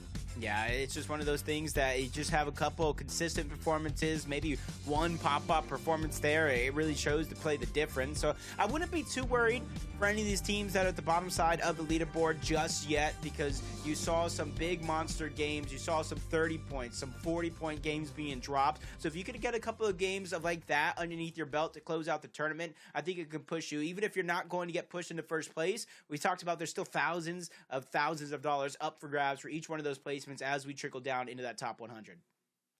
Yeah, it's just one of those things that you just have a couple consistent performances, maybe one pop-up performance there. It really shows to play the difference. So I wouldn't be too worried for any of these teams that are at the bottom side of the leaderboard just yet, because you saw some big monster games. You saw some 30 points, some 40-point games being dropped. So if you could get a couple of games of like that underneath your belt to close out the tournament, I think it could push you. Even if you're not going to get pushed into first place, we talked about there's still thousands of dollars up for grabs for each one of those placements as we trickle down into that top 100.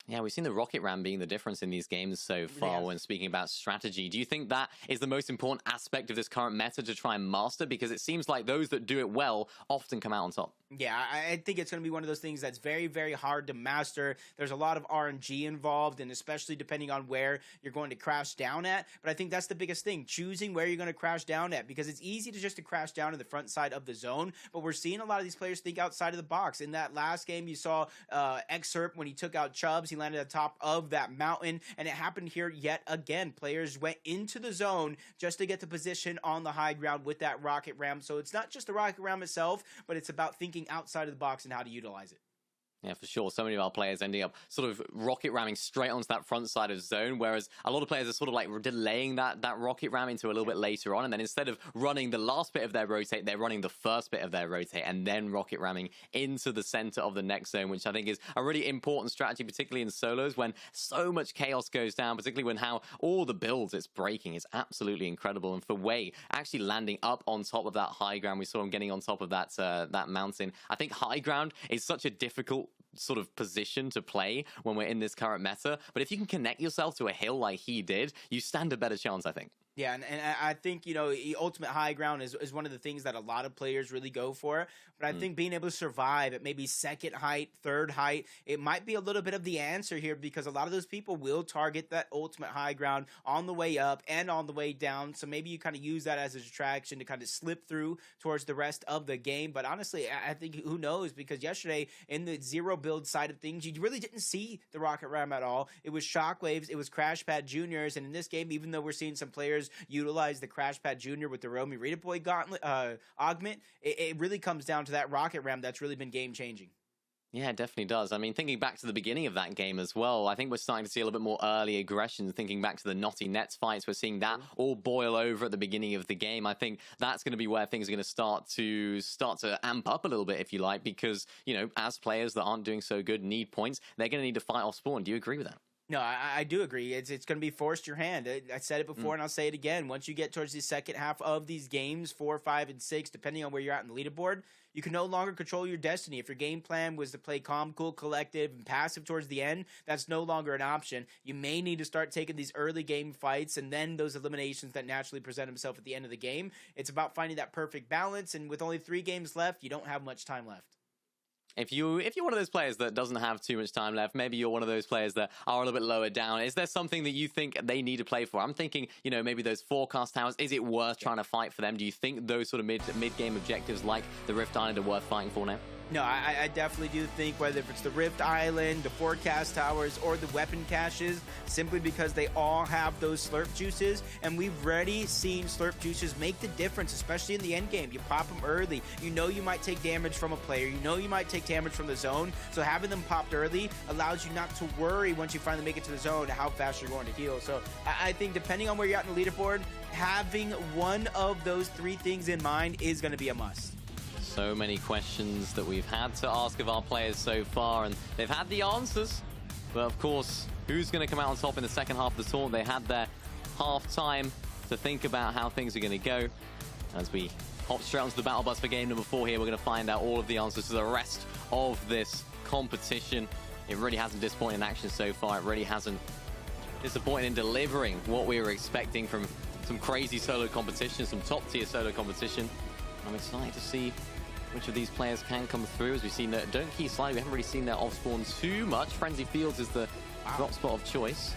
Yeah, we've seen the rocket ram being the difference in these games so far when speaking about strategy. Do you think that is the most important aspect of this current meta to try and master? Because it seems like those that do it well often come out on top. Yeah, I think it's going to be one of those things that's very, very hard to master. There's a lot of RNG involved, and especially depending on where you're going to crash down at. But I think that's the biggest thing, choosing where you're going to crash down at, because it's easy to just to crash down in the front side of the zone. But we're seeing a lot of these players think outside of the box. In that last game, you saw Excerpt when he took out Chubbs. He landed at the top of that mountain, and it happened here yet again. Players went into the zone just to get the position on the high ground with that rocket ram. So it's not just the rocket ram itself, but it's about thinking outside of the box and how to utilize it. Yeah, for sure. So many of our players ending up sort of rocket ramming straight onto that front side of zone, whereas a lot of players are sort of like delaying that rocket ram into a little bit later on, and then instead of running the last bit of their rotate, they're running the first bit of their rotate and then rocket ramming into the center of the next zone, which I think is a really important strategy, particularly in solos when so much chaos goes down, particularly when how all the builds it's breaking is absolutely incredible. And for Wei actually landing up on top of that high ground, we saw him getting on top of that that mountain. I think high ground is such a difficult sort of position to play when we're in this current meta, but if you can connect yourself to a hill like he did, you stand a better chance, I think. Yeah, and I think, you know, ultimate high ground is one of the things that a lot of players really go for. But I think being able to survive at maybe second height, third height, it might be a little bit of the answer here, because a lot of those people will target that ultimate high ground on the way up and on the way down. So maybe you kind of use that as a distraction to kind of slip through towards the rest of the game. But honestly, I think who knows, because yesterday in the zero build side of things, you really didn't see the rocket ram at all. It was Shockwaves, it was Crash Pad Juniors, and in this game, even though we're seeing some players utilize the Crash Pad Junior with the Romy Rita Boy gauntlet augment, it really comes down to that rocket ram that's really been game changing. Yeah, it definitely does. I mean, thinking back to the beginning of that game as well, I think we're starting to see a little bit more early aggression. Thinking back to the Naughty Nets fights, we're seeing that all boil over at the beginning of the game. I think that's going to be where things are going to start to amp up a little bit, if you like, because, you know, as players that aren't doing so good need points, they're going to need to fight off spawn. Do you agree with that? No, I do agree. It's going to be forced your hand. I said it before, and I'll say it again. Once you get towards the second half of these games, 4, 5, and 6, depending on where you're at in the leaderboard, you can no longer control your destiny. If your game plan was to play calm, cool, collective, and passive towards the end, that's no longer an option. You may need to start taking these early game fights and then those eliminations that naturally present themselves at the end of the game. It's about finding that perfect balance, and with only 3 games left, you don't have much time left. If you're one of those players that doesn't have too much time left, maybe you're one of those players that are a little bit lower down, is there something that you think they need to play for? I'm thinking, you know, maybe those forecast towers, is it worth trying to fight for them? Do you think those sort of mid-game objectives like the Rift Island are worth fighting for now? No, I definitely do think whether if it's the Rift Island, the Forecast Towers, or the weapon caches, simply because they all have those slurp juices, and we've already seen slurp juices make the difference, especially in the end game. You pop them early. You know you might take damage from a player. You know you might take damage from the zone, so having them popped early allows you not to worry once you finally make it to the zone how fast you're going to heal. So I think depending on where you're at in the leaderboard, having one of those 3 things in mind is going to be a must. So many questions that we've had to ask of our players so far, and they've had the answers. But of course, who's going to come out on top in the second half of the tournament? They had their half time to think about how things are going to go. As we hop straight onto the battle bus for game number 4 here, we're going to find out all of the answers to the rest of this competition. It really hasn't disappointed in action so far. It really hasn't disappointed in delivering what we were expecting from some crazy solo competition, some top tier solo competition. I'm excited to see which of these players can come through. As we've seen that Don't Key Slide, we haven't really seen their off-spawn too much. Frenzy Fields is the drop spot of choice.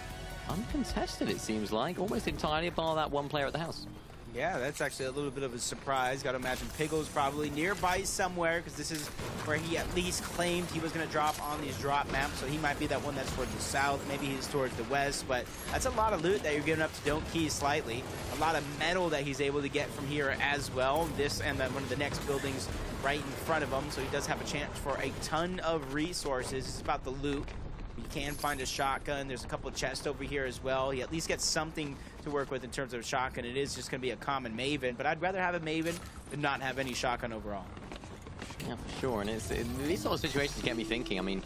Uncontested, it seems like, almost entirely, bar that one player at the house. Yeah, that's actually a little bit of a surprise. Got to imagine Piggle's probably nearby somewhere, because this is where he at least claimed he was going to drop on these drop maps. So he might be that one that's towards the south. Maybe he's towards the west. But that's a lot of loot that you're giving up to Don't Key slightly. A lot of metal that he's able to get from here as well. This and then one of the next buildings right in front of him. So he does have a chance for a ton of resources. It's about the loot. You can find a shotgun. There's a couple of chests over here as well. He at least gets something to work with in terms of a shotgun. It is just going to be a common Maven, but I'd rather have a Maven than not have any shotgun overall. Yeah, for sure. And these sort of situations get me thinking. I mean,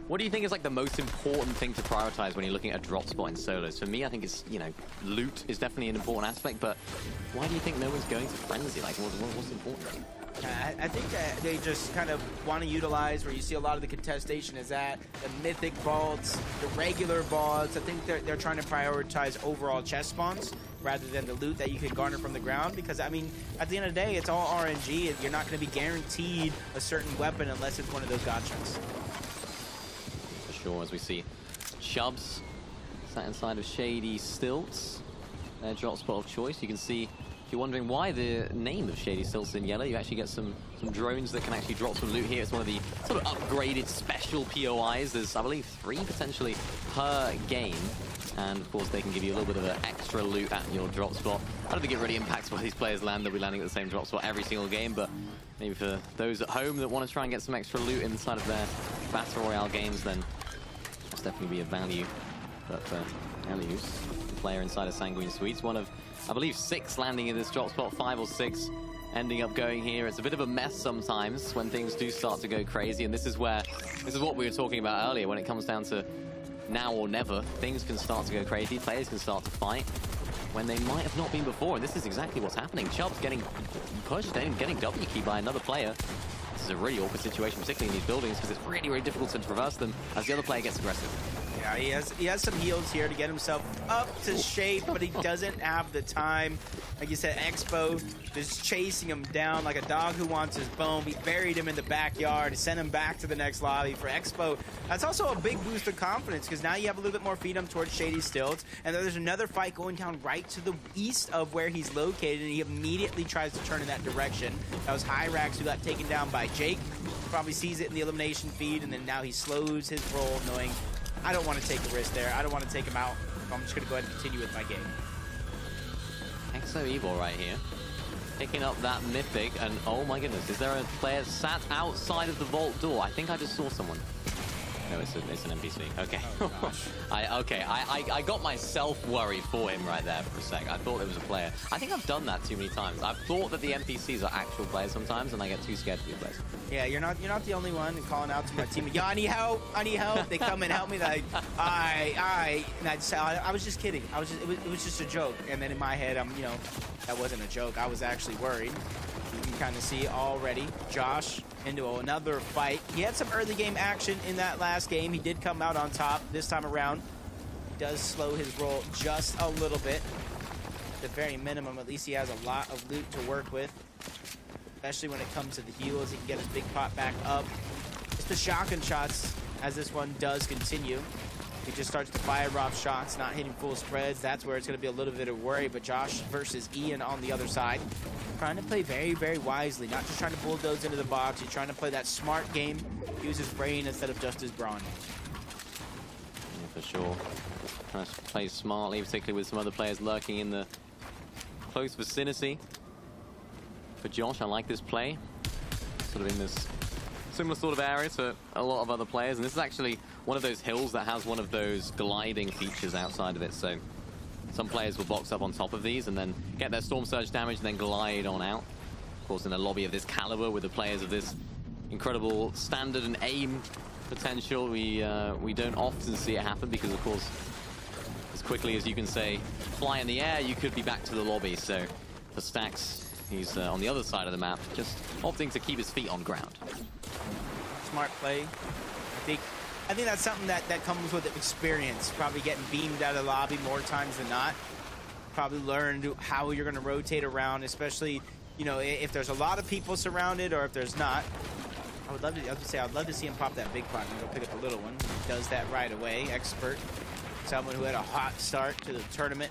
what do you think is like the most important thing to prioritize when you're looking at a drop spot in solos? For me, I think it's, you know, loot is definitely an important aspect, but why do you think no one's going to Frenzy? Like, what's important? I think that they just kind of want to utilize where you see a lot of the contestation is at, the mythic vaults, the regular vaults. I think they're trying to prioritize overall chest spawns rather than the loot that you can garner from the ground, because, I mean, at the end of the day, it's all RNG. You're not going to be guaranteed a certain weapon unless it's one of those god chests. For sure, as we see Chubbs sat inside of Shady Stilts, their drop spot of choice. You can see, if you're wondering why the name of Shady Stilts in yellow, you actually get some drones that can actually drop some loot here. It's one of the sort of upgraded special POIs. There's, I believe, 3 potentially per game. And, of course, they can give you a little bit of an extra loot at your drop spot. I don't think it really impacts where these players land. They'll be landing at the same drop spot every single game. But maybe for those at home that want to try and get some extra loot inside of their Battle Royale games, then it's definitely be of value. But for Elius, the player inside of Sanguine Suites, one of, I believe, 6 landing in this drop spot, 5 or 6 ending up going here. It's a bit of a mess sometimes when things do start to go crazy, and this is what we were talking about earlier. When it comes down to now or never, things can start to go crazy, players can start to fight when they might have not been before, and this is exactly what's happening. Chubb's getting pushed and getting W key by another player. This is a really awkward situation, particularly in these buildings, because it's really, really difficult to traverse them as the other player gets aggressive. Yeah, he has some heals here to get himself up to shape, but he doesn't have the time. Like you said, Expo just chasing him down like a dog who wants his bone. He buried him in the backyard, sent him back to the next lobby. For Expo, that's also a big boost of confidence, because now you have a little bit more freedom towards Shady Stilts. And then there's another fight going down right to the east of where he's located, and he immediately tries to turn in that direction. That was Hyrax, who got taken down by Jake. Probably sees it in the elimination feed, and then now he slows his roll, knowing, I don't want to take a risk there. I don't want to take him out. I'm just going to go ahead and continue with my game. Exo Evil right here. Picking up that Mythic, and oh my goodness, is there a player sat outside of the vault door? I think I just saw someone. No, it's an NPC. Okay. Oh, gosh. I got myself worried for him right there for a sec. I thought it was a player. I think I've done that too many times. I've thought that the NPCs are actual players sometimes, and I get too scared to be players. Yeah, you're not the only one calling out to my team. Yo, I need help. I need help. They come and help me. Like, and I was just kidding. It was just a joke. And then in my head, that wasn't a joke. I was actually worried. You can kind of see already Josh into another fight. He had some early game action in that last game. He did come out on top this time around. He does slow his roll just a little bit. At the very minimum, at least he has a lot of loot to work with. Especially when it comes to the heals, he can get his big pot back up. It's the shotgun shots as this one does continue. He just starts to fire off shots, not hitting full spreads. That's where it's going to be a little bit of worry. But Josh versus Ian on the other side, trying to play very, very wisely. Not just trying to bulldoze into the box. He's trying to play that smart game, use his brain instead of just his brawn. Yeah, for sure. Trying to play smartly, particularly with some other players lurking in the close vicinity. For Josh, I like this play. Sort of in this similar sort of area to a lot of other players. And this is actually one of those hills that has one of those gliding features outside of it. So some players will box up on top of these and then get their Storm Surge damage and then glide on out. Of course, in a lobby of this caliber with the players of this incredible standard and aim potential, we don't often see it happen because, of course, as quickly as you can say, fly in the air, you could be back to the lobby. So for Stacks, he's on the other side of the map, just opting to keep his feet on ground. Smart play. I think that's something that comes with experience. Probably getting beamed out of the lobby more times than not. Probably learned how you're going to rotate around, especially you know, if there's a lot of people surrounded or if there's not. I'd love to see him pop that big pot and go pick up the little one. He does that right away. Expert. Someone who had a hot start to the tournament,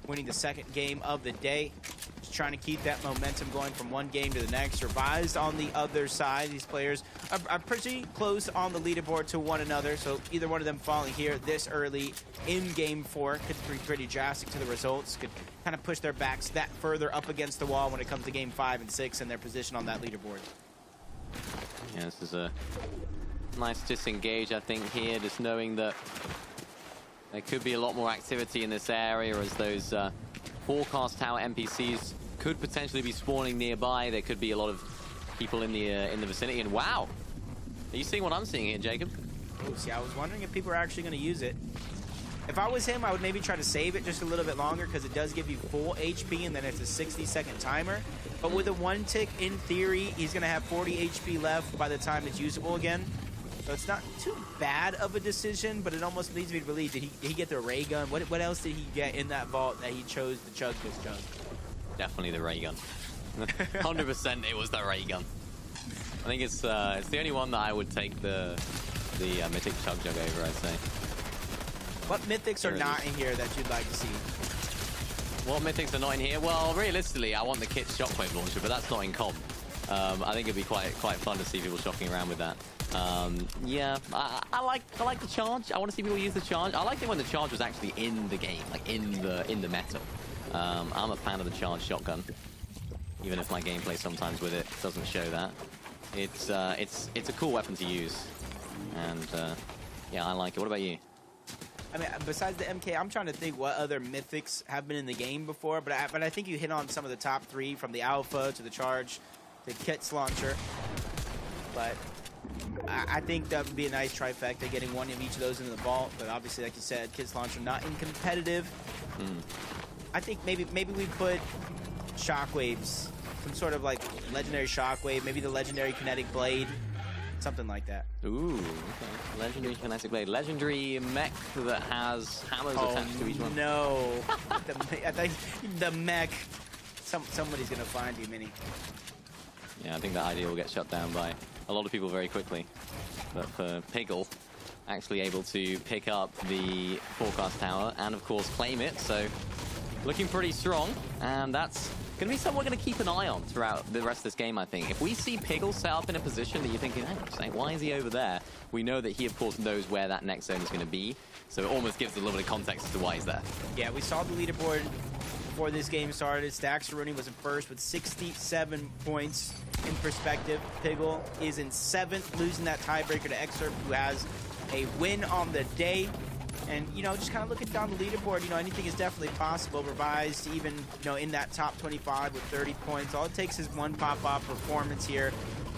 winning the second game of the day. Just trying to keep that momentum going from one game to the next. Revised on the other side. These players are pretty close on the leaderboard to one another, so either one of them falling here this early in game 4 could be pretty drastic to the results. Could kind of push their backs that further up against the wall when it comes to game 5 and 6 and their position on that leaderboard. Yeah, this is a nice disengage, I think, here, just knowing that there could be a lot more activity in this area as those forecast tower NPCs could potentially be spawning nearby. There could be a lot of people in the vicinity. And wow, are you seeing what I'm seeing here, Jacob? Oh, see, I was wondering if people are actually going to use it. If I was him, I would maybe try to save it just a little bit longer because it does give you full HP and then it's a 60-second timer. But with a 1 tick, in theory, he's going to have 40 HP left by the time it's usable again. So it's not too bad of a decision, but it almost leads me to believe, did he get the ray gun? What else did he get in that vault that he chose to chug this chug? Definitely the ray gun. 100% it was the ray gun. I think it's the only one that I would take the mythic chug jug over, I'd say. What mythics are not in here that you'd like to see? What mythics are not in here? Well, realistically, I want the kit shockwave launcher, but that's not in comp. I think it'd be quite fun to see people shocking around with that. Yeah, I like the charge. I want to see people use the charge. I liked it when the charge was actually in the game, like in the meta. I'm a fan of the charge shotgun, even if my gameplay sometimes with it doesn't show that. It's a cool weapon to use, and yeah, I like it. What about you? I mean, besides the MK, I'm trying to think what other mythics have been in the game before, but I think you hit on some of the top 3, from the Alpha to the Charge, the Kits Launcher. But I think that would be a nice trifecta, getting one of each of those into the vault. But obviously, like you said, Kits Launcher not in competitive. I think maybe we put Shockwaves, some sort of like legendary Shockwave, maybe the legendary Kinetic Blade. Something like that. Ooh, okay. Legendary kinetic blade. Legendary mech that has hammers attached to each one. No. the mech. Somebody's going to find you, Mini. Yeah, I think that idea will get shut down by a lot of people very quickly. But for Piggle, actually able to pick up the forecast tower and, of course, claim it. So, looking pretty strong. And that's going to be something we're going to keep an eye on throughout the rest of this game, I think. If we see Piggle set up in a position that you're thinking, hey, why is he over there? We know that he, of course, knows where that next zone is going to be. So it almost gives a little bit of context as to why he's there. Yeah, we saw the leaderboard before this game started. Stax Rooney was in first with 67 points. In perspective, Piggle is in 7th, losing that tiebreaker to Excerpt, who has a win on the day. And, you know, just kind of looking down the leaderboard, you know, anything is definitely possible. Revised even, you know, in that top 25 with 30 points. All it takes is one pop-off performance here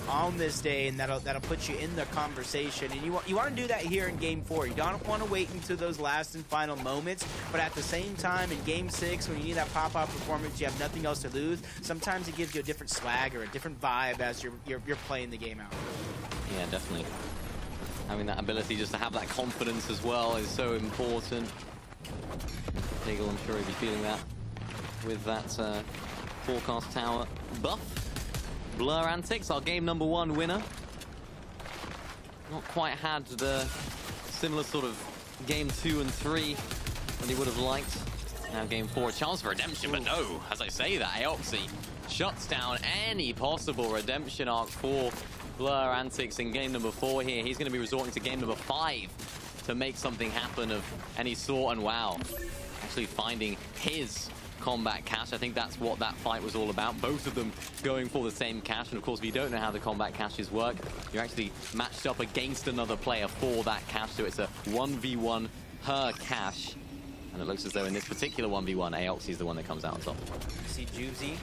on this day, and that'll put you in the conversation. And you want to do that here in Game 4. You don't want to wait until those last and final moments, but at the same time, in Game 6, when you need that pop-off performance, you have nothing else to lose. Sometimes it gives you a different swag or a different vibe as you're playing the game out. Yeah, definitely. Having that ability just to have that confidence as well is so important. Piggle, I'm sure he'll be feeling that with that forecast tower buff. Blur Antics, our game number 1 winner. Not quite had the similar sort of game 2 and 3 that he would have liked. Now game 4, a chance for redemption, but no, as I say that, Aoxy shuts down any possible redemption arc for Blur Antics in game number 4 here. He's going to be resorting to game number 5 to make something happen of any sort. And wow, actually finding his combat cache. I think that's what that fight was all about. Both of them going for the same cache. And of course, if you don't know how the combat caches work, you're actually matched up against another player for that cache. So it's a 1v1 per cache. And it looks as though in this particular 1v1, Aoxy is the one that comes out on top. See Juicy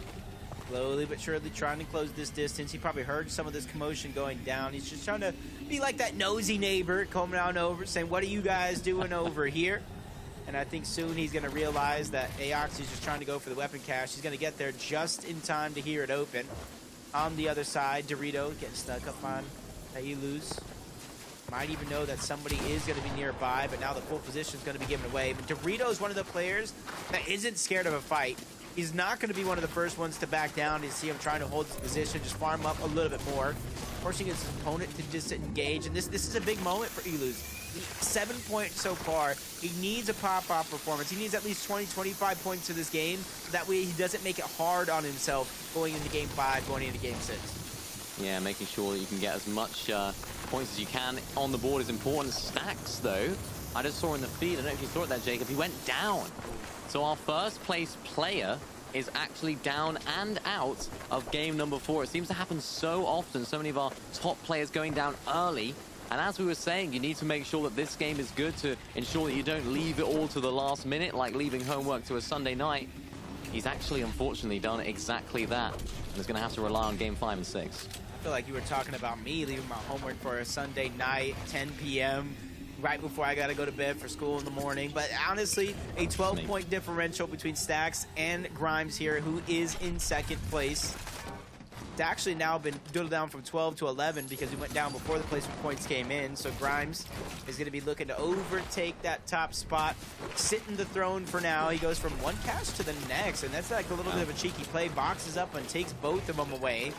slowly but surely trying to close this distance. He probably heard some of this commotion going down. He's just trying to be like that nosy neighbor coming on over saying, what are you guys doing over here? And I think soon he's going to realize that Aoxy's just trying to go for the weapon cache. He's going to get there just in time to hear it open. On the other side, Dorito getting stuck up on Luz. Might even know that somebody is going to be nearby, but now the full position is going to be given away. But Dorito is one of the players that isn't scared of a fight. He's not going to be one of the first ones to back down. You see him trying to hold his position, just farm up a little bit more, forcing his opponent to disengage. And this is a big moment for Elu's. 7 points so far. He needs a pop-off performance. He needs at least 20, 25 points to this game. So that way he doesn't make it hard on himself going into game 5, going into game 6. Yeah, making sure that you can get as much points as you can on the board is important. Stacks, though, I just saw in the feed, I don't know if you saw it there, Jacob, he went down. So our first place player is actually down and out of game number 4. It seems to happen so often, so many of our top players going down early. And as we were saying, you need to make sure that this game is good to ensure that you don't leave it all to the last minute, like leaving homework to a Sunday night. He's actually, unfortunately, done exactly that, and is going to have to rely on game 5 and 6. I feel like you were talking about me leaving my homework for a Sunday night, 10 p.m., right before I got to go to bed for school in the morning. But honestly, a 12-point differential between Stacks and Grimes here, who is in second place. It's actually now been diddled down from 12 to 11 because he went down before the placement points came in. So Grimes is going to be looking to overtake that top spot, sit in the throne for now. He goes from one cash to the next, and that's like a little bit of a cheeky play. Boxes up and takes both of them away.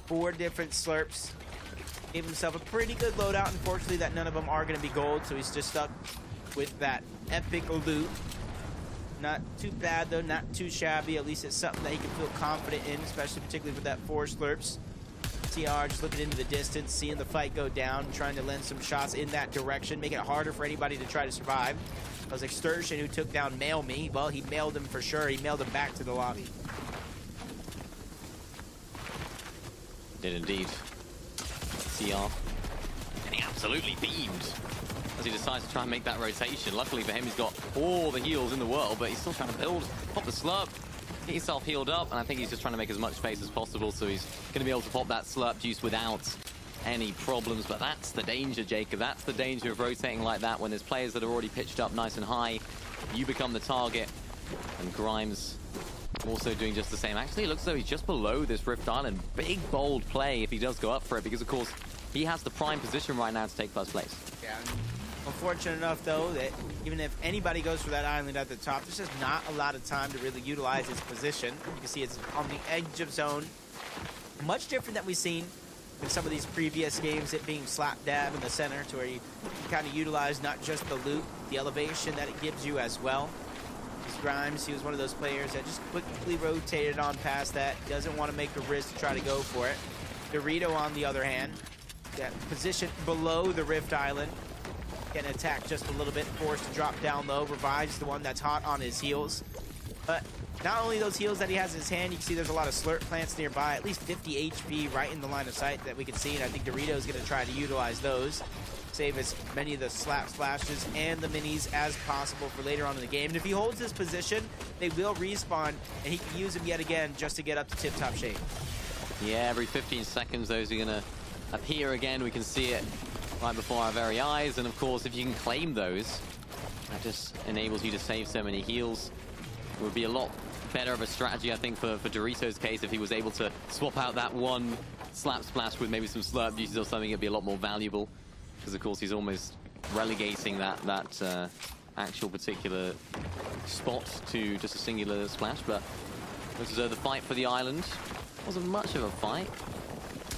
4 different slurps. Gave himself a pretty good loadout. Unfortunately, that none of them are going to be gold, so he's just stuck with that epic loot. Not too bad, though. Not too shabby. At least it's something that he can feel confident in, especially particularly with that 4 slurps. TR just looking into the distance, seeing the fight go down, trying to lend some shots in that direction, making it harder for anybody to try to survive. That was Extortion who took down Mail Me. Well, he mailed him for sure. He mailed him back to the lobby. Did indeed. TR. And he absolutely beamed as he decides to try and make that rotation. Luckily for him, he's got all the heals in the world, but he's still trying to build, pop the slurp, get yourself healed up, and I think he's just trying to make as much space as possible, so he's going to be able to pop that slurp juice without any problems. But that's the danger, Jacob. That's the danger of rotating like that when there's players that are already pitched up nice and high. You become the target, and Grimes also doing just the same. Actually, it looks as though he's just below this Rift Island. Big, bold play if he does go up for it, because, of course, he has the prime position right now to take first place. Yeah. Unfortunate enough, though, that even if anybody goes for that island at the top, there's just not a lot of time to really utilize his position. You can see it's on the edge of zone. Much different than we've seen in some of these previous games, it being slap dab in the center, to where you kind of utilize not just the loot, the elevation that it gives you as well. Grimes, he was one of those players that just quickly rotated on past that. Doesn't want to make the risk to try to go for it. Dorito, on the other hand, that position below the Rift Island, can attack just a little bit, forced to drop down low. Revive's the one that's hot on his heels. But not only those heals that he has in his hand, you can see there's a lot of slurp plants nearby, at least 50 HP right in the line of sight that we can see, and I think Dorito's going to try to utilize those. Save as many of the slap splashes and the minis as possible for later on in the game. And if he holds this position, they will respawn, and he can use them yet again just to get up to tip-top shape. Yeah, every 15 seconds, those are going to appear again. We can see it right before our very eyes. And, of course, if you can claim those, that just enables you to save so many heals. It would be a lot better of a strategy, I think, for Dorito's case, if he was able to swap out that one slap splash with maybe some slurp juices or something. It'd be a lot more valuable. Because, of course, he's almost relegating that actual particular spot to just a singular splash. But looks as though the fight for the island wasn't much of a fight.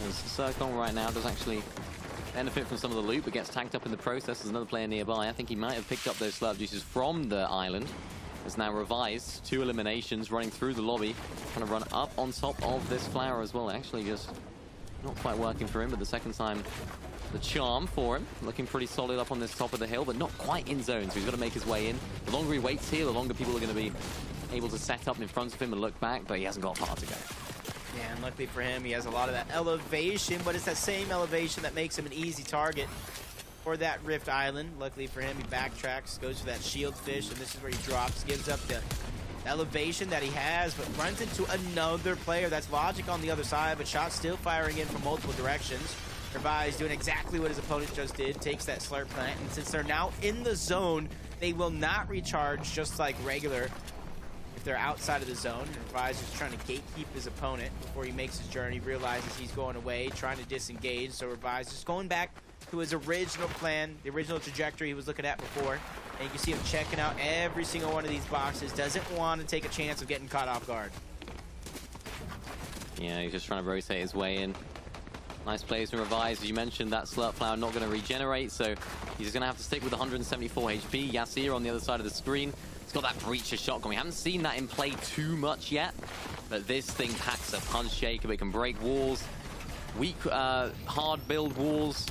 As Circon right now does actually benefit from some of the loot, but gets tagged up in the process. There's another player nearby. I think he might have picked up those slurp juices from the island. It's now revised. 2 eliminations running through the lobby. Trying to run up on top of this flower as well. Actually just not quite working for him, but the second time the charm for him. Looking pretty solid up on this top of the hill, but not quite in zone, so he's got to make his way in. The longer he waits here, the longer people are going to be able to set up in front of him and look back, but he hasn't got far to go. Yeah, and luckily for him, he has a lot of that elevation, but it's that same elevation that makes him an easy target for that Rift Island. Luckily for him, he backtracks, goes for that shield fish, and this is where he drops, gives up the elevation that he has, but runs into another player. That's Logic on the other side, but shots still firing in from multiple directions. Revive's doing exactly what his opponent just did, takes that slurp plant, and since they're now in the zone, they will not recharge just like regular if they're outside of the zone. Revive's just trying to gatekeep his opponent before he makes his journey, realizes he's going away, trying to disengage, so Revive's just going back to his original plan, the original trajectory he was looking at before. And you can see him checking out every single one of these boxes. Doesn't want to take a chance of getting caught off guard. Yeah, he's just trying to rotate his way in. Nice plays from Revise. As you mentioned, that Slurp Flower not going to regenerate, so he's going to have to stick with 174 HP. Yasir on the other side of the screen. He's got that Breacher shotgun. We haven't seen that in play too much yet, but this thing packs a punch shaker. It can break walls, weak, hard build walls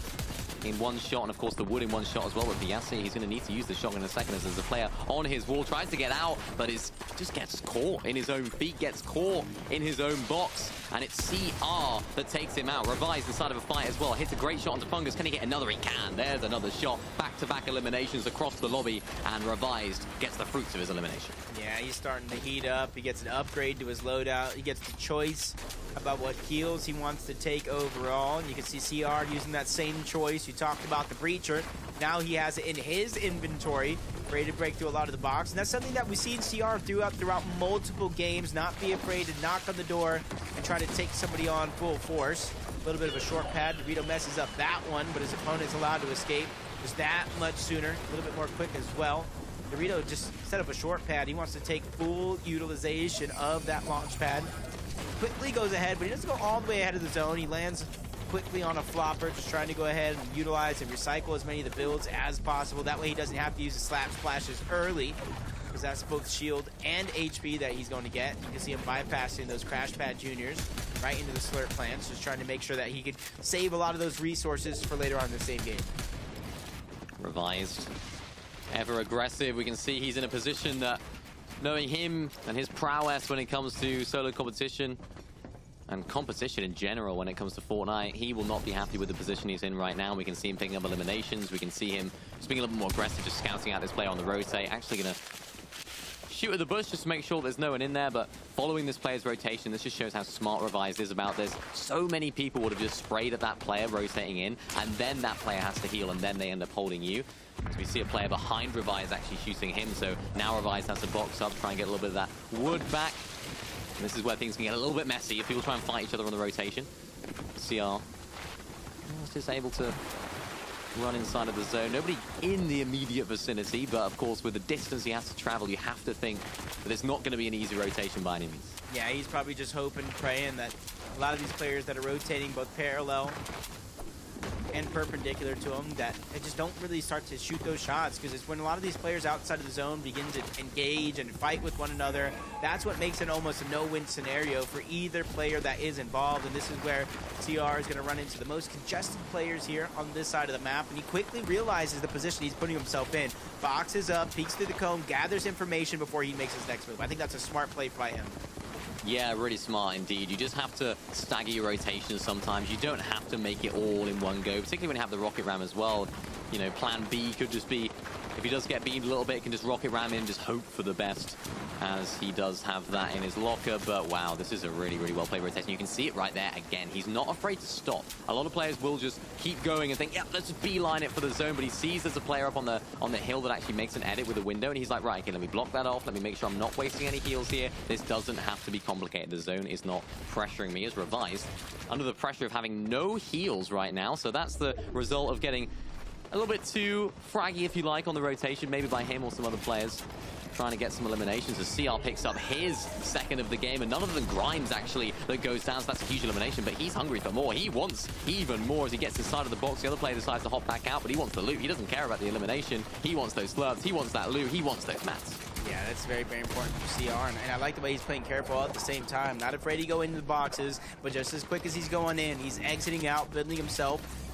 in one shot, and of course the wood in one shot as well. With Yasir, he's going to need to use the shotgun in a second as there's a player on his wall, tries to get out, but just gets caught in his own feet, gets caught in his own box, and it's CR that takes him out. Revise inside of a fight as well, hits a great shot onto Fungus. Can he get another? He can. There's another shot. Back-to-back eliminations across the lobby, and Revised gets the fruits of his elimination. Yeah, he's starting to heat up. He gets an upgrade to his loadout. He gets the choice about what heals he wants to take overall. And you can see CR using that same choice. You talked about the Breacher. Now he has it in his inventory, ready to break through a lot of the box. And that's something that we see in CR throughout multiple games. Not be afraid to knock on the door and try to take somebody on full force. A little bit of a short pad. Dorito messes up that one, but his opponent's allowed to escape just that much sooner. A little bit more quick as well. Dorito just set up a short pad. He wants to take full utilization of that launch pad. Quickly goes ahead, but he doesn't go all the way ahead of the zone. He lands quickly on a flopper, just trying to go ahead and utilize and recycle as many of the builds as possible. That way he doesn't have to use the slap splashes early, because that's both shield and HP that he's going to get. You can see him bypassing those Crash Pad Juniors right into the slurp plants, just trying to make sure that he could save a lot of those resources for later on in the same game. Revised, ever aggressive. We can see he's in a position that, knowing him and his prowess when it comes to solo competition and competition in general when it comes to Fortnite, he will not be happy with the position he's in right now. We can see him picking up eliminations. We can see him just being a little bit more aggressive, just scouting out this player on the rotate. Actually going to shoot at the bush just to make sure there's no one in there, but following this player's rotation, this just shows how smart Revised is about this. So many people would have just sprayed at that player rotating in, and then that player has to heal, and then they end up holding you. So we see a player behind Revise actually shooting him, so now Revise has to box up, try and get a little bit of that wood back. And this is where things can get a little bit messy if people try and fight each other on the rotation. CR is just able to run inside of the zone. Nobody in the immediate vicinity, but of course with the distance he has to travel, you have to think that it's not going to be an easy rotation by any means. Yeah, he's probably just hoping, praying that a lot of these players that are rotating both parallel and perpendicular to him, that they just don't really start to shoot those shots, because it's when a lot of these players outside of the zone begin to engage and fight with one another, that's what makes it almost a no-win scenario for either player that is involved. And this is where CR is going to run into the most congested players here on this side of the map, and he quickly realizes the position he's putting himself in, boxes up, peeks through the cone, gathers information before he makes his next move. I think that's a smart play by him. Yeah, really smart indeed. You just have to stagger your rotations sometimes. You don't have to make it all in one go, particularly when you have the rocket ram as well. You know, plan B could just be, if he does get beamed a little bit, he can just rocket ram in, just hope for the best, as he does have that in his locker. But wow, this is a really, really well played rotation. You can see it right there again. He's not afraid to stop. A lot of players will just keep going and think, yeah, let's just beeline it for the zone. But he sees there's a player up on the hill that actually makes an edit with a window, and he's like, right, okay, let me block that off. Let me make sure I'm not wasting any heals here. This doesn't have to be complicated. The zone is not pressuring me. As Revised under the pressure of having no heals right now. So that's the result of getting a little bit too fraggy, if you like, on the rotation, maybe by him or some other players trying to get some eliminations. As CR picks up his second of the game, and none other than Grimes actually that goes down, so that's a huge elimination, but he's hungry for more. He wants even more as he gets inside of the box. The other player decides to hop back out, but he wants the loot. He doesn't care about the elimination. He wants those slurps. He wants that loot. He wants those mats. Yeah, that's very, very important for CR, and I like the way he's playing careful at the same time. Not afraid to go into the boxes, but just as quick as he's going in, he's exiting out, building himself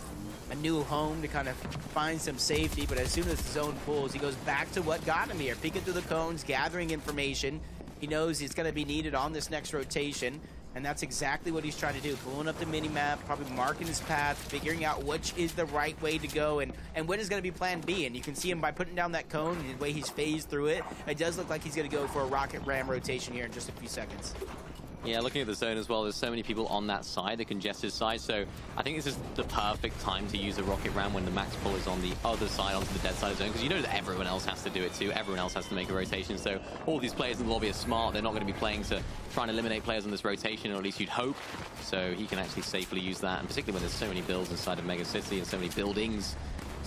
a new home to kind of find some safety. But as soon as the zone pulls, he goes back to what got him here, peeking through the cones, gathering information. He knows he's going to be needed on this next rotation, and that's exactly what he's trying to do, pulling up the mini-map, probably marking his path, figuring out which is the right way to go, and when is going to be plan B. And you can see him by putting down that cone and the way he's phased through it. It does look like he's going to go for a rocket ram rotation here in just a few seconds. Yeah, looking at the zone as well, there's so many people on that side, the congested side, so I think this is the perfect time to use a rocket ram when the max pull is on the other side, onto the dead side of the zone, because you know that everyone else has to do it too, everyone else has to make a rotation, so all these players in the lobby are smart, they're not going to be playing to try and eliminate players on this rotation, or at least you'd hope, so he can actually safely use that, and particularly when there's so many builds inside of Mega City and so many buildings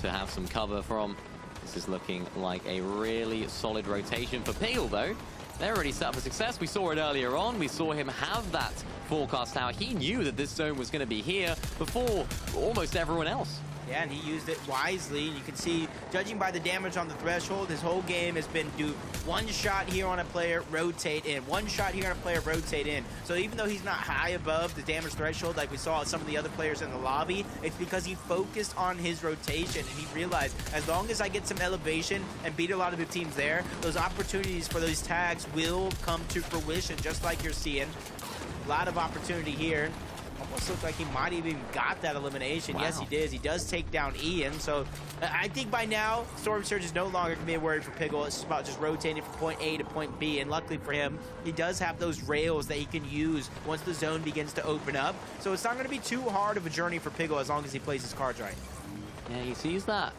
to have some cover from. This is looking like a really solid rotation for Piggle, though. They're already set up for success. We saw it earlier on. We saw him have that forecast tower. He knew that this zone was going to be here before almost everyone else. Yeah, and he used it wisely. You can see, judging by the damage on the threshold, his whole game has been do one shot here on a player, rotate in. One shot here on a player, rotate in. So even though he's not high above the damage threshold like we saw some of the other players in the lobby, it's because he focused on his rotation and he realized, as long as I get some elevation and beat a lot of the teams there, those opportunities for those tags will come to fruition, just like you're seeing. A lot of opportunity here. Almost looks like he might have even got that elimination. Wow. Yes, he did. He does take down Ian. So I think by now, Storm Surge is no longer going to be a worry for Piggle. It's just about just rotating from point A to point B. And luckily for him, he does have those rails that he can use once the zone begins to open up. So it's not going to be too hard of a journey for Piggle as long as he plays his cards right. Yeah, he sees that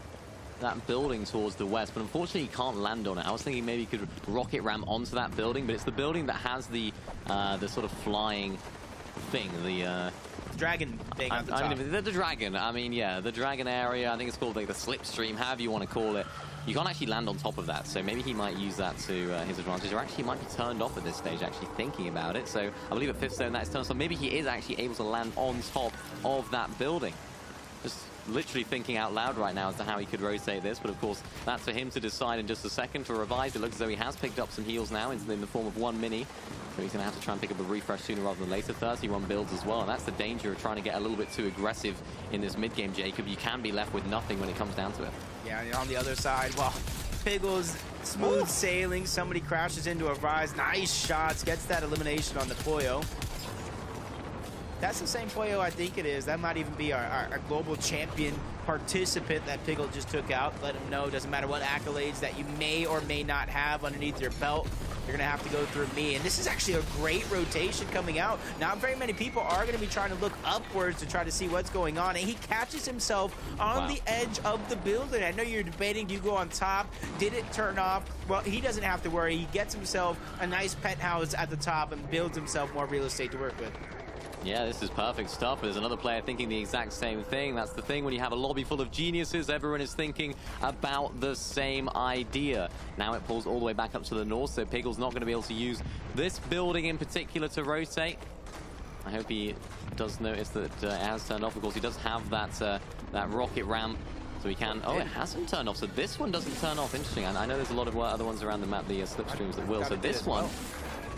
building towards the west, but unfortunately he can't land on it. I was thinking maybe he could rocket ram onto that building, but it's the building that has the sort of flying thing, the dragon thing at the top. I mean, the dragon. I mean, yeah, the dragon area. I think it's called like the slipstream, however you want to call it. You can't actually land on top of that, so maybe he might use that to his advantage, or actually he might be turned off at this stage, actually thinking about it. So I believe at 5th zone that is turned off, so maybe he is actually able to land on top of that building. Just literally thinking out loud right now as to how he could rotate this, but of course that's for him to decide in just a second. For Revive, it looks as though he has picked up some heals now in the form of 1 mini, so he's going to have to try and pick up a refresh sooner rather than later. 31 builds as well, and that's the danger of trying to get a little bit too aggressive in this mid-game, Jacob. You can be left with nothing when it comes down to it. Yeah, and on the other side, well, Piggle's smooth sailing. Somebody crashes into a Rise. Nice shots, gets that elimination on the Poyo. That's the same Poyo I think it is. That might even be our global champion participant that Piggle just took out. Let him know, doesn't matter what accolades that you may or may not have underneath your belt, you're going to have to go through me. And this is actually a great rotation coming out. Not very many people are going to be trying to look upwards to try to see what's going on. And he catches himself on the edge of the building. I know you're debating, do you go on top? Did it turn off? Well, he doesn't have to worry. He gets himself a nice penthouse at the top and builds himself more real estate to work with. Yeah, this is perfect stuff. There's another player thinking the exact same thing. That's the thing when you have a lobby full of geniuses, everyone is thinking about the same idea. Now it pulls all the way back up to the north, so Piggle's not going to be able to use this building in particular to rotate. I hope he does notice that it has turned off. Of course, he does have that rocket ram, so he can... Oh, it hasn't turned off, so this one doesn't turn off. Interesting. I know there's a lot of other ones around the map, the slipstreams that will. So this one,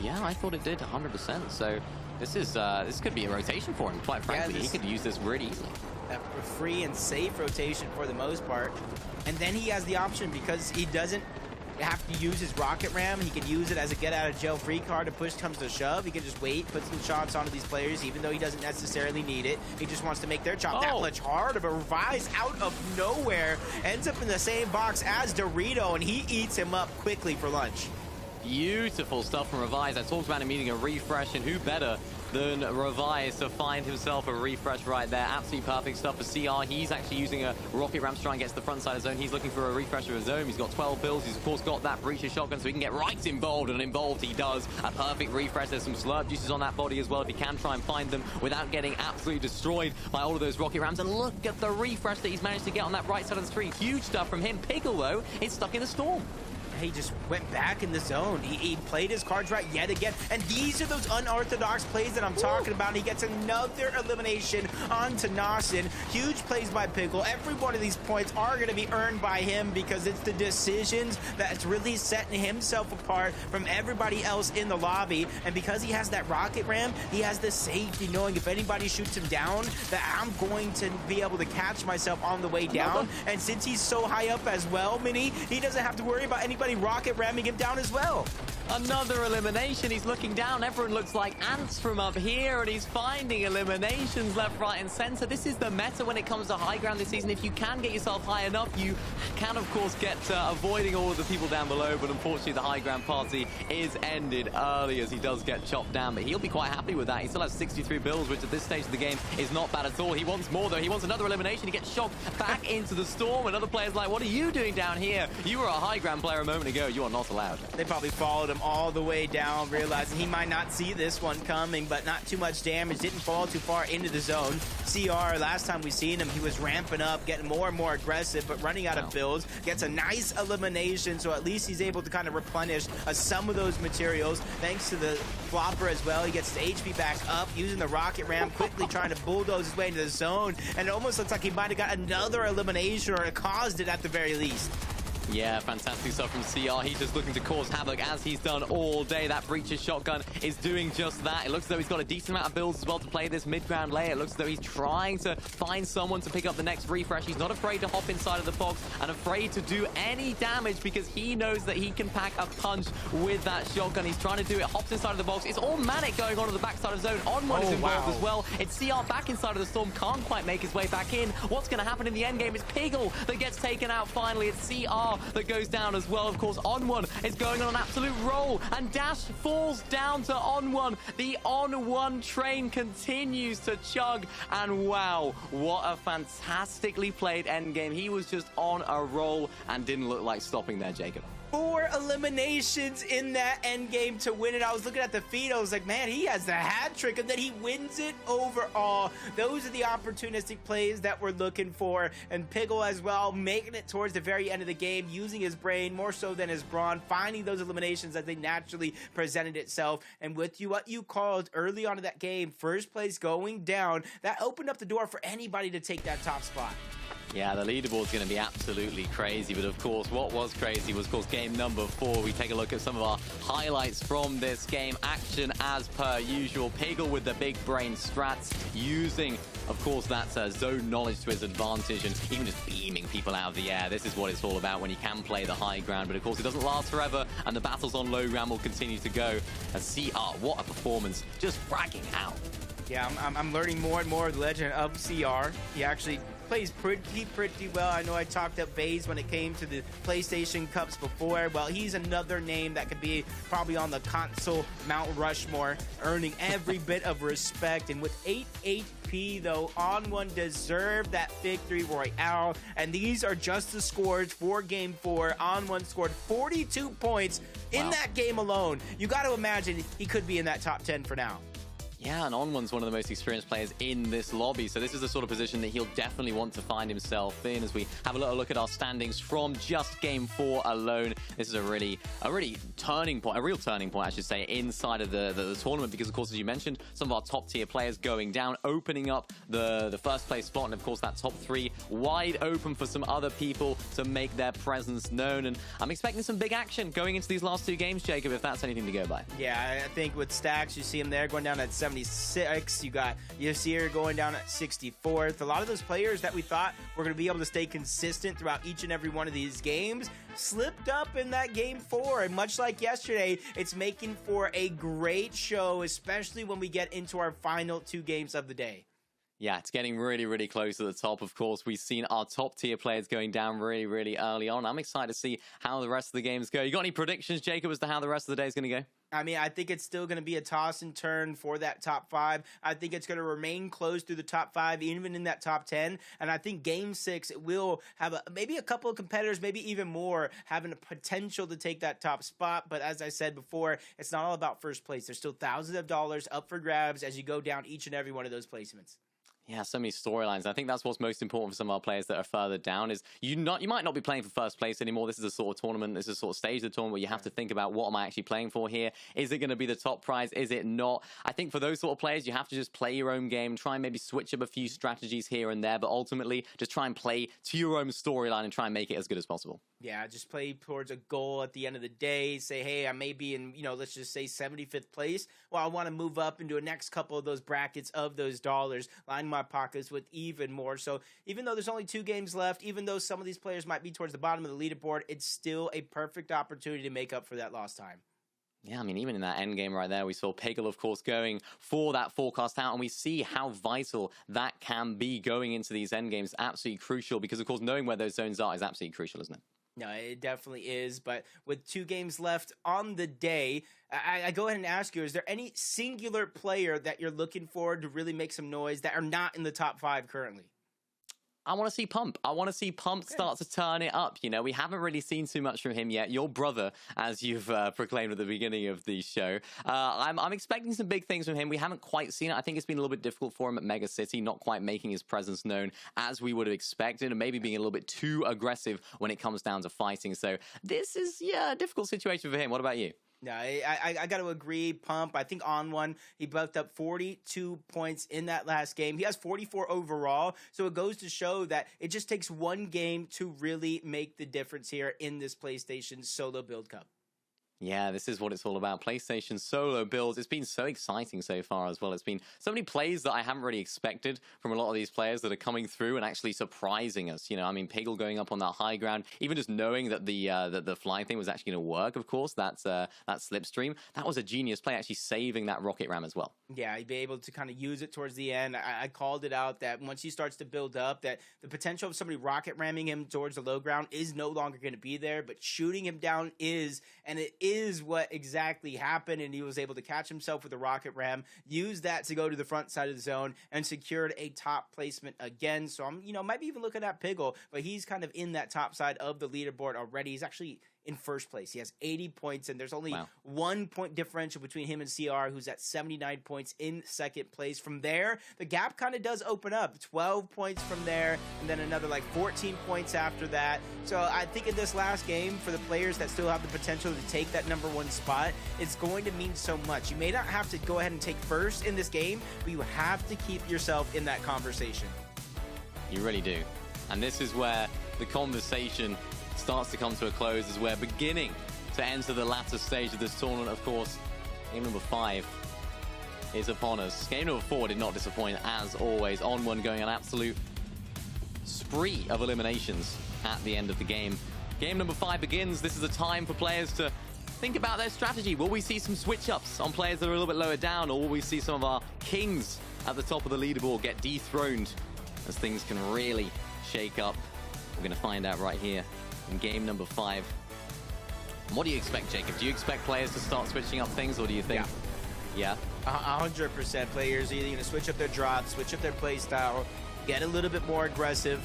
yeah, I thought it did 100%. So... This could be a rotation for him, quite frankly. He could use this really easily. A free and safe rotation for the most part. And then he has the option, because he doesn't have to use his rocket ram, he can use it as a get-out-of-jail-free card to push comes to shove. He can just wait, put some shots onto these players, even though he doesn't necessarily need it. He just wants to make their job that much harder. But Revive out of nowhere ends up in the same box as Dorito, and he eats him up quickly for lunch. Beautiful stuff from Revive. I talked about him needing a refresh, and who better than Revive to find himself a refresh right there. Absolutely perfect stuff for CR. He's actually using a rocket ram to try and get to the front side of the zone. He's looking for a refresh of his own. He's got 12 builds. He's of course got that breacher shotgun, so he can get right involved, and involved he does. A perfect refresh. There's some slurp juices on that body as well if he can try and find them without getting absolutely destroyed by all of those rocket rams. And look at the refresh that he's managed to get on that right side of the street. Huge stuff from him. Piggle, though, is stuck in the storm. He just went back in the zone. He played his cards right yet again. And these are those unorthodox plays that I'm talking about. He gets another elimination onto Nawson. Huge plays by Piggle. Every one of these points are going to be earned by him, because it's the decisions that's really setting himself apart from everybody else in the lobby. And because he has that rocket ram, he has the safety knowing if anybody shoots him down, that I'm going to be able to catch myself on the way down. And since he's so high up as well, Mini, he doesn't have to worry about anybody rocket ramming him down as well. Another elimination. He's looking down. Everyone looks like ants from up here, and he's finding eliminations left, right, and center. This is the meta when it comes to high ground this season. If you can get yourself high enough, you can, of course, get avoiding all of the people down below, but unfortunately, the high ground party is ended early as he does get chopped down, but he'll be quite happy with that. He still has 63 bills, which at this stage of the game is not bad at all. He wants more, though. He wants another elimination. He gets shocked back into the storm, and other players like, what are you doing down here? You were a high ground player a moment ago. You are not allowed. They probably followed him all the way down, realizing he might not see this one coming, but not too much damage. Didn't fall too far into the zone. CR, last time we seen him, he was ramping up, getting more and more aggressive, but running out of builds. Gets a nice elimination, so at least he's able to kind of replenish some of those materials. Thanks to the flopper as well. He gets his HP back up, using the rocket ramp, quickly trying to bulldoze his way into the zone, and it almost looks like he might have got another elimination, or it caused it at the very least. Yeah, fantastic stuff from CR. He's just looking to cause havoc as he's done all day. That Breacher's shotgun is doing just that. It looks as though he's got a decent amount of builds as well to play this mid-ground layer. It looks as though he's trying to find someone to pick up the next refresh. He's not afraid to hop inside of the box and afraid to do any damage because he knows that he can pack a punch with that shotgun. He's trying to do it, hops inside of the box. It's all manic going on the backside of zone. On1 is involved as well. It's CR back inside of the storm, can't quite make his way back in. What's going to happen in the end game? It's Piggle that gets taken out finally. It's CR that goes down as well. Of course, On1 is going on an absolute roll, and Dash falls down to On1. The On1 train continues to chug, and wow, what a fantastically played endgame. He was just on a roll and didn't look like stopping there, Jacob. 4 eliminations in that end game to win it. I was looking at the feed. I was like, man, he has the hat trick, and then he wins it overall. Those are the opportunistic plays that we're looking for. And Piggle as well, making it towards the very end of the game, using his brain more so than his brawn, finding those eliminations as they naturally presented itself. And with what you called early on in that game, first place going down, that opened up the door for anybody to take that top spot. Yeah, the leaderboard's going to be absolutely crazy, but of course, what was crazy was, of course, game number 4. We take a look at some of our highlights from this game. Action as per usual. Piggle with the big brain strats, using, of course, that zone knowledge to his advantage, and even just beaming people out of the air. This is what it's all about when you can play the high ground, but of course, it doesn't last forever, and the battles on low ground will continue to go. And CR, what a performance, just fragging out. Yeah, I'm learning more and more of the legend of CR. He actually plays pretty well. I know I talked up Vase when it came to the PlayStation Cups before. Well, he's another name that could be probably on the console Mount Rushmore, earning every bit of respect. And with 8 HP, though, On1 deserved that victory royale. And these are just the scores for Game 4. On1 scored 42 points in that game alone. You got to imagine he could be in that top 10 for now. Yeah, and On1's one of the most experienced players in this lobby, so this is the sort of position that he'll definitely want to find himself in. As we have a little look at our standings from just Game 4 alone, this is a really turning point, a real turning point, I should say, inside of the tournament, because, of course, as you mentioned, some of our top-tier players going down, opening up the first-place spot, and, of course, that top 3 wide open for some other people to make their presence known. And I'm expecting some big action going into these last 2 games, Jacob, if that's anything to go by. Yeah, I think with Stacks, you see him there going down at 76. You got Yasir going down at 64th. A lot of those players that we thought were going to be able to stay consistent throughout each and every one of these games slipped up in that Game 4. And much like yesterday, it's making for a great show, especially when we get into our final 2 games of the day. Yeah, it's getting really close to the top. Of course, we've seen our top-tier players going down really early on. I'm excited to see how the rest of the games go. You got any predictions, Jacob, as to how the rest of the day is going to go? I mean, I think it's still going to be a toss and turn for that top 5. I think it's going to remain close through the top 5, even in that top 10. And I think Game 6 it will have maybe a couple of competitors, maybe even more, having a potential to take that top spot. But as I said before, it's not all about first place. There's still thousands of dollars up for grabs as you go down each and every one of those placements. Yeah, so many storylines. I think that's what's most important for some of our players that are further down is you might not be playing for first place anymore. This is a sort of tournament. This is a sort of stage of the tournament where you have to think about, what am I actually playing for here? Is it going to be the top prize? Is it not? I think for those sort of players, you have to just play your own game, try and maybe switch up a few strategies here and there, but ultimately just try and play to your own storyline and try and make it as good as possible. Yeah, just play towards a goal at the end of the day. Say, hey, I may be in, let's just say 75th place. Well, I want to move up into a next couple of those brackets of those dollars, line my pockets with even more. So even though there's only 2 games left, even though some of these players might be towards the bottom of the leaderboard, it's still a perfect opportunity to make up for that lost time. Yeah, I mean, even in that end game right there, we saw Piggle, of course, going for that forecast out, and we see how vital that can be going into these end games. Absolutely crucial, because, of course, knowing where those zones are is absolutely crucial, isn't it? No, it definitely is. But with 2 games left on the day, I go ahead and ask you, is there any singular player that you're looking for to really make some noise that are not in the top 5 currently? I want to see Pump. I want to see Pump start to turn it up. You know, we haven't really seen too much from him yet. Your brother, as you've proclaimed at the beginning of the show. I'm expecting some big things from him. We haven't quite seen it. I think it's been a little bit difficult for him at Mega City, not quite making his presence known as we would have expected, and maybe being a little bit too aggressive when it comes down to fighting. So this is, a difficult situation for him. What about you? Yeah, I got to agree. Pump, I think on one, he buffed up 42 points in that last game. He has 44 overall, so it goes to show that it just takes one game to really make the difference here in this PlayStation Solo Build Cup. Yeah, this is what it's all about. PlayStation solo builds. It's been so exciting so far as well. It's been so many plays that I haven't really expected from a lot of these players that are coming through and actually surprising us. You know, I mean, Piggle going up on that high ground, even just knowing that the flying thing was actually going to work, of course, that slipstream. That was a genius play, actually saving that rocket ram as well. Yeah, he'd be able to kind of use it towards the end. I called it out that once he starts to build up, that the potential of somebody rocket ramming him towards the low ground is no longer going to be there, but shooting him down is, and it is what exactly happened, and he was able to catch himself with a rocket ram, use that to go to the front side of the zone, and secured a top placement again. So I'm, might be even looking at Piggle, but he's kind of in that top side of the leaderboard already. He's actually in first place. He has 80 points, and there's only 1 point differential between him and CR, who's at 79 points in second place. From there, the gap kind of does open up. 12 points from there, and then another 14 points after that. So I think in this last game, for the players that still have the potential to take that #1 spot, it's going to mean so much. You may not have to go ahead and take first in this game, but you have to keep yourself in that conversation. You really do. And this is where the conversation starts to come to a close, as we're beginning to enter the latter stage of this tournament. Of course, game number 5 is upon us. Game number 4 did not disappoint, as always. On one, going an absolute spree of eliminations at the end of the game. Game number 5 begins. This is a time for players to think about their strategy. Will we see some switch-ups on players that are a little bit lower down, or will we see some of our kings at the top of the leaderboard get dethroned as things can really shake up? We're going to find out right here in game number 5. What do you expect, Jacob? Do you expect players to start switching up things, or do you think... Yeah? 100% players are either going to switch up their drops, switch up their play style, get a little bit more aggressive.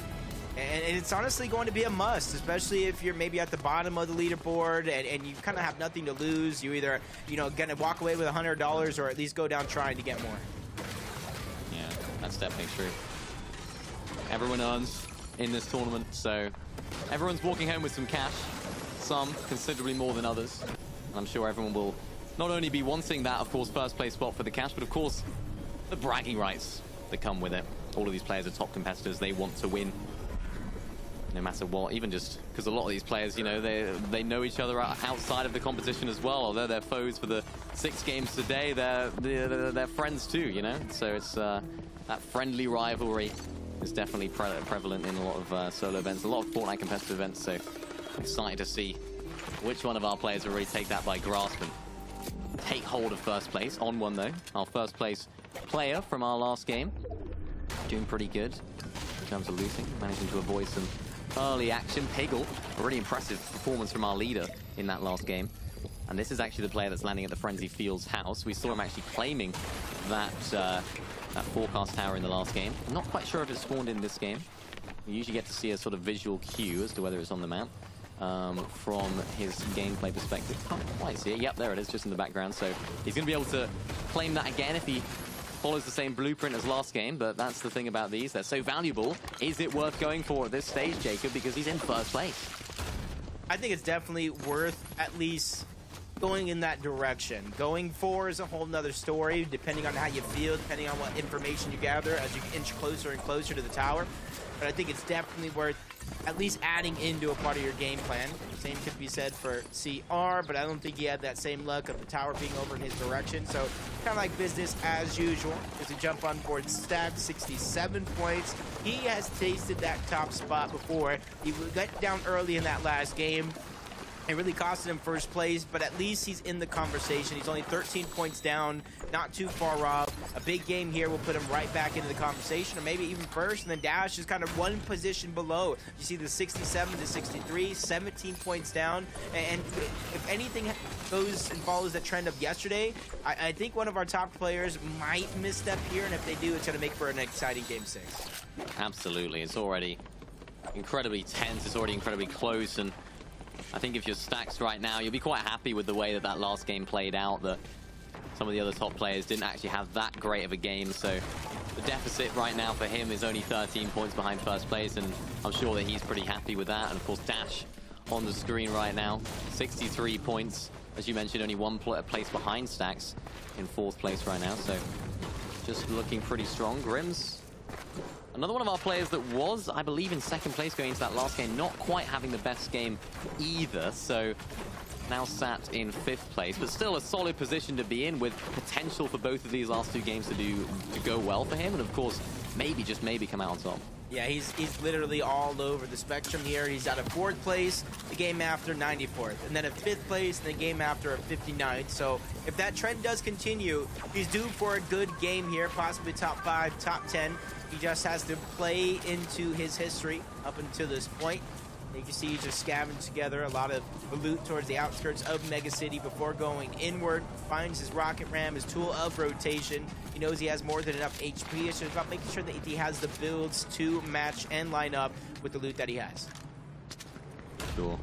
And it's honestly going to be a must, especially if you're maybe at the bottom of the leaderboard and you kind of have nothing to lose. You either, going to walk away with $100 or at least go down trying to get more. Yeah, that's definitely true. Everyone earns in this tournament, so everyone's walking home with some cash, some considerably more than others. And I'm sure everyone will not only be wanting that, of course, first place spot for the cash, but of course, the bragging rights that come with it. All of these players are top competitors. They want to win no matter what, even just because a lot of these players, they know each other outside of the competition as well. Although they're foes for the 6 games today, they're friends too, So it's that friendly rivalry is definitely prevalent in a lot of solo events, a lot of Fortnite competitive events. So excited to see which one of our players will really take that by grasp and take hold of first place. On one though, our first place player from our last game, doing pretty good in terms of looting, managing to avoid some early action. Piggle, a really impressive performance from our leader in that last game. And this is actually the player that's landing at the Frenzy Fields house. We saw him actually claiming that forecast tower in the last game. I'm not quite sure if it spawned in this game. We usually get to see a sort of visual cue as to whether it's on the map from his gameplay perspective. Can't quite see it. Yep, there it is, just in the background. So he's going to be able to claim that again if he follows the same blueprint as last game, but that's the thing about these. They're so valuable. Is it worth going for at this stage, Jacob? Because he's in first place. I think it's definitely worth at least going in that direction. Going 4 is a whole nother story, depending on how you feel, depending on what information you gather as you inch closer and closer to the tower. But I think it's definitely worth at least adding into a part of your game plan. Same could be said for CR, but I don't think he had that same luck of the tower being over in his direction. So kind of like business as usual. As a jump on board stat, 67 points. He has tasted that top spot before. He went down early in that last game. It really costed him first place, but at least he's in the conversation. He's only 13 points down, not too far off. A big game here will put him right back into the conversation, or maybe even first. And then Dash is kind of one position below. You see the 67 to 63, 17 points down. And if anything goes and follows the trend of yesterday, I think one of our top players might misstep here. And if they do, it's going to make for an exciting Game 6. Absolutely. It's already incredibly tense. It's already incredibly close. And I think if you're Stax right now, you'll be quite happy with the way that last game played out, that some of the other top players didn't actually have that great of a game. So the deficit right now for him is only 13 points behind first place, and I'm sure that he's pretty happy with that. And of course, Dash on the screen right now, 63 points. As you mentioned, only one place behind Stax in 4th place right now. So just looking pretty strong. Grims, another one of our players that was, I believe, in 2nd place going into that last game, not quite having the best game either, so now sat in 5th place, but still a solid position to be in, with potential for both of these last 2 games to go well for him, and of course, maybe, just maybe, come out on top. Yeah, he's literally all over the spectrum here. He's out of 4th place, the game after 94th, and then at 5th place, and the game after at 59th. So if that trend does continue, he's due for a good game here, possibly top 5, top 10. He just has to play into his history up until this point. You can see he's just scavenging together a lot of loot towards the outskirts of Mega City before going inward. Finds his rocket ram, his tool of rotation. He knows he has more than enough HP. It's just about making sure that he has the builds to match and line up with the loot that he has. Sure.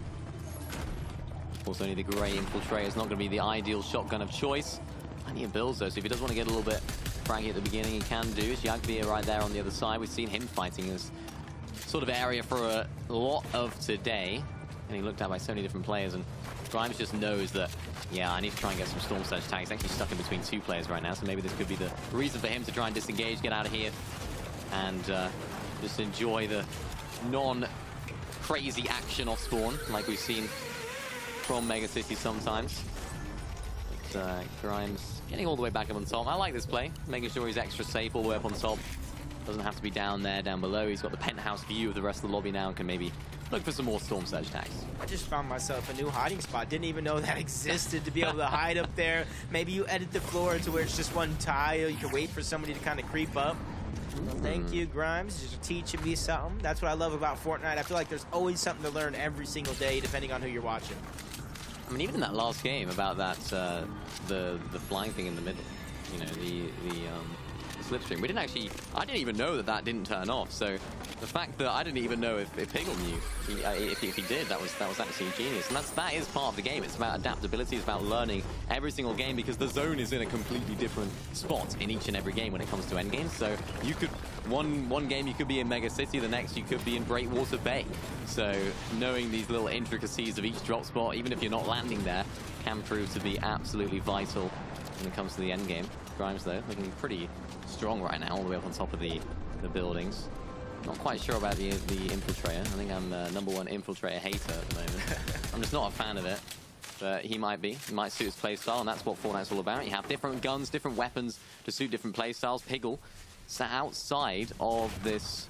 Also, only the Grey Infiltrator is not going to be the ideal shotgun of choice. Plenty of builds though, so if he does want to get a little bit fraggy at the beginning, he can do. Jagbir right there on the other side. We've seen him fighting this sort of area for a lot of today, and he looked at by so many different players, and Grimes just knows that, yeah, I need to try and get some Storm Surge tags. He's actually stuck in between 2 players right now, so maybe this could be the reason for him to try and disengage, get out of here, and just enjoy the non-crazy action off spawn, like we've seen from Mega City sometimes. But Grimes getting all the way back up on top. I like this play, making sure he's extra safe all the way up on top. Doesn't have to be down there, down below. He's got the penthouse view of the rest of the lobby now and can maybe look for some more Storm Surge tags. I just found myself a new hiding spot. Didn't even know that existed, to be able to hide up there. Maybe you edit the floor to where it's just one tile. You can wait for somebody to kind of creep up. Well, thank you, Grimes. Just teaching me something. That's what I love about Fortnite. I feel like there's always something to learn every single day, depending on who you're watching. I mean, even in that last game about that, the flying thing in the middle, you know, the slipstream. I didn't even know that didn't turn off. So the fact that I didn't even know if Piggle knew, if he did, that was actually genius. And that is part of the game. It's about adaptability. It's about learning every single game, because the zone is in a completely different spot in each and every game when it comes to end games. So you could, one game you could be in Mega City, the next you could be in Breakwater Bay. So knowing these little intricacies of each drop spot, even if you're not landing there, can prove to be absolutely vital when it comes to the end game. Grimes, though, looking pretty strong right now, all the way up on top of the buildings. Not quite sure about the Infiltrator. I think I'm #1 Infiltrator hater at the moment. I'm just not a fan of it, but he might be. He might suit his playstyle, and that's what Fortnite's all about. You have different guns, different weapons to suit different playstyles. Piggle sat outside of this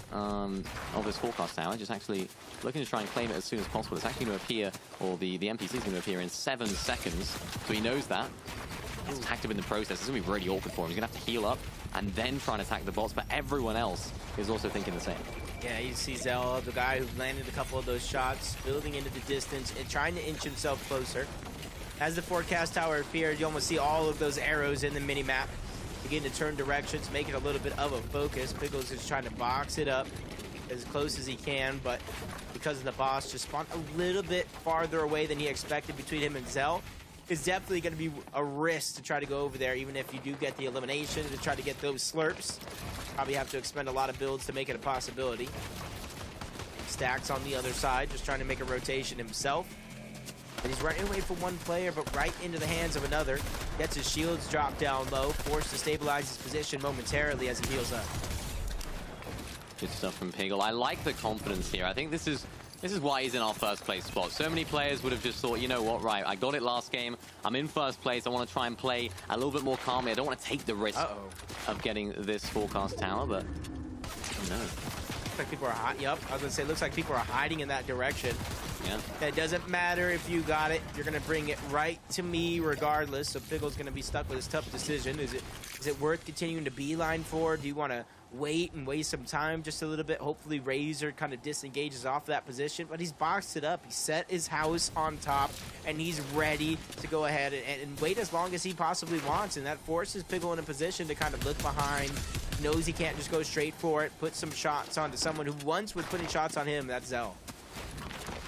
forecast tower, just actually looking to try and claim it as soon as possible. It's actually going to appear, or the NPC is going to appear in 7 seconds, so he knows that. He's attacked him in the process. It's going to be really awkward for him. He's going to have to heal up and then try and attack the bots, but everyone else is also thinking the same. Yeah, you see Zell, the guy who landed a couple of those shots, building into the distance and trying to inch himself closer. As the forecast tower appeared, you almost see all of those arrows in the mini-map begin to turn directions, make it a little bit of a focus. Piggles is trying to box it up as close as he can, but because of the boss just spawned a little bit farther away than he expected between him and Zell, it's definitely going to be a risk to try to go over there, even if you do get the elimination, to try to get those slurps. Probably have to expend a lot of builds to make it a possibility. Stacks on the other side, just trying to make a rotation himself. And he's running away from one player, but right into the hands of another. Gets his shields dropped down low, forced to stabilize his position momentarily as he heals up. Good stuff from Piggle. I like the confidence here. I think this is why he's in our first place spot. So many players would have just thought, you know what, right, I got it last game. I'm in first place. I want to try and play a little bit more calmly. I don't want to take the risk of getting this forecast tower, but no. Looks like people are hot. Yep, I was going to say, looks like people are hiding in that direction. Yeah. It doesn't matter if you got it. You're going to bring it right to me regardless. So Piggle's going to be stuck with this tough decision. Is it worth continuing to beeline for? Do you want to wait and waste some time just a little bit? Hopefully Razor kind of disengages off that position, but he's boxed it up. He set his house on top, and he's ready to go ahead and wait as long as he possibly wants, and that forces Piggle in a position to kind of look behind. He knows he can't just go straight for it, put some shots onto someone who once was putting shots on him. That's Zell.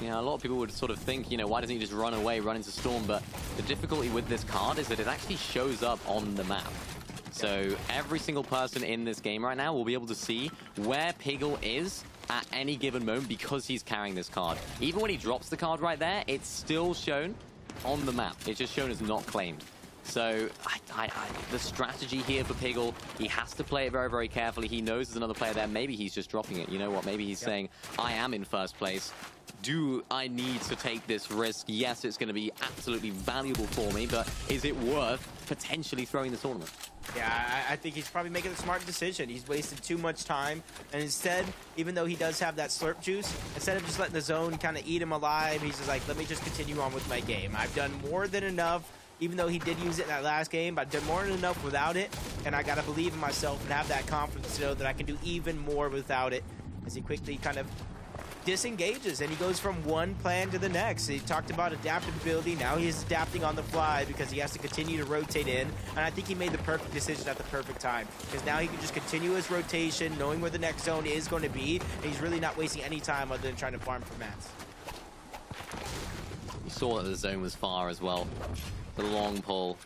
Yeah, a lot of people would sort of think, you know, why doesn't he just run away, run into Storm? But the difficulty with this card is that it actually shows up on the map. So every single person in this game right now will be able to see where Piggle is at any given moment because he's carrying this card. Even when he drops the card right there, it's still shown on the map. It's just shown as not claimed. So the strategy here for Piggle, he has to play it very, very carefully. He knows there's another player there. Maybe he's just dropping it. You know what? Maybe he's saying, I am in first place. Do I need to take this risk? Yes, it's going to be absolutely valuable for me, but is it worth potentially throwing the tournament? Yeah, I think he's probably making a smart decision. He's wasted too much time, and instead, even though he does have that slurp juice, instead of just letting the zone kind of eat him alive, he's just like, let me just continue on with my game. I've done more than enough. Even though he did use it in that last game, I've done more than enough without it, and I got to believe in myself and have that confidence to know that I can do even more without it, as he quickly kind of disengages, and he goes from one plan to the next. He talked about adaptability. Now he is adapting on the fly because he has to continue to rotate in, and I think he made the perfect decision at the perfect time, because now he can just continue his rotation, knowing where the next zone is going to be, and he's really not wasting any time other than trying to farm for mats. You saw that the zone was far as well. The long pull.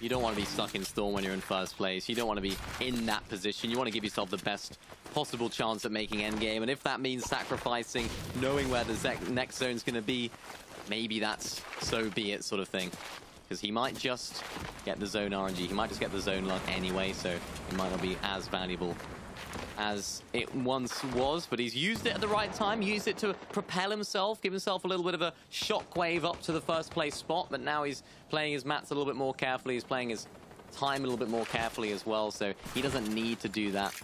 You don't want to be stuck in Storm when you're in first place. You don't want to be in that position. You want to give yourself the best possible chance at making endgame. And if that means sacrificing, knowing where the next zone's going to be, maybe that's so be it sort of thing. Because he might just get the zone RNG. He might just get the zone luck anyway, so it might not be as valuable as it once was, but he's used it at the right time, used it to propel himself, give himself a little bit of a shockwave up to the first place spot, but now he's playing his mats a little bit more carefully, he's playing his time a little bit more carefully as well, so he doesn't need to do that.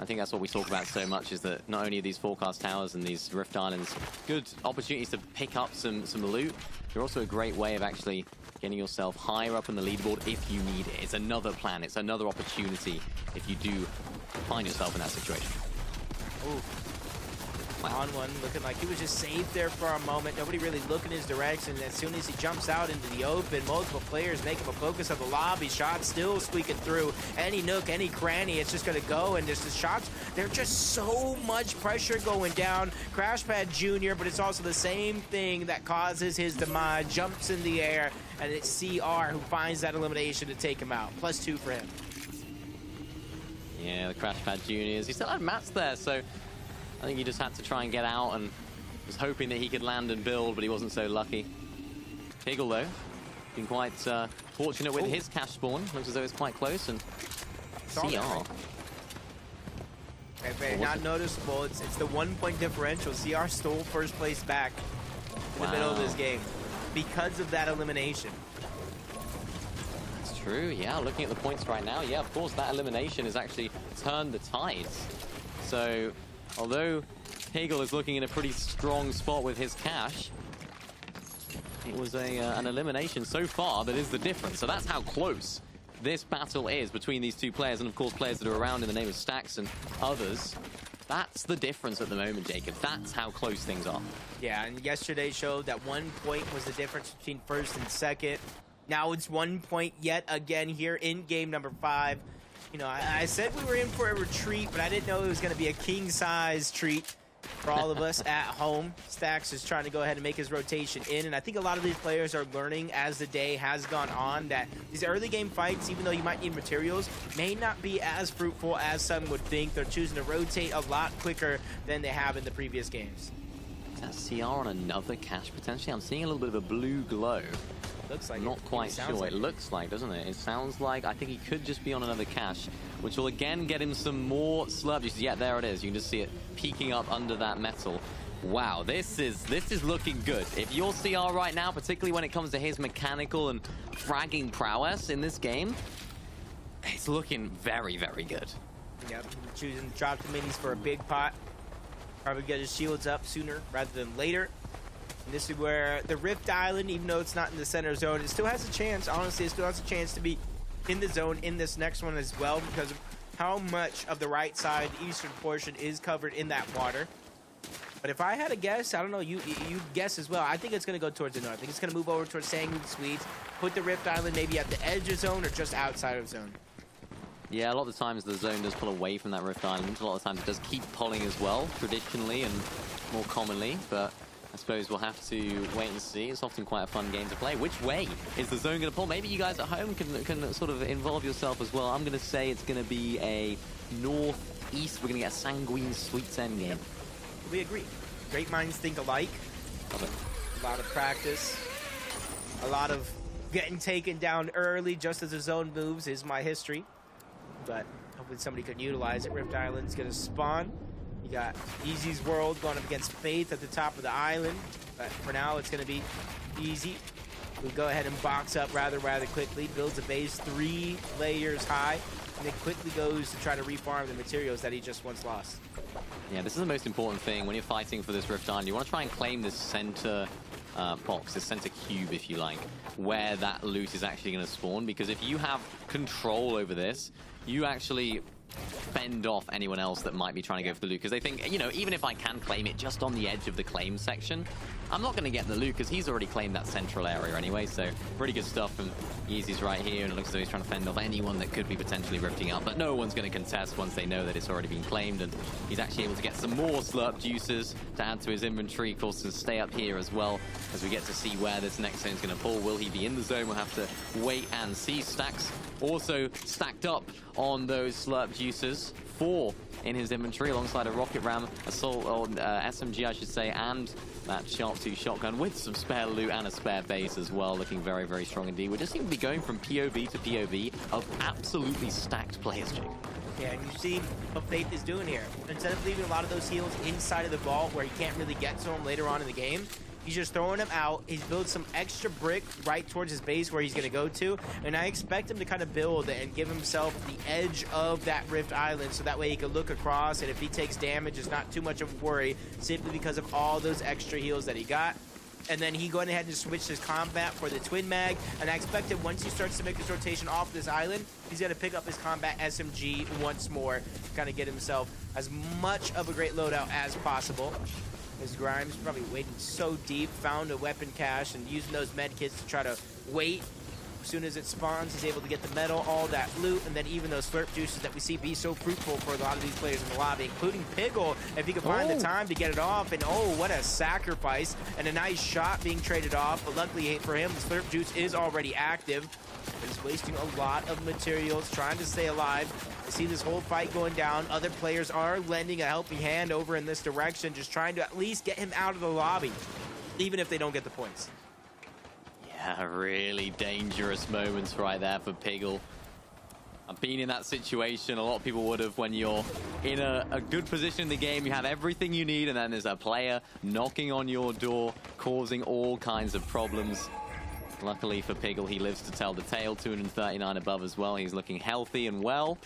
I think that's what we talk about so much, is that not only are these forecast towers and these Rift Islands good opportunities to pick up some loot, they're also a great way of actually getting yourself higher up in the leaderboard if you need it. It's another plan, it's another opportunity if you do find yourself in that situation. Ooh. On one, looking like he was just safe there for a moment. Nobody really looking his direction. As soon as he jumps out into the open, multiple players make him a focus of the lobby. Shots still squeaking through. Any nook, any cranny, it's just going to go. And there's the shots. There's just so much pressure going down. Crashpad Jr., but it's also the same thing that causes his demise. Jumps in the air, and it's CR who finds that elimination to take him out. +2 for him. Yeah, the Crashpad Juniors. He still had mats there, so I think he just had to try and get out and was hoping that he could land and build, but he wasn't so lucky. Piggle, though, been quite fortunate with his cash spawn. Looks as though it's quite close, and CR. Very not noticeable. It's the 1 point differential. CR stole first place back in the middle of this game because of that elimination. True, yeah, looking at the points right now, yeah, of course, that elimination has actually turned the tides. So, although Piggle is looking in a pretty strong spot with his cash, it was an elimination so far that is the difference. So that's how close this battle is between these two players, and of course players that are around in the name of Stacks and others. That's the difference at the moment, Jacob. That's how close things are. Yeah, and yesterday showed that 1 point was the difference between first and second. Now it's 1 point yet again here in game number 5. You know, I said we were in for a retreat, but I didn't know it was going to be a king-size treat for all of us at home. Stacks is trying to go ahead and make his rotation in, and I think a lot of these players are learning as the day has gone on that these early game fights, even though you might need materials, may not be as fruitful as some would think. They're choosing to rotate a lot quicker than they have in the previous games. Is that CR on another cache potentially? I'm seeing a little bit of a blue glow. Looks like Not quite sure. Like it looks like, doesn't it? It sounds like, I think he could just be on another cache, which will again get him some more slurp juice. Yeah, there it is. You can just see it peeking up under that metal. Wow, this is looking good. If you're CR right now, particularly when it comes to his mechanical and fragging prowess in this game, it's looking very, very good. Yep, choosing to drop the minis for a big pot. Probably get his shields up sooner rather than later. And this is where the Rift Island, even though it's not in the center zone, it still has a chance. Honestly, it still has a chance to be in the zone in this next one as well, because of how much of the right side, the eastern portion, is covered in that water. But if I had a guess, I don't know, you guess as well. I think it's going to go towards the north. I think it's going to move over towards Sanguine Sweets, put the Rift Island maybe at the edge of zone or just outside of zone. Yeah, a lot of the times the zone does pull away from that Rift Island. A lot of the times it does keep pulling as well, traditionally and more commonly. But I suppose we'll have to wait and see. It's often quite a fun game to play. Which way is the zone going to pull? Maybe you guys at home can sort of involve yourself as well. I'm going to say it's going to be a northeast. We're going to get a Sanguine Sweets end game. We agree. Great minds think alike. Love it. A lot of practice. A lot of getting taken down early just as the zone moves is my history. But hopefully somebody can utilize it. Rift Island's going to spawn. You got Easy's World going up against Faith at the top of the island. But for now, it's going to be Easy. We'll go ahead and box up rather quickly. Builds a base 3 layers high. And then quickly goes to try to refarm the materials that he just once lost. Yeah, this is the most important thing when you're fighting for this Rift Island. You want to try and claim this center box, this center cube, if you like, where that loot is actually going to spawn. Because if you have control over this, you actually fend off anyone else that might be trying to go for the loot. Because they think, you know, even if I can claim it just on the edge of the claim section, I'm not going to get the loot because he's already claimed that central area anyway. So pretty good stuff from Yeezy's right here. And it looks as though he's trying to fend off anyone that could be potentially rifting out. But no one's going to contest once they know that it's already been claimed. And he's actually able to get some more slurp juices to add to his inventory. Of course, to stay up here as well as we get to see where this next zone is going to pull. Will he be in the zone? We'll have to wait and see. Stacks also stacked up on those slurp juices. 4 in his inventory alongside a rocket ram, assault, or SMG I should say, and that Sharp 2 shotgun with some spare loot and a spare base as well, looking very, very strong indeed. We just seem to be going from POV to POV of absolutely stacked players, Jake. Yeah, and you see what Faith is doing here. Instead of leaving a lot of those heals inside of the vault where he can't really get to them later on in the game, he's just throwing them out. He's built some extra brick right towards his base where he's going to go to. And I expect him to kind of build and give himself the edge of that Rift Island so that way he can look across. And if he takes damage, it's not too much of a worry simply because of all those extra heals that he got. And then he going ahead and switched his combat for the Twin Mag. And I expect that once he starts to make this rotation off this island, he's going to pick up his combat SMG once more to kind of get himself as much of a great loadout as possible. As Grimes probably waiting so deep, found a weapon cache and using those med kits to try to wait. As soon as it spawns, he's able to get the metal, all that loot, and then even those slurp juices that we see be so fruitful for a lot of these players in the lobby, including Piggle, if he can find the time to get it off. And oh, what a sacrifice, and a nice shot being traded off. But luckily for him, the slurp juice is already active. He's wasting a lot of materials, trying to stay alive. I see this whole fight going down. Other players are lending a helping hand over in this direction, just trying to at least get him out of the lobby, even if they don't get the points. Yeah, really dangerous moments right there for Piggle. I've been in that situation. A lot of people would have when you're in a good position in the game. You have everything you need, and then there's a player knocking on your door, causing all kinds of problems. Luckily for Piggle, he lives to tell the tale. 239 above as well. He's looking healthy and well.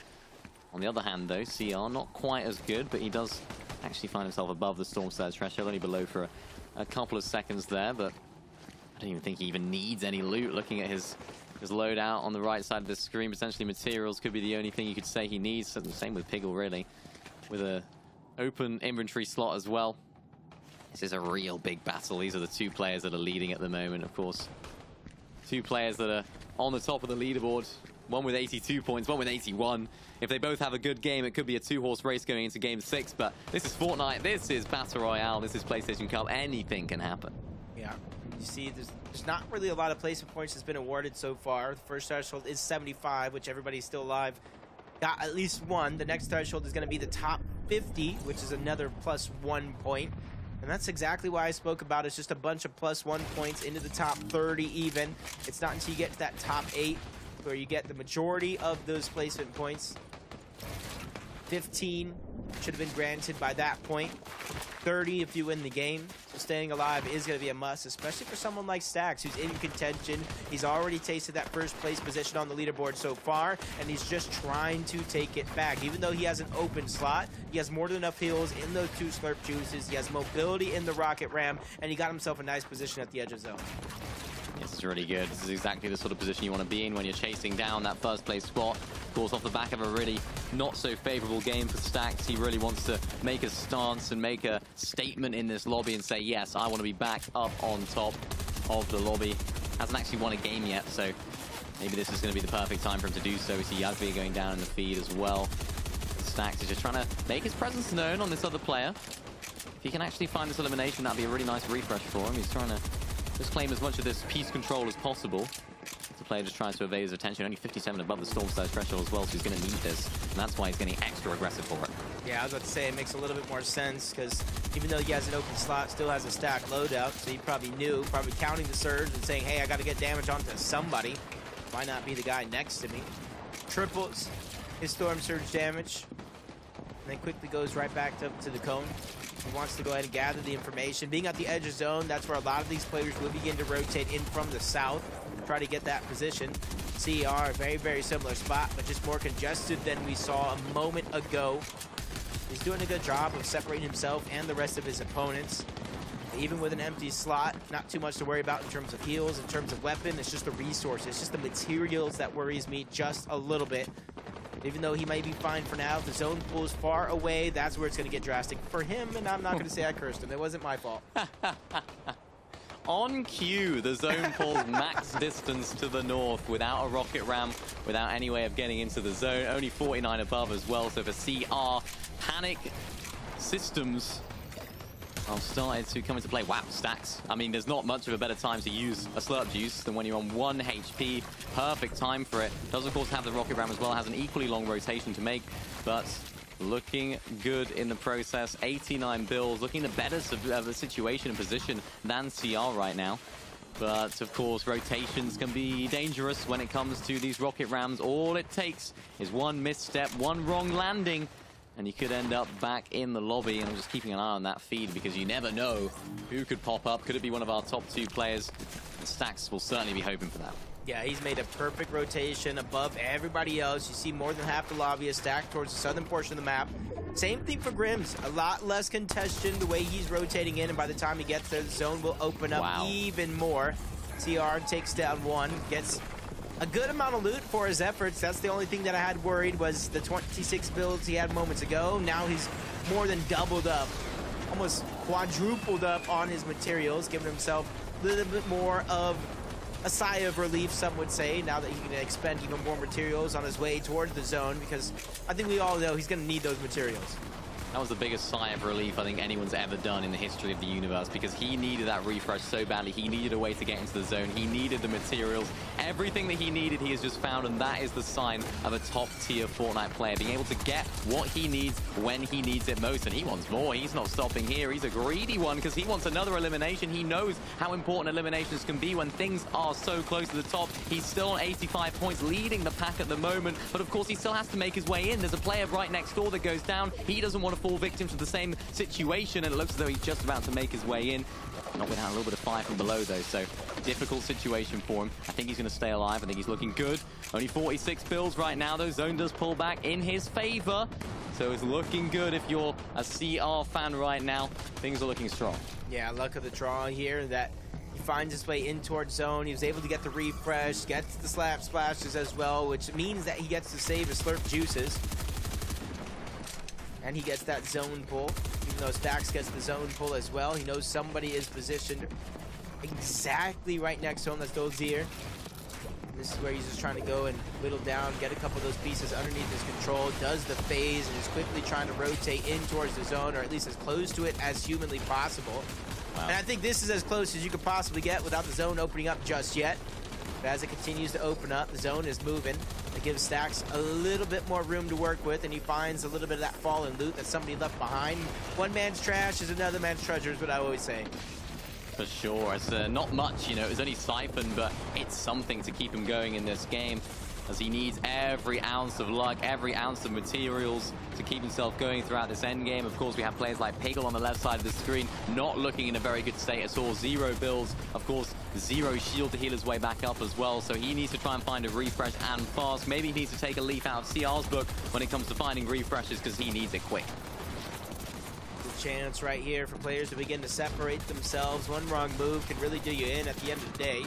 On the other hand, though, CR not quite as good, but he does actually find himself above the Storm Surge threshold, only below for a couple of seconds there, but I don't even think he even needs any loot. Looking at his loadout on the right side of the screen, potentially materials could be the only thing you could say he needs. Same with Piggle, really, with a open inventory slot as well. This is a real big battle. These are the 2 players that are leading at the moment, of course. 2 players that are on the top of the leaderboard. One with 82 points, one with 81. If they both have a good game, it could be a 2-horse race going into Game 6. But this is Fortnite, this is Battle Royale, this is PlayStation Cup. Anything can happen. Yeah, you see, there's not really a lot of placement points that's been awarded so far. The first threshold is 75, which everybody's still alive got at least one. The next threshold is going to be the top 50, which is another +1 point. And that's exactly why I spoke about. It's just a bunch of +1 points into the top 30 even. It's not until you get to that top 8 where you get the majority of those placement points. 15 should have been granted by that point. 30 if you win the game. So staying alive is going to be a must, especially for someone like Stax, who's in contention. He's already tasted that first place position on the leaderboard so far, and he's just trying to take it back. Even though he has an open slot, he has more than enough heals in those 2 slurp juices. He has mobility in the rocket ram, and he got himself a nice position at the edge of zone. This is really good. This is exactly the sort of position you want to be in when you're chasing down that first place spot. Of course, off the back of a really not so favorable game for Stax, he really wants to make a stance and make a statement in this lobby and say, yes, I want to be back up on top of the lobby. Hasn't actually won a game yet, so maybe this is going to be the perfect time for him to do so. We see Yasby going down in the feed as well. Stax is just trying to make his presence known on this other player. If he can actually find this elimination, that'd be a really nice refresh for him. He's trying to just claim as much of this piece control as possible. The player just tries to evade his attention. Only 57 above the Storm Surge threshold as well, so he's going to need this. And that's why he's getting extra aggressive for it. Yeah, I was about to say, it makes a little bit more sense, because even though he has an open slot, still has a stack loadout, so he probably knew, probably counting the surge and saying, hey, I got to get damage onto somebody. Why not be the guy next to me? Triples his Storm Surge damage, and then quickly goes right back up to the cone. He wants to go ahead and gather the information. Being at the edge of zone, that's where a lot of these players will begin to rotate in from the south, try to get that position. CR, very, very similar spot, but just more congested than we saw a moment ago. He's doing a good job of separating himself and the rest of his opponents. Even with an empty slot, not too much to worry about in terms of heals, in terms of weapon. It's just the resources, it's just the materials that worries me just a little bit. Even though he may be fine for now, if the zone pool is far away, that's where it's going to get drastic for him, and I'm not going to say I cursed him. It wasn't my fault. On cue, the zone pulls max distance to the north without a rocket ram, without any way of getting into the zone. Only 49 above as well, so for CR, panic systems have started to come into play. Wow, Stax. I mean, there's not much of a better time to use a slurp juice than when you're on 1 HP. Perfect time for it. Does, of course, have the rocket ram as well. Has an equally long rotation to make, but looking good in the process. 89 bills, looking the better of the situation and position than CR right now. But, of course, rotations can be dangerous when it comes to these rocket rams. All it takes is one misstep, one wrong landing, and you could end up back in the lobby. And I'm just keeping an eye on that feed because you never know who could pop up. Could it be one of our top 2 players? And Stax will certainly be hoping for that. Yeah, he's made a perfect rotation above everybody else. You see more than half the lobby is stacked towards the southern portion of the map. Same thing for Grims. A lot less congestion the way he's rotating in, and by the time he gets there, the zone will open up even more. CR takes down 1, gets a good amount of loot for his efforts. That's the only thing that I had worried was the 26 builds he had moments ago. Now he's more than doubled up, almost quadrupled up on his materials, giving himself a little bit more of a sigh of relief, some would say, now that he can expend even more materials on his way towards the zone, because I think we all know he's going to need those materials. That was the biggest sigh of relief I think anyone's ever done in the history of the universe, because he needed that refresh so badly. He needed a way to get into the zone. He needed the materials. Everything that he needed, he has just found, and that is the sign of a top-tier Fortnite player, being able to get what he needs when he needs it most. And he wants more. He's not stopping here. He's a greedy one because he wants another elimination. He knows how important eliminations can be when things are so close to the top. He's still on 85 points, leading the pack at the moment, but of course he still has to make his way in. There's a player right next door that goes down. He doesn't want to fall victim to the same situation, and it looks as though he's just about to make his way in. Not without a little bit of fire from below, though, so difficult situation for him. I think he's going to stay alive. I think he's looking good. Only 46 bills right now, though. Zone does pull back in his favor, so it's looking good if you're a CR fan right now. Things are looking strong. Yeah, luck of the draw here that he finds his way in towards zone. He was able to get the refresh, gets the slap splashes as well, which means that he gets to save his slurp juices. And he gets that zone pull. Even though Stax gets the zone pull as well, he knows somebody is positioned exactly right next to him. That's Dozier. This is where he's just trying to go and whittle down, get a couple of those pieces underneath his control, does the phase, and is quickly trying to rotate in towards the zone, or at least as close to it as humanly possible. Wow. And I think this is as close as you could possibly get without the zone opening up just yet. But as it continues to open up, the zone is moving. It gives Stax a little bit more room to work with, and he finds a little bit of that fallen loot that somebody left behind. One man's trash is another man's treasure is what I always say. For sure. It's not much, you know. It was only Siphon, but it's something to keep him going in this game. as he needs every ounce of luck, every ounce of materials to keep himself going throughout this end game. Of course, we have players like Piggle on the left side of the screen, not looking in a very good state at all. 0 builds, of course, 0 shield to heal his way back up as well, so he needs to try and find a refresh and fast. Maybe he needs to take a leaf out of CR's book when it comes to finding refreshes, because he needs it quick. Chance right here for players to begin to separate themselves. One wrong move can really do you in at the end of the day.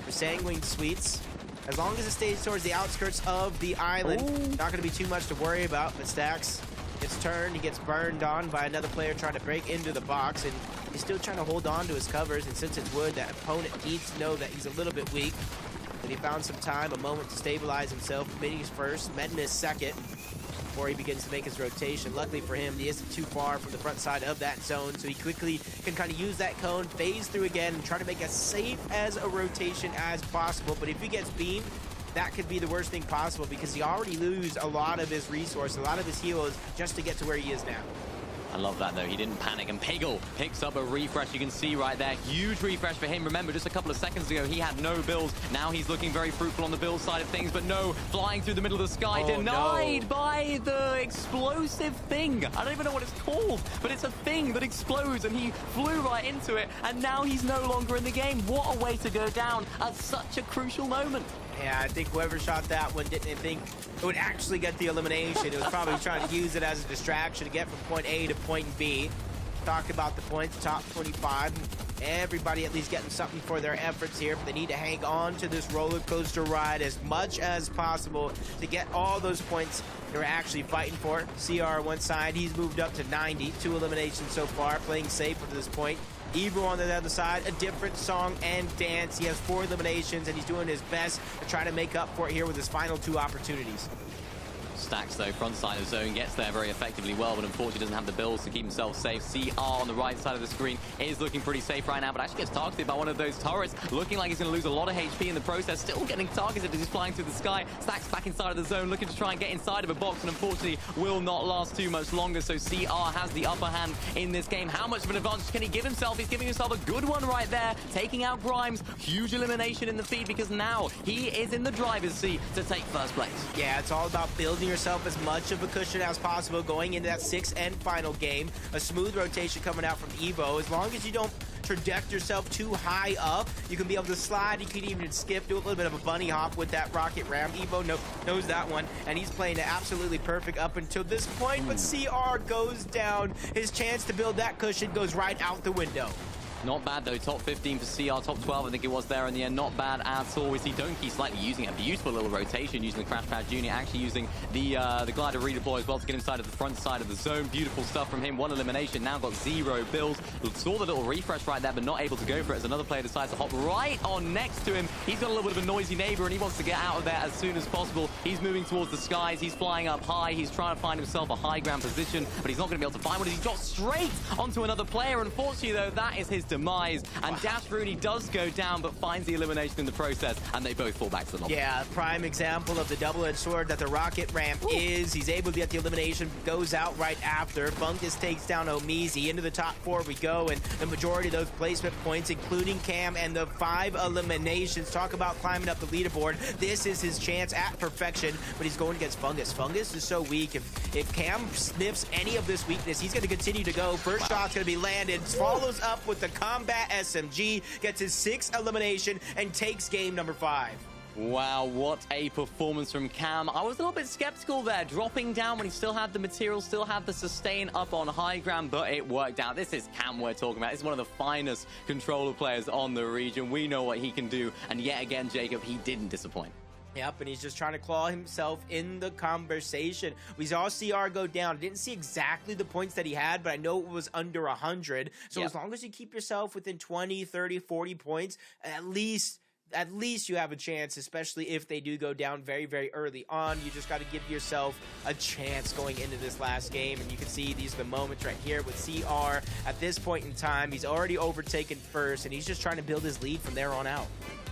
For Sanguine Sweets, as long as it stays towards the outskirts of the island, not going to be too much to worry about. But Stacks gets turned, he gets burned on by another player trying to break into the box, and he's still trying to hold on to his covers. And since it's wood, that opponent needs to know that he's a little bit weak. But he found some time, a moment to stabilize himself. Minis first, Medina second, before he begins to make his rotation. Luckily for him, he isn't too far from the front side of that zone, so he quickly can kind of use that cone, phase through again, and try to make as safe as a rotation as possible. But if he gets beamed, that could be the worst thing possible, because he already lose a lot of his resource, a lot of his heals, just to get to where he is now. I love that, though. He didn't panic, and Piggle picks up a refresh. You can see right there, huge refresh for him. Remember, just a couple of seconds ago, he had no builds. Now he's looking very fruitful on the build side of things, but no, flying through the middle of the sky, denied by the explosive thing. I don't even know what it's called, but it's a thing that explodes, and he flew right into it, and now he's no longer in the game. What a way to go down at such a crucial moment. Yeah, I think whoever shot that one didn't think it would actually get the elimination. It was probably trying to use it as a distraction to get from point A to point B. Talk about the points, top 25. Everybody at least getting something for their efforts here, but they need to hang on to this roller coaster ride as much as possible to get all those points they're actually fighting for. CR one side, he's moved up to 90. 2 eliminations so far, playing safe up to this point. Evo on the other side, a different song and dance. He has 4 eliminations, and he's doing his best to try to make up for it here with his final 2 opportunities. Stacks, though, front side of zone, gets there very effectively well, but unfortunately doesn't have the builds to keep himself safe. CR on the right side of the screen is looking pretty safe right now, but actually gets targeted by one of those turrets, looking like he's going to lose a lot of HP in the process, still getting targeted as he's flying through the sky. Stacks back inside of the zone, looking to try and get inside of a box, and unfortunately will not last too much longer, so CR has the upper hand in this game. How much of an advantage can he give himself? He's giving himself a good one right there, taking out Grimes. Huge elimination in the feed, because now he is in the driver's seat to take first place. Yeah, it's all about building yourself as much of a cushion as possible going into that 6th and final game. A smooth rotation coming out from Evo. As long as you don't traject yourself too high up, you can be able to slide. You can even skip, do a little bit of a bunny hop with that rocket ram. Evo knows that one, and he's playing it absolutely perfect up until this point, but CR goes down. His chance to build that cushion goes right out the window. Not bad, though. Top 15 for CR, top 12 I think it was there in the end. Not bad at all. We see Donkey slightly using a beautiful little rotation, using the Crash Pad Jr., actually using the glider redeploy as well to get inside of the front side of the zone. Beautiful stuff from him. 1 elimination, now got 0 builds. Saw the little refresh right there, but not able to go for it as another player decides to hop right on next to him. He's got a little bit of a noisy neighbor, and he wants to get out of there as soon as possible. He's moving towards the skies. He's flying up high. He's trying to find himself a high ground position, but he's not going to be able to find one. He drops straight onto another player. Unfortunately, though, that is his demise. And Dash Rooney does go down, but finds the elimination in the process, and they both fall back to the lobby. Yeah, prime example of the double-edged sword that the rocket ramp is. He's able to get the elimination, goes out right after. Fungus takes down Omizi. Into the top 4 we go, and the majority of those placement points, including Cam, and the 5 eliminations. Talk about climbing up the leaderboard. This is his chance at perfection, but he's going against Fungus. Fungus is so weak. If Cam sniffs any of this weakness, he's going to continue to go. First shot's going to be landed. Follows up with the combat SMG, gets his 6th elimination, and takes game number 5. Wow, what a performance from Cam. I was a little bit skeptical there, dropping down when he still had the material, still had the sustain up on high ground, but it worked out. This is Cam we're talking about. This is one of the finest controller players on the region. We know what he can do, and yet again, Jacob, he didn't disappoint. Yep, and he's just trying to claw himself in the conversation. We saw CR go down. I didn't see exactly the points that he had, but I know it was under 100. So as long as you keep yourself within 20, 30, 40 points, at least you have a chance, especially if they do go down very, very early on. You just got to give yourself a chance going into this last game. And you can see these are the moments right here with CR. At this point in time, he's already overtaken first, and he's just trying to build his lead from there on out.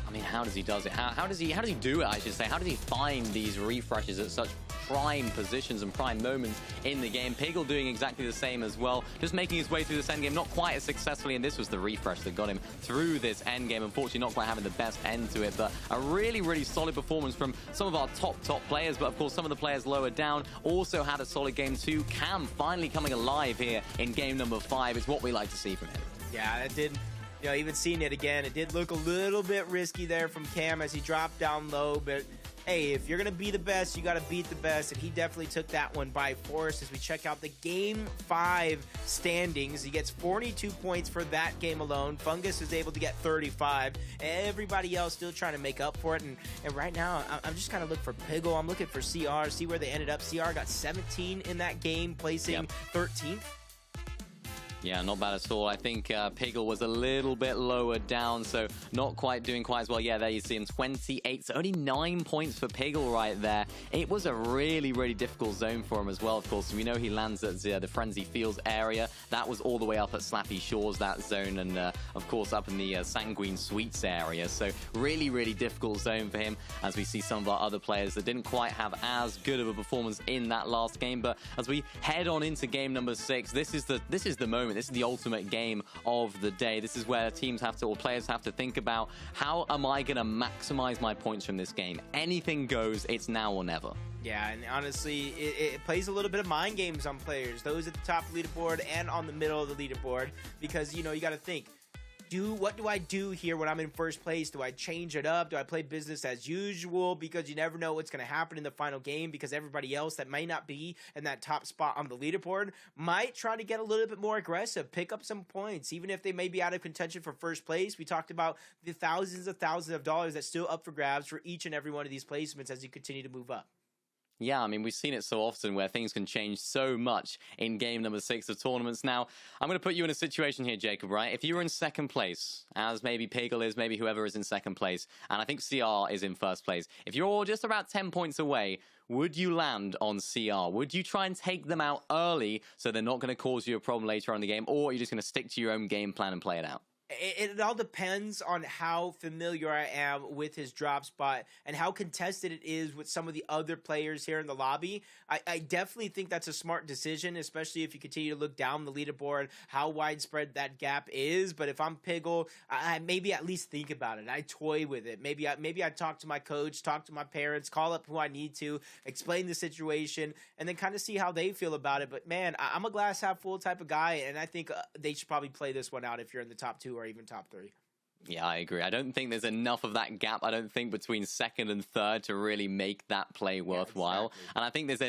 I mean, how does he does it? How does he do it, I should say? How does he find these refreshes at such prime positions and prime moments in the game? Piggle doing exactly the same as well, just making his way through this endgame, not quite as successfully, and this was the refresh that got him through this endgame. Unfortunately, not quite having the best end to it, but a really, really solid performance from some of our top players. But of course, some of the players lower down also had a solid game too. Cam finally coming alive here in game number 5 is what we like to see from him. Yeah, it did. You know, even seeing it again, it did look a little bit risky there from Cam as he dropped down low. But hey, if you're going to be the best, you got to beat the best. And he definitely took that one by force. As we check out the Game 5 standings, he gets 42 points for that game alone. Fungus is able to get 35. Everybody else still trying to make up for it. And right now, I'm just kind of looking for Piggle. I'm looking for CR, see where they ended up. CR got 17 in that game, placing 13th. Yeah, not bad at all. I think Piggle was a little bit lower down, so not quite doing quite as well. Yeah, there you see him, 28. So only 9 points for Piggle right there. It was a really, really difficult zone for him as well, of course. We know he lands at the Frenzy Fields area. That was all the way up at Slappy Shores, that zone, and of course up in the Sanguine Suites area. So really, really difficult zone for him, as we see some of our other players that didn't quite have as good of a performance in that last game. But as we head on into game number 6, this is the moment. This is the ultimate game of the day. This is where teams have to, or players have to think about, how am I going to maximize my points from this game? Anything goes. It's now or never. Yeah, and honestly, it plays a little bit of mind games on players, those at the top of the leaderboard and on the middle of the leaderboard, because, you know, you got to think, what do I do here when I'm in first place? Do I change it up? Do I play business as usual? Because you never know what's going to happen in the final game, because everybody else that may not be in that top spot on the leaderboard might try to get a little bit more aggressive, pick up some points, even if they may be out of contention for first place. We talked about the thousands of dollars that's still up for grabs for each and every one of these placements as you continue to move up. Yeah, I mean, we've seen it so often where things can change so much in game number 6 of tournaments. Now, I'm going to put you in a situation here, Jacob, right? If you were in second place, as maybe Piggle is, maybe whoever is in second place, and I think CR is in first place, if you're just about 10 points away, would you land on CR? Would you try and take them out early so they're not going to cause you a problem later on in the game, or are you just going to stick to your own game plan and play it out? It all depends on how familiar I am with his drop spot and how contested it is with some of the other players here in the lobby. I definitely think that's a smart decision, especially if you continue to look down the leaderboard, how widespread that gap is. But if I'm Piggle, I maybe at least think about it. I toy with it. Maybe I talk to my coach, talk to my parents, call up who I need to, explain the situation, and then kind of see how they feel about it. But man, I'm a glass half full type of guy, and I think they should probably play this one out if you're in the top 2 or even top 3. Yeah, I agree. I don't think there's enough of that gap, I don't think, between second and third to really make that play worthwhile. Yeah, exactly. And I think there's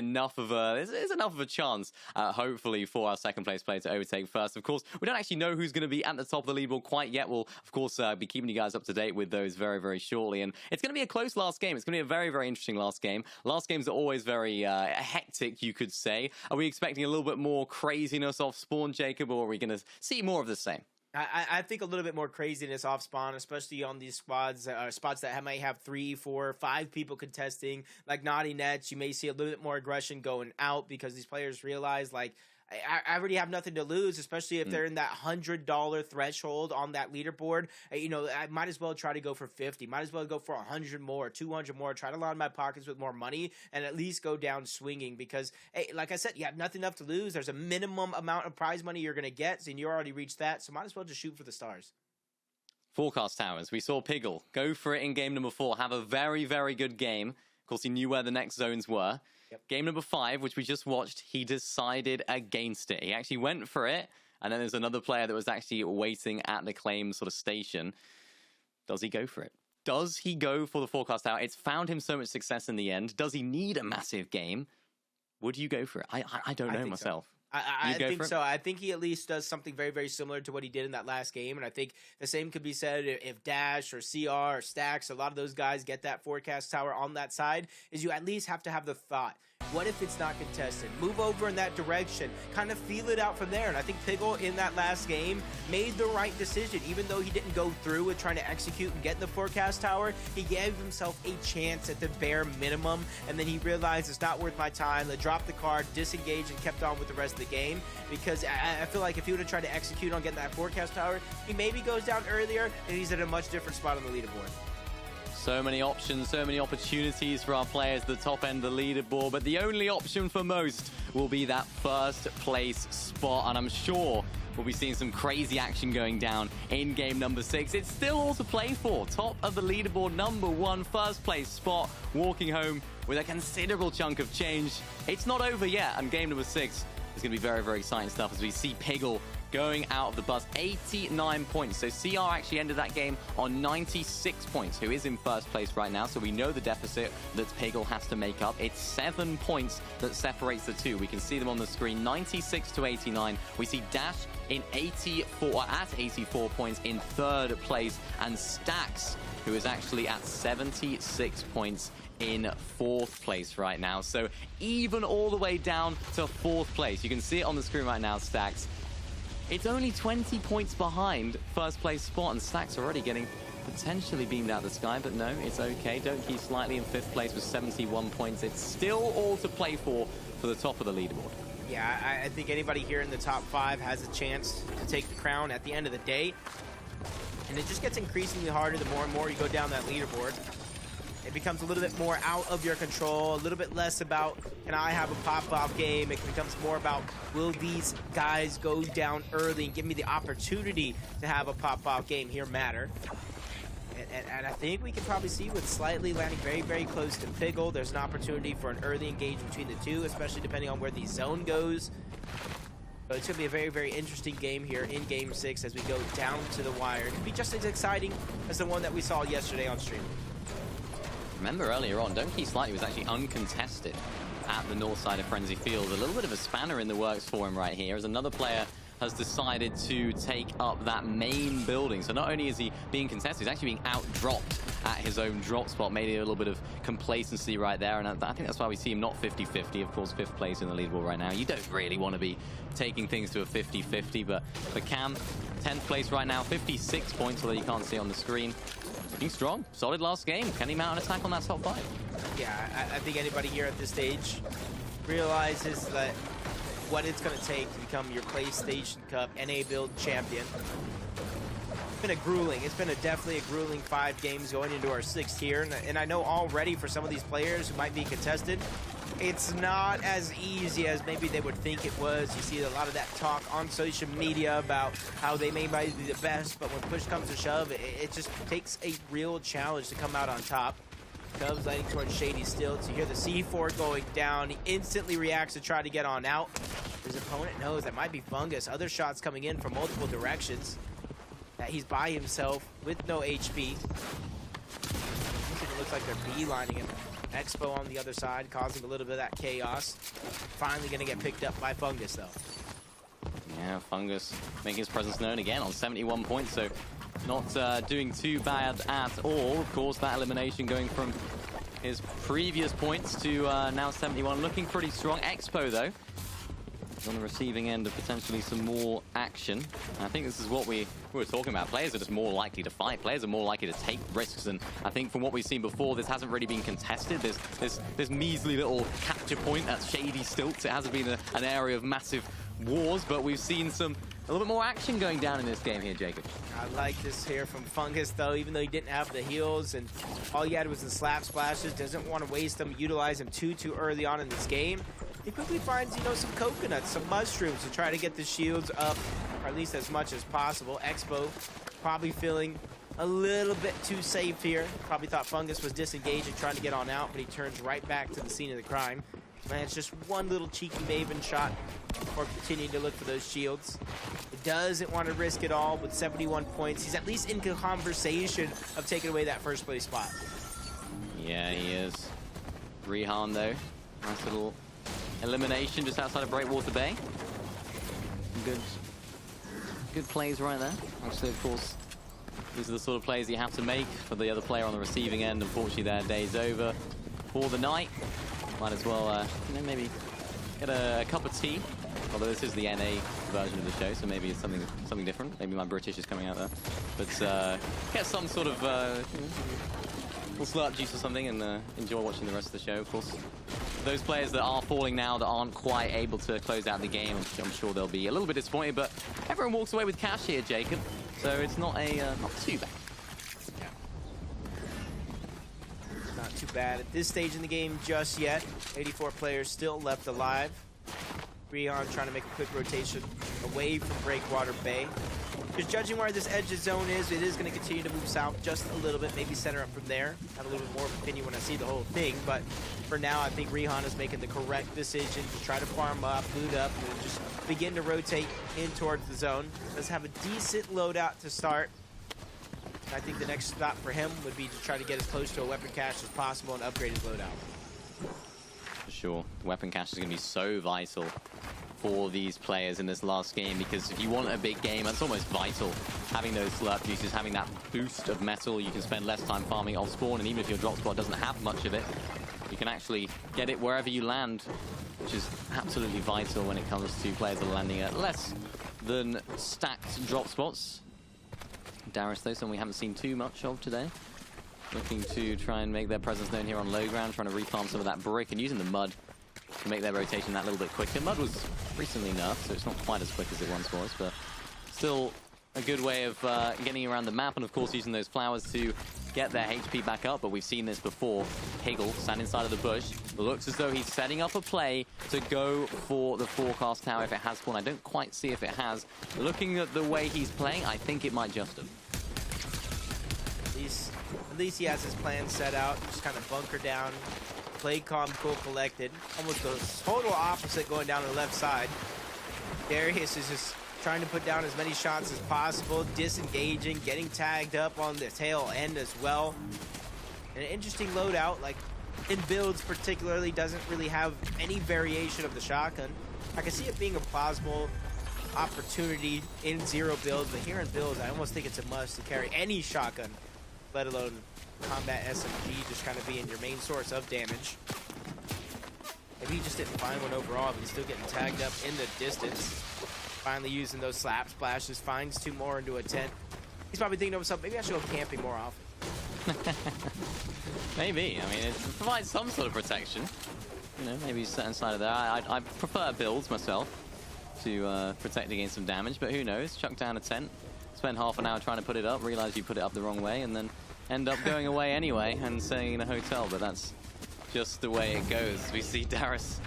enough of a chance, hopefully, for our second place player to overtake first. Of course, we don't actually know who's going to be at the top of the leaderboard quite yet. We'll, of course, be keeping you guys up to date with those very, very shortly. And it's going to be a close last game. It's going to be a very, very interesting last game. Last games are always very hectic, you could say. Are we expecting a little bit more craziness off spawn, Jacob, or are we going to see more of the same? I think a little bit more craziness off spawn, especially on these spots that might have 3, 4, 5 people contesting, like Naughty Nets. You may see a little bit more aggression going out because these players realize, like, I already have nothing to lose, especially if they're in that $100 threshold on that leaderboard. You know, I might as well try to go for 50. Might as well go for 100 more, 200 more. Try to line my pockets with more money and at least go down swinging because, hey, like I said, you have nothing left to lose. There's a minimum amount of prize money you're going to get, and you already reached that, so might as well just shoot for the stars. Forecast Towers. We saw Piggle go for it in game number 4, have a very, very good game. Of course, he knew where the next zones were. Yep. Game number 5, which we just watched, he decided against it. He actually went for it, and then there's another player that was actually waiting at the claim sort of station. Does he go for it? Does he go for the forecast tower? It's found him so much success in the end. Does he need a massive game? Would you go for it? I don't know myself. So. I think so. I think he at least does something very, very similar to what he did in that last game. And I think the same could be said if Dash or CR or Stacks, a lot of those guys get that forecast tower on that side, is you at least have to have the thought. What if it's not contested? Move over in that direction. Kind of feel it out from there. And I think Piggle in that last game made the right decision. Even though he didn't go through with trying to execute and get in the forecast tower, he gave himself a chance at the bare minimum. And then he realized it's not worth my time. They dropped the card, disengaged, and kept on with the rest of the game. Because I feel like if he would have tried to execute on getting that forecast tower, he maybe goes down earlier and he's at a much different spot on the leaderboard. So many options, so many opportunities for our players at the top end of the leaderboard, but the only option for most will be that first place spot, and I'm sure we'll be seeing some crazy action going down in game number 6. It's still all to play for. Top of the leaderboard, number 1, first place spot, walking home with a considerable chunk of change. It's not over yet, and game number 6 is going to be very, very exciting stuff as we see Piggle going out of the bus. 89 points. So CR actually ended that game on 96 points, who is in first place right now. So we know the deficit that Piggle has to make up. It's 7 points that separates the two. We can see them on the screen, 96 to 89. We see Dash in 84 points in third place, and Stacks, who is actually at 76 points in fourth place right now. So even all the way down to fourth place. You can see it on the screen right now, Stacks. It's only 20 points behind first place spot, and Stacks already getting potentially beamed out of the sky, but no, it's okay. Donkey slightly in fifth place with 71 points. It's still all to play for the top of the leaderboard. Yeah, I think anybody here in the top 5 has a chance to take the crown at the end of the day. And it just gets increasingly harder the more and more you go down that leaderboard. It becomes a little bit more out of your control, a little bit less about, can I have a pop-off game? It becomes more about, will these guys go down early and give me the opportunity to have a pop-off game here matter? And I think we can probably see with Slightly landing very, very close to Piggle, there's an opportunity for an early engage between the two, especially depending on where the zone goes. So it's going to be a very, very interesting game here in Game 6 as we go down to the wire. It could be just as exciting as the one that we saw yesterday on stream. Remember earlier on, Donkey Slightly was actually uncontested at the north side of Frenzy Field. A little bit of a spanner in the works for him right here as another player has decided to take up that main building. So not only is he being contested, he's actually being out-dropped at his own drop spot, made it a little bit of complacency right there. And I think that's why we see him not 50-50. Of course, 5th place in the leaderboard right now. You don't really want to be taking things to a 50-50, but for Cam, 10th place right now, 56 points, although you can't see on the screen. Looking strong. Solid last game. Can he mount an attack on that top 5? Yeah, I think anybody here at this stage realizes that what it's going to take to become your PlayStation Cup NA build champion. It's been definitely a grueling 5 games going into our 6th here, and I know already for some of these players who might be contested, it's not as easy as maybe they would think it was. You see a lot of that talk on social media about how they may be the best, but when push comes to shove, it just takes a real challenge to come out on top. Cubs lighting towards Shady still. To hear the C4 going down, he instantly reacts to try to get on out. His opponent knows that might be Fungus. Other shots coming in from multiple directions. That he's by himself with no HP. It looks like they're beelining him. Expo on the other side, causing a little bit of that chaos. Finally going to get picked up by Fungus, though. Yeah, Fungus making his presence known again on 71 points, so not doing too bad at all. Of course, that elimination going from his previous points to now 71, looking pretty strong. Expo, though, is on the receiving end of potentially some more action. And I think this is what we were talking about. Players are just more likely to fight. Players are more likely to take risks. And I think from what we've seen before, this hasn't really been contested. This measly little capture point at Shady Stilts. It hasn't been an area of massive wars, but we've seen a little bit more action going down in this game here, Jacob. I like this here from Fungus, though, even though he didn't have the heals and all he had was the slap splashes. Doesn't want to waste them, utilize them too early on in this game. He quickly finds, some coconuts, some mushrooms to try to get the shields up, or at least as much as possible. Expo probably feeling a little bit too safe here. Probably thought Fungus was disengaging, trying to get on out, but he turns right back to the scene of the crime. Man, it's just one little cheeky Maven shot before continuing to look for those shields. He doesn't want to risk it all with 71 points. He's at least in conversation of taking away that first place spot. Yeah, he is. Rehan, though. Nice little elimination just outside of Breakwater Bay. Good plays right there. Actually, of course, these are the sort of plays you have to make for the other player on the receiving end. Unfortunately, their day's over for the night. Might as well, maybe get a cup of tea. Although this is the NA version of the show, so maybe it's something different. Maybe my British is coming out there. But get some sort of little slurp juice or something and enjoy watching the rest of the show, of course. Those players that are falling now that aren't quite able to close out the game, I'm sure they'll be a little bit disappointed, but everyone walks away with cash here, Jacob. So it's not too bad. too bad at this stage in the game just yet. 84 players still left alive. Rihan trying to make a quick rotation away from Breakwater Bay. Just judging where this edge of zone is, it is going to continue to move south just a little bit, maybe center up from there. Have a little bit more of an opinion when I see the whole thing, but for now, I think Rihan is making the correct decision to try to farm up, loot up, and just begin to rotate in towards the zone. Does have a decent loadout to start. I think the next stop for him would be to try to get as close to a weapon cache as possible and upgrade his loadout. For sure. The weapon cache is going to be so vital for these players in this last game, because if you want a big game, that's almost vital. Having those slurp juices, having that boost of metal, you can spend less time farming off spawn, and even if your drop spot doesn't have much of it, you can actually get it wherever you land, which is absolutely vital when it comes to players that are landing at less than stacked drop spots. Darius, though, someone we haven't seen too much of today. Looking to try and make their presence known here on low ground, trying to refarm some of that brick and using the mud to make their rotation that little bit quicker. Mud was recently nerfed, so it's not quite as quick as it once was, but still a good way of getting around the map, and of course using those flowers to get their HP back up. But we've seen this before. Higgle stand inside of the bush. Looks as though he's setting up a play to go for the forecast tower if it has spawn. I don't quite see if it has. Looking at the way he's playing, I think it might just have. At least he has his plan set out. Just kind of bunker down, play calm, cool, collected. Almost the total opposite going down the left side. Darius is just trying to put down as many shots as possible, disengaging, getting tagged up on the tail end as well. An interesting loadout, like in builds particularly, doesn't really have any variation of the shotgun. I can see it being a plausible opportunity in zero builds, but here in builds, I almost think it's a must to carry any shotgun, let alone combat SMG, just kind of being your main source of damage. Maybe he just didn't find one overall, but he's still getting tagged up in the distance. Finally using those slap splashes, finds two more into a tent. He's probably thinking to himself, maybe I should go camping more often. Maybe. I mean, it provides some sort of protection. You know, maybe set inside of there. I prefer builds myself to protect against some damage, but who knows? Chuck down a tent, spend half an hour trying to put it up, realize you put it up the wrong way, and then end up going away anyway and staying in a hotel. But that's just the way it goes. We see Darius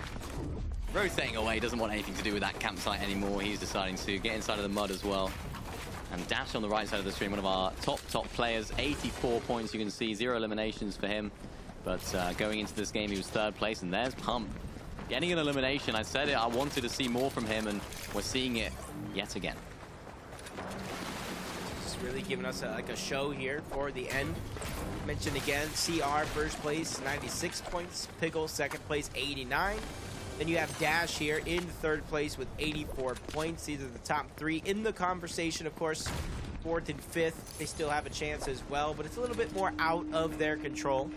rotating away, doesn't want anything to do with that campsite anymore. He's deciding to get inside of the mud as well. And Dash on the right side of the stream, one of our top players, 84 points. You can see 0 eliminations for him. But going into this game, he was 3rd place, and there's Pump getting an elimination. I said it, I wanted to see more from him, and we're seeing it yet again. Just really giving us like a show here for the end. Mentioned again, CR first place, 96 points. Piggle second place, 89. Then you have Dash here in 3rd place with 84 points. These are the top 3 in the conversation, of course. 4th and 5th, they still have a chance as well, but it's a little bit more out of their control.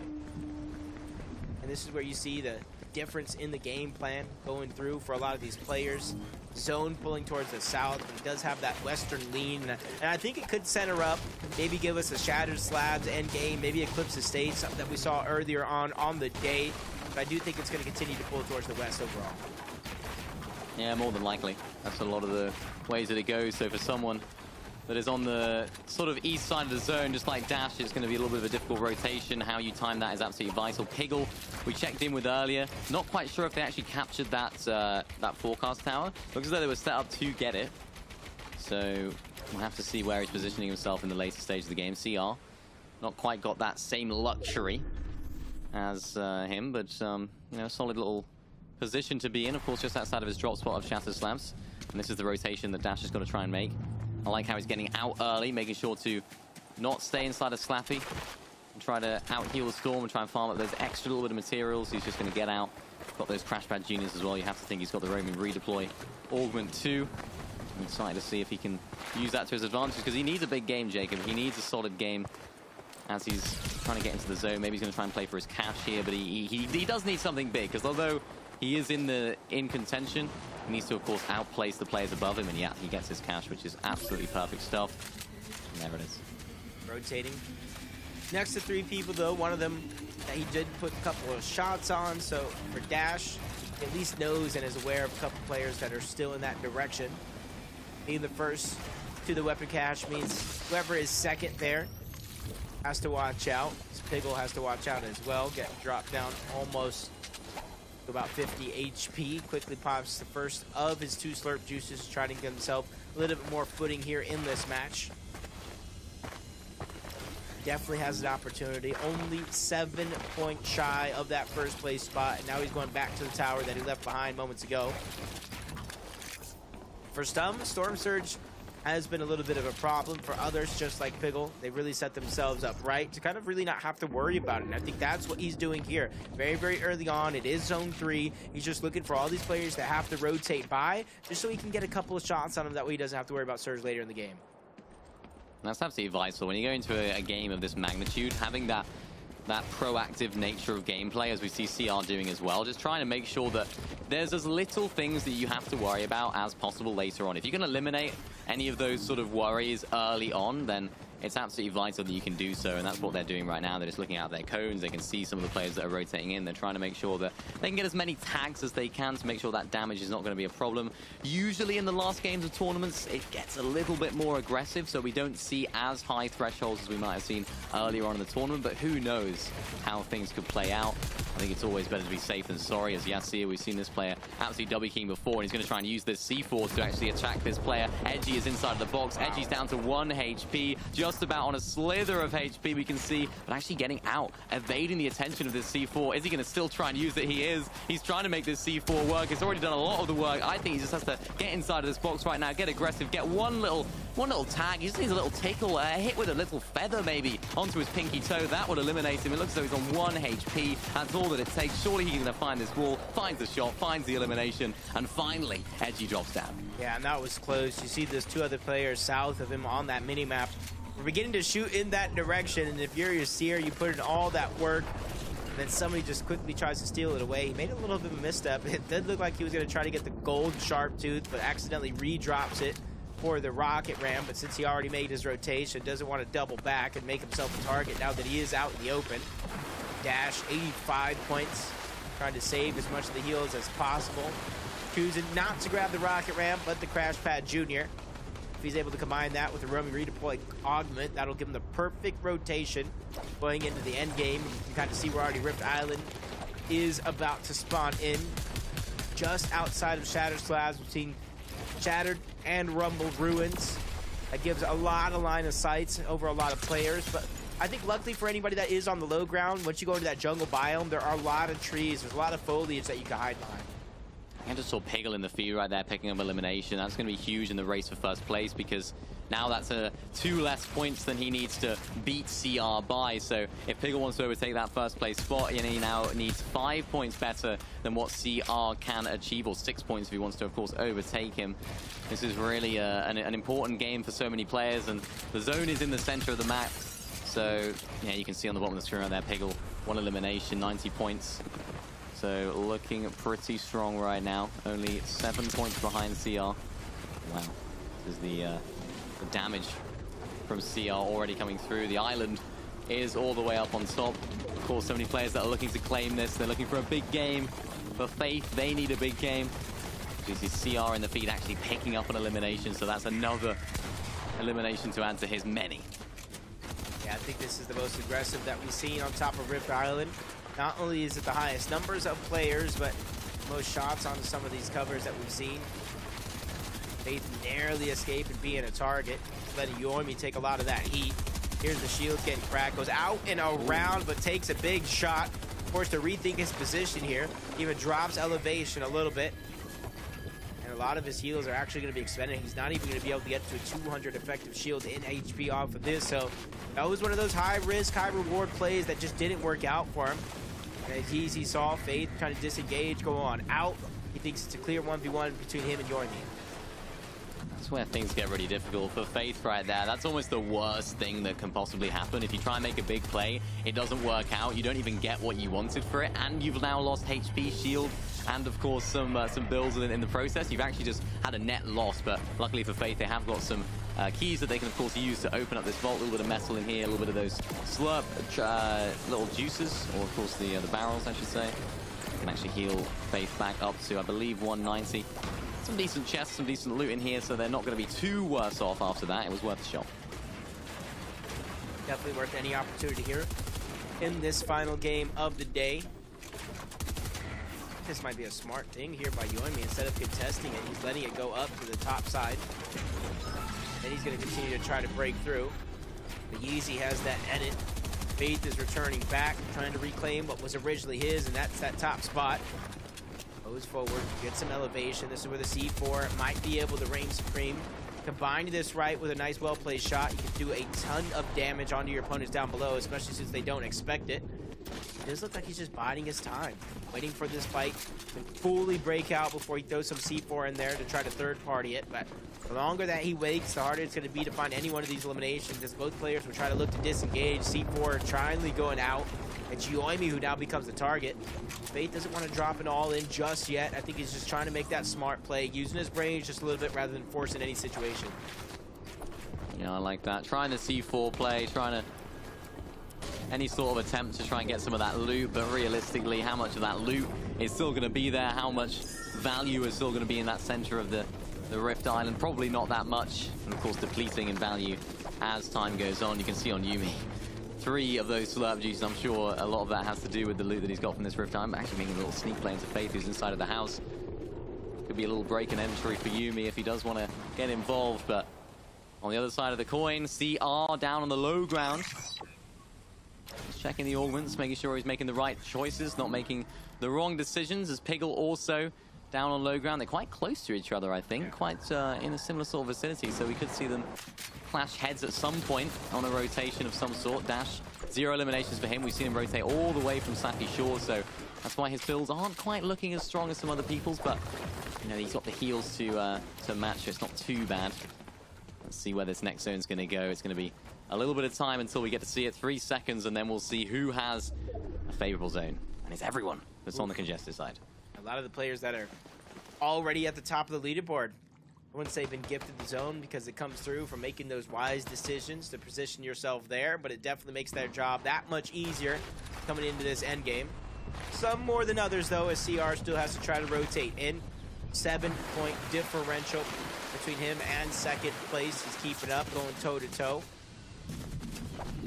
And this is where you see the difference in the game plan going through for a lot of these players. Zone pulling towards the south, but he does have that western lean, and I think it could center up, maybe give us a Shattered Slabs end game, maybe Eclipse Estate, something that we saw earlier on the day. But I do think it's going to continue to pull towards the west overall. Yeah, more than likely. That's a lot of the ways that it goes. So for someone that is on the sort of east side of the zone, just like Dash, it's going to be a little bit of a difficult rotation. How you time that is absolutely vital. Piggle, we checked in with earlier. Not quite sure if they actually captured that that forecast tower. Looks as though they were set up to get it. So we'll have to see where he's positioning himself in the later stage of the game. CR, not quite got that same luxury as him, but you know, solid little position to be in. Of course, just outside of his drop spot of Shattered Slabs. And this is the rotation that Dash has got to try and make. I like how he's getting out early, making sure to not stay inside of Slappy and try to out-heal the Storm and try and farm up those extra little bit of materials. He's just going to get out. Got those Crash Pad Juniors as well. You have to think he's got the roaming redeploy augment too. I'm excited to see if he can use that to his advantage, because he needs a big game, Jacob. He needs a solid game as he's trying to get into the zone. Maybe he's going to try and play for his cash here, but he does need something big, because although he is in contention, he needs to, of course, outplace the players above him, and yeah, he gets his cash, which is absolutely perfect stuff. And there it is. Rotating. Next to 3 people, though, one of them that he did put a couple of shots on, so for Dash, he at least knows and is aware of a couple players that are still in that direction. Being the first to the weapon cache means whoever is second there has to watch out. Piggle has to watch out as well. Getting dropped down almost to about 50 HP. Quickly pops the first of his 2 slurp juices, trying to get himself a little bit more footing here in this match. Definitely has an opportunity. Only 7 points shy of that first place spot, and now he's going back to the tower that he left behind moments ago. For some, Storm Surge has been a little bit of a problem. For others, just like Piggle, they really set themselves up right to kind of really not have to worry about it. And I think that's what he's doing here. Very, very early on, it is zone 3. He's just looking for all these players that have to rotate by, just so he can get a couple of shots on them. That way he doesn't have to worry about Surge later in the game. That's absolutely vital. When you go into a game of this magnitude, having that proactive nature of gameplay, as we see CR doing as well, just trying to make sure that there's as little things that you have to worry about as possible later on. If you can eliminate any of those sort of worries early on, then it's absolutely vital that you can do so, and that's what they're doing right now. They're just looking out their cones. They can see some of the players that are rotating in. They're trying to make sure that they can get as many tags as they can to make sure that damage is not going to be a problem. Usually in the last games of tournaments, it gets a little bit more aggressive, so we don't see as high thresholds as we might have seen earlier on in the tournament, but who knows how things could play out. I think it's always better to be safe than sorry. As Yassir, we've seen this player absolutely double keying before, and he's going to try and use this C4 to actually attack this player. Edgy is inside of the box. Edgy's down to 1 HP, just about on a slither of HP we can see, but actually getting out, evading the attention of this C4. Is he going to still try and use it? He is. He's trying to make this C4 work. It's already done a lot of the work. I think he just has to get inside of this box right now, get aggressive, get one little tag. He just needs a little tickle, a hit with a little feather maybe onto his pinky toe. That would eliminate him. It looks as though he's on 1 HP. That's all that it takes. Surely he's going to find this wall, finds the shot, finds the elimination, and finally, Edgy drops down. Yeah, and that was close. You see there's 2 other players south of him on that mini-map. We're beginning to shoot in that direction, and if you're Yassir, you put in all that work, and then somebody just quickly tries to steal it away. He made a little bit of a misstep. It did look like he was going to try to get the gold sharp tooth, but accidentally re-drops it for the rocket ram. But since he already made his rotation, doesn't want to double back and make himself a target now that he is out in the open. Dash, 85 points, trying to save as much of the heals as possible. Choosing not to grab the rocket ram, but the Crash Pad Junior. If he's able to combine that with the roaming redeploy augment, that'll give him the perfect rotation going into the end game. You can kind of see where already Rift Island is about to spawn in. Just outside of Shattered Slabs between Shattered and Rumble Ruins. That gives a lot of line of sight over a lot of players, but I think luckily for anybody that is on the low ground, once you go into that jungle biome, there are a lot of trees, there's a lot of foliage that you can hide behind. I just saw Piggle in the feed right there, picking up elimination. That's going to be huge in the race for first place, because now that's 2 less points than he needs to beat CR by. So if Piggle wants to overtake that first place spot, he now needs 5 points better than what CR can achieve, or 6 points if he wants to, of course, overtake him. This is really an important game for so many players, and the zone is in the center of the map. So yeah, you can see on the bottom of the screen right there, Piggle, 1 elimination, 90 points. So looking pretty strong right now. Only 7 points behind CR. Wow. This is the damage from CR already coming through. The island is all the way up on top. Of course, so many players that are looking to claim this. They're looking for a big game. For Faith, they need a big game. You see CR in the feed actually picking up an elimination, so that's another elimination to add to his many. Yeah, I think this is the most aggressive that we've seen on top of Rift Island. Not only is it the highest numbers of players, but most shots on some of these covers that we've seen. Faith narrowly escaping being a target, letting Yoimi take a lot of that heat. Here's the shield getting cracked, goes out and around, but takes a big shot. Forced to rethink his position here. Even drops elevation a little bit. And a lot of his heals are actually going to be expended. He's not even going to be able to get to a 200 effective shield in HP off of this. So that was one of those high risk, high reward plays that just didn't work out for him. And he saw Faith trying to disengage, go on out. He thinks it's a clear 1v1 between him and Yoimi. That's where things get really difficult for Faith right there. That's almost the worst thing that can possibly happen. If you try and make a big play, it doesn't work out. You don't even get what you wanted for it, and you've now lost HP, shield, and of course some builds in the process. You've actually just had a net loss, but luckily for Faith, they have got some keys that they can of course use to open up this vault. A little bit of metal in here, a little bit of those slurp little juices, or of course the barrels, I should say. Can actually heal Faith back up to, I believe, 190. Some decent chests, some decent loot in here, so they're not going to be too worse off after that. It was worth a shot. Definitely worth any opportunity here in this final game of the day. This might be a smart thing here by Yoimi. Instead of contesting it, he's letting it go up to the top side. And he's going to continue to try to break through. But Yeezy has that edit. Faith is returning back, trying to reclaim what was originally his, and that's that top spot. Goes forward, gets some elevation. This is where the C4 might be able to reign supreme. Combine this right with a nice well-placed shot. You can do a ton of damage onto your opponents down below, especially since they don't expect it. It does look like he's just biding his time, waiting for this fight to fully break out before he throws some C4 in there to try to third-party it. But the longer that he waits, the harder it's going to be to find any one of these eliminations, as both players will try to look to disengage. C4 tryingly going out. It's Yoimi who now becomes the target. Faith doesn't want to drop it all in just yet. I think he's just trying to make that smart play, using his brain just a little bit rather than forcing any situation. Yeah, I like that. Trying to C4 play, trying to any sort of attempt to try and get some of that loot, but realistically, how much of that loot is still going to be there? How much value is still going to be in that center of the Rift Island? Probably not that much, and of course depleting in value as time goes on. You can see on Yuumi, 3 of those slurp juices. I'm sure a lot of that has to do with the loot that he's got from this Rift Island, but actually making a little sneak play into Faith, who's inside of the house. Could be a little break in entry for Yuumi if he does want to get involved, but on the other side of the coin, CR down on the low ground. He's checking the augments, making sure he's making the right choices, not making the wrong decisions, as Piggle also down on low ground. They're quite close to each other, I think, quite in a similar sort of vicinity, so we could see them clash heads at some point on a rotation of some sort. Dash, 0 eliminations for him. We've seen him rotate all the way from Sappy Shore, so that's why his builds aren't quite looking as strong as some other people's, but you know, he's got the heals to match, so it's not too bad. Let's see where this next zone's going to go. It's going to be a little bit of time until we get to see it. 3 seconds, and then we'll see who has a favorable zone. And it's everyone that's on the congested side. A lot of the players that are already at the top of the leaderboard, I wouldn't say been gifted the zone, because it comes through from making those wise decisions to position yourself there, but it definitely makes their job that much easier coming into this end game. Some more than others, though, as CR still has to try to rotate in. 7-point differential between him and second place. He's keeping up, going toe-to-toe.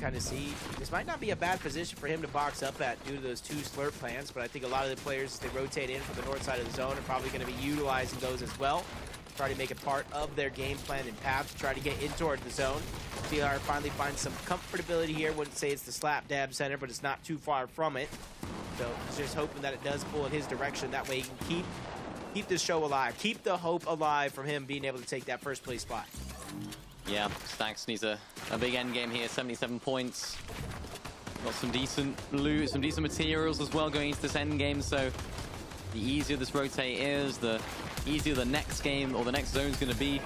Kind of see this might not be a bad position for him to box up at due to those 2 slurp plants, but I think a lot of the players, they rotate in from the north side of the zone, are probably going to be utilizing those as well. Try to make it part of their game plan and path to try to get in toward the zone. CR finally finds some comfortability here. Wouldn't say it's the slap dab center, but it's not too far from it. So he's just hoping that it does pull in his direction. That way he can keep this show alive. Keep the hope alive from him being able to take that first place spot. Yeah, Stax needs a big end game here. 77 points. Got some decent loot, some decent materials as well going into this end game. So the easier this rotate is, the easier the next game or the next zone is going to be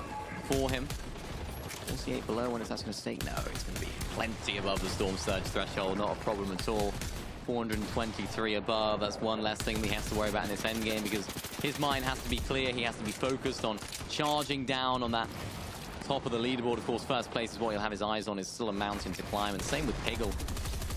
for him. 48 below, when is that going to stake? No, it's going to be plenty above the Storm Surge threshold. Not a problem at all. 423 above. That's one less thing he has to worry about in this end game, because his mind has to be clear. He has to be focused on charging down on that top of the leaderboard. Of course, first place is what he'll have his eyes on. Is still a mountain to climb, and same with Piggle.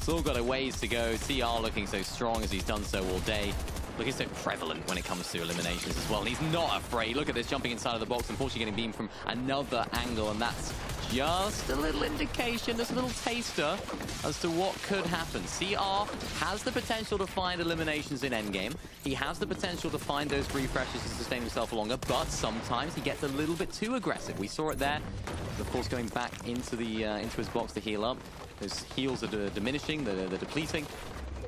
Still got a ways to go. CR looking so strong as he's done so all day. Looking so prevalent when it comes to eliminations as well. And he's not afraid. Look at this, jumping inside of the box. Unfortunately getting beamed from another angle, and that's just a little indication, just a little taster as to what could happen. CR has the potential to find eliminations in endgame. He has the potential to find those refreshes to sustain himself longer, but sometimes he gets a little bit too aggressive. We saw it there. Of course, going back into his box to heal up. Those heals are diminishing, they're depleting.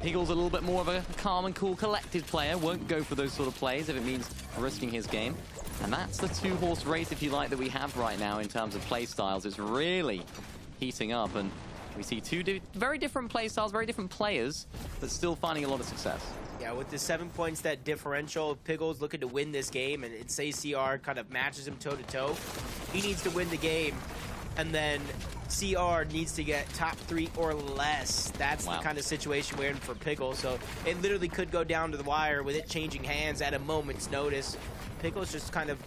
Piggle's a little bit more of a calm and cool, collected player. Won't go for those sort of plays if it means risking his game. And that's the 2-horse race, if you like, that we have right now in terms of play styles. It's really heating up, and we see 2 very different play styles, very different players, but still finding a lot of success. Yeah, with the 7 points, that differential, Piggle's looking to win this game, and say CR kind of matches him toe-to-toe. He needs to win the game, and then CR needs to get top 3 or less. That's the kind of situation we're in for Piggle. So it literally could go down to the wire with it changing hands at a moment's notice. Piggle's just kind of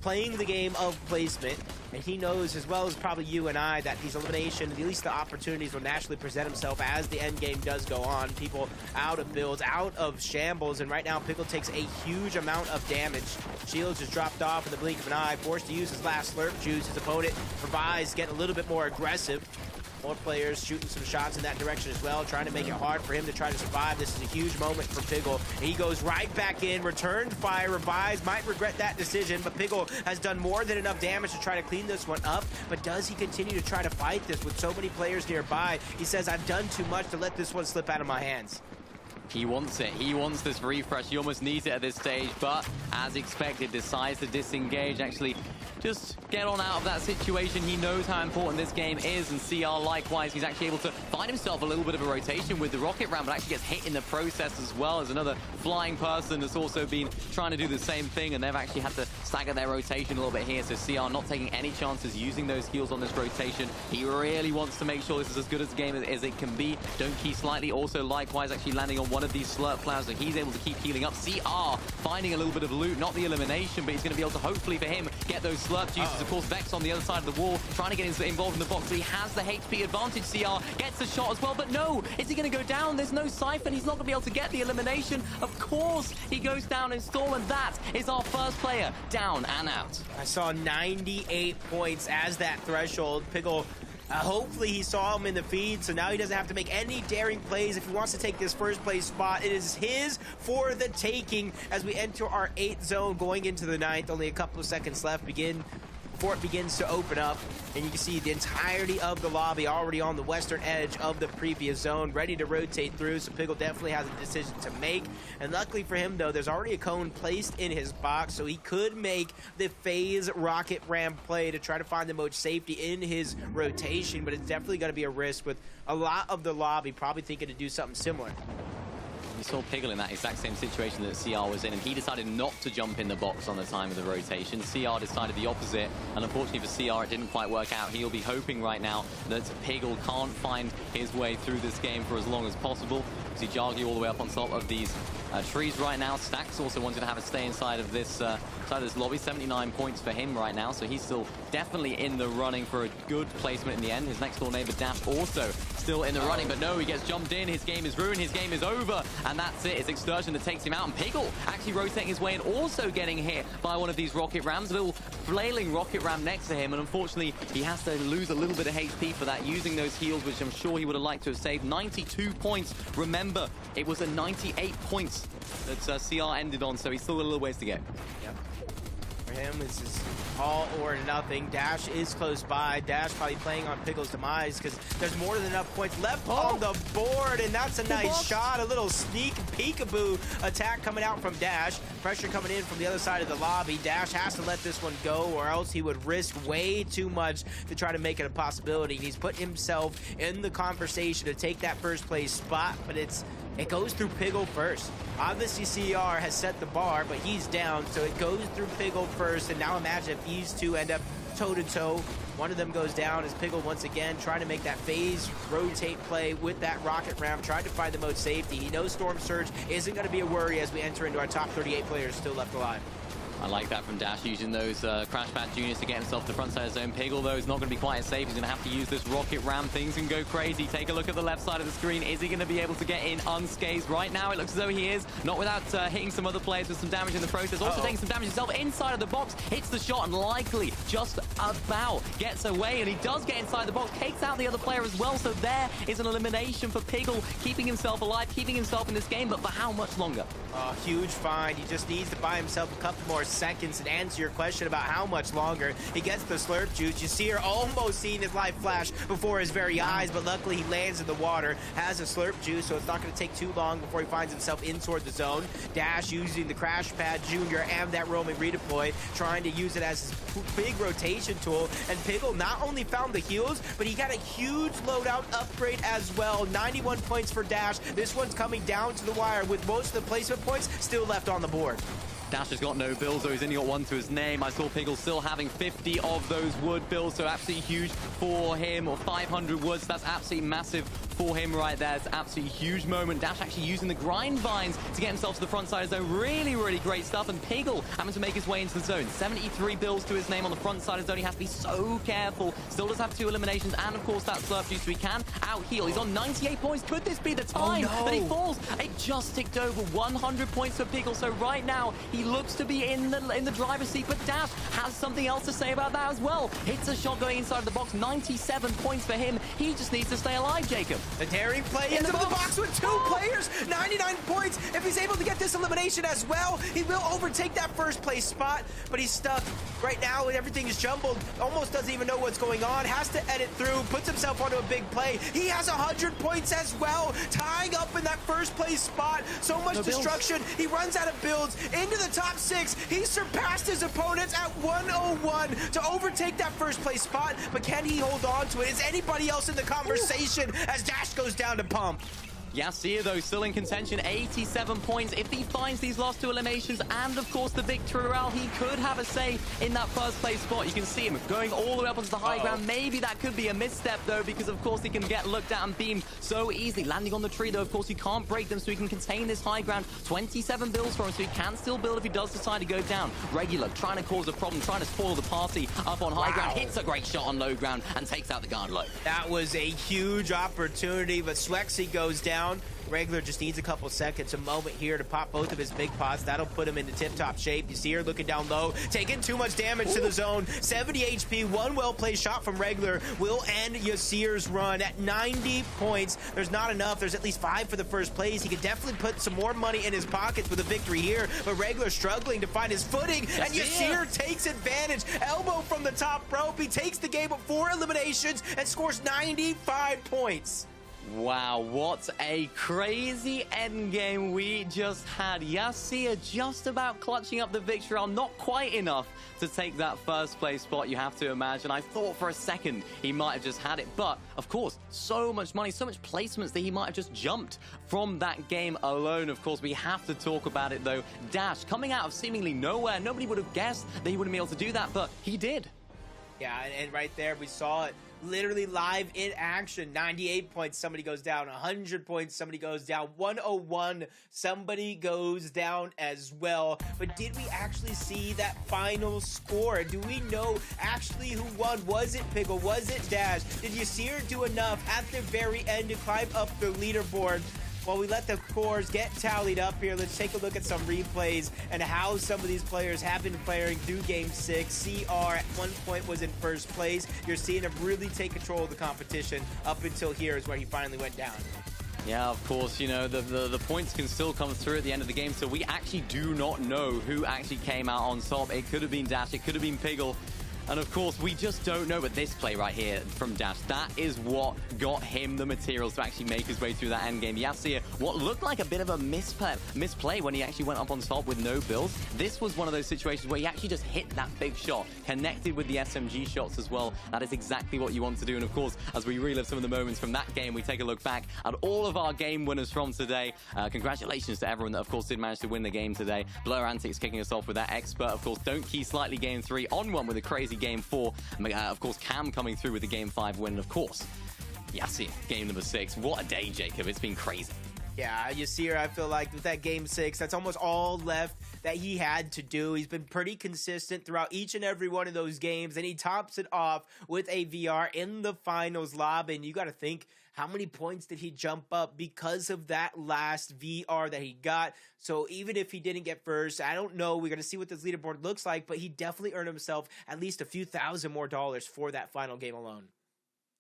playing the game of placement, and he knows as well as probably you and I that these eliminations, at least the opportunities, will naturally present himself as the end game does go on. People out of builds, out of shambles, and right now Piggle takes a huge amount of damage. Shields just dropped off in the blink of an eye, forced to use his last slurp juice. His opponent provides, getting a little bit more aggressive. More players shooting some shots in that direction as well, trying to make it hard for him to try to survive. This is a huge moment for Piggle. He goes right back in, returned fire, revives, might regret that decision, but Piggle has done more than enough damage to try to clean this one up. But does he continue to try to fight this with so many players nearby? He says, I've done too much to let this one slip out of my hands. He wants it. He wants this refresh. He almost needs it at this stage, but as expected, decides to disengage. Actually, just get on out of that situation. He knows how important this game is, and CR likewise. He's actually able to find himself a little bit of a rotation with the rocket ram, but actually gets hit in the process as well as another flying person that's also been trying to do the same thing, and they've actually had to stagger their rotation a little bit here. So CR not taking any chances using those heals on this rotation. He really wants to make sure this is as good as a game as it can be. Don't key slightly. Also, likewise, actually landing on one of these slurp clouds, so he's able to keep healing up. CR finding a little bit of loot, not the elimination, but he's going to be able to hopefully for him get those slurp juices. Of course, Vex on the other side of the wall trying to get involved in the box, but he has the HP advantage. CR gets a shot as well, but no, is he going to go down? There's no siphon. He's not going to be able to get the elimination. Of course, he goes down in stall, and that is our first player down and out. I saw 98 points as that threshold. Piggle, hopefully he saw him in the feed, so now he doesn't have to make any daring plays. If he wants to take this first place spot, it is his for the taking as we enter our 8th zone going into the 9th. Only a couple of seconds left before it begins to open up, and you can see the entirety of the lobby already on the western edge of the previous zone, ready to rotate through. So Piggle definitely has a decision to make, and luckily for him though, there's already a cone placed in his box, so he could make the phase rocket ram play to try to find the most safety in his rotation, but it's definitely going to be a risk with a lot of the lobby probably thinking to do something similar. We saw Piggle in that exact same situation that CR was in, and he decided not to jump in the box on the time of the rotation. CR decided the opposite, and unfortunately for CR, it didn't quite work out. He'll be hoping right now that Piggle can't find his way through this game for as long as possible. See Jargy all the way up on top of these trees right now. Stax also wanted to have a stay inside of this lobby. 79 points for him right now, so he's still definitely in the running for a good placement in the end. His next door neighbor Dash also still in the running, but no, he gets jumped in. His game is ruined. His game is over, and that's it. It's Extortion that takes him out, and Piggle actually rotating his way and also getting hit by one of these rocket rams. A little flailing rocket ram next to him, and unfortunately he has to lose a little bit of HP for that, using those heals, which I'm sure he would have liked to have saved. 92 points. Remember, it was a 98 points that CR ended on, so he's still got a little ways to go. Yep. For him, this is all or nothing. Dash is close by. Dash probably playing on Piggle's demise because there's more than enough points left on the board, and that's a nice shot. A little sneak peekaboo attack coming out from Dash. Pressure coming in from the other side of the lobby. Dash has to let this one go, or else he would risk way too much to try to make it a possibility. And he's put himself in the conversation to take that first place spot, but it goes through Piggle first. Obviously, CR has set the bar, but he's down, so it goes through Piggle first. And now imagine if these two end up toe-to-toe. One of them goes down as Piggle once again trying to make that phase rotate play with that rocket ram, trying to find the most safety. He knows Storm Surge isn't going to be a worry as we enter into our top 38 players still left alive. I like that from Dash, using those Crash Pad Juniors to get himself to the front side of the zone. Piggle, though, is not going to be quite as safe. He's going to have to use this rocket ram. Things can go crazy. Take a look at the left side of the screen. Is he going to be able to get in unscathed? Right now, it looks as though he is. Not without hitting some other players with some damage in the process. Also taking some damage himself inside of the box. Hits the shot and likely just about gets away. And he does get inside the box. Takes out the other player as well. So there is an elimination for Piggle, keeping himself alive, keeping himself in this game. But for how much longer? Huge find. He just needs to buy himself a couple more seconds and answer your question about how much longer. He gets the slurp juice. You see her almost seeing his life flash before his very eyes, but luckily he lands in the water, has a slurp juice, so it's not going to take too long before he finds himself in toward the zone. Dash using the Crash Pad Junior and that roaming redeploy, trying to use it as his big rotation tool. And Piggle not only found the heals, but he got a huge loadout upgrade as well. 91 points for Dash. This one's coming down to the wire with most of the placement points still left on the board. Dash has got no bills, so he's only got one to his name. I saw Piggle still having 50 of those wood bills, so absolutely huge for him, or 500 woods. That's absolutely massive for him right there. It's an absolutely huge moment. Dash actually using the grind vines to get himself to the front side of the zone. Really, really great stuff. And Piggle having to make his way into the zone. 73 bills to his name on the front side of the zone. He has to be so careful. Still does have 2 eliminations, and of course that slurp juice, so he can out heal. He's on 98 points. Could this be the time that he falls? It just ticked over 100 points for Piggle. So right now, He looks to be in the driver's seat, but Dash has something else to say about that as well. Hits a shot going inside the box, 97 points for him. He just needs to stay alive, Jacob. The daring play into the box with 2 players, 99 points. If he's able to get this elimination as well, he will overtake that first place spot, but he's stuck right now. Everything is jumbled, almost doesn't even know what's going on, has to edit through, puts himself onto a big play. He has 100 points as well, tying up in that first place spot. So much destruction. He runs out of builds into the top 6. He surpassed his opponents at 101 to overtake that first place spot, but can he hold on to it? Is anybody else in the conversation as Dash goes down to pump? Yasir, though, still in contention, 87 points. If he finds these last 2 eliminations and, of course, the victory royale, he could have a say in that first place spot. You can see him going all the way up onto the high ground. Maybe that could be a misstep, though, because, of course, he can get looked at and beamed so easily. Landing on the tree, though, of course, he can't break them, so he can contain this high ground. 27 builds for him, so he can still build if he does decide to go down. Regular, trying to cause a problem, trying to spoil the party up on high ground. Hits a great shot on low ground and takes out the guard low. That was a huge opportunity, but Swexy goes down. Regular just needs a couple seconds, a moment here to pop both of his big pots. That'll put him into tip-top shape. You see her looking down low, taking too much damage to the zone. 70 HP, one well-played shot from Regular will end Yasir's run at 90 points. There's not enough. There's at least 5 for the first place. He could definitely put some more money in his pockets with a victory here, but Regular struggling to find his footing, and Yasir takes advantage. Elbow from the top rope. He takes the game with 4 eliminations and scores 95 points. Wow, what a crazy endgame we just had. Yasir just about clutching up the victory, not quite enough to take that first place spot, you have to imagine. I thought for a second he might have just had it, but of course, so much money, so much placements that he might have just jumped from that game alone. Of course, we have to talk about it though. Dash coming out of seemingly nowhere. Nobody would have guessed that he wouldn't be able to do that, but he did. Yeah, and right there we saw it. Literally live in action. 98 points, somebody goes down. 100 points, somebody goes down. 101, somebody goes down as well. But did we actually see that final score? Do we know actually who won? Was it Pickle? Was it Dash? Did Yasir do enough at the very end to climb up the leaderboard? While we let the scores get tallied up here, let's take a look at some replays and how some of these players have been playing through Game 6. CR at one point was in first place. You're seeing him really take control of the competition up until here is where he finally went down. Yeah, of course, you know, the points can still come through at the end of the game, so we actually do not know who actually came out on top. It could have been Dash, it could have been Piggle. And of course, we just don't know, but this play right here from Dash, that is what got him the materials to actually make his way through that endgame. Yasir, what looked like a bit of a misplay when he actually went up on top with no builds. This was one of those situations where he actually just hit that big shot, connected with the SMG shots as well. That is exactly what you want to do. And of course, as we relive some of the moments from that game, we take a look back at all of our game winners from today. Congratulations to everyone that, of course, did manage to win the game today. Blur Antics kicking us off with that expert. Of course, Don't Key Slightly game 3 on one with a crazy game 4. Of course, Cam coming through with the game 5 win. And of course, Yasir, game number 6. What a day, Jacob. It's been crazy. Yeah, Yasir, I feel like with that game 6, that's almost all left that he had to do. He's been pretty consistent throughout each and every one of those games, and he tops it off with a VR in the finals lobby. And you got to think, how many points did he jump up because of that last VR that he got? So even if he didn't get first, I don't know. We're going to see what this leaderboard looks like, but he definitely earned himself at least a few thousand more dollars for that final game alone.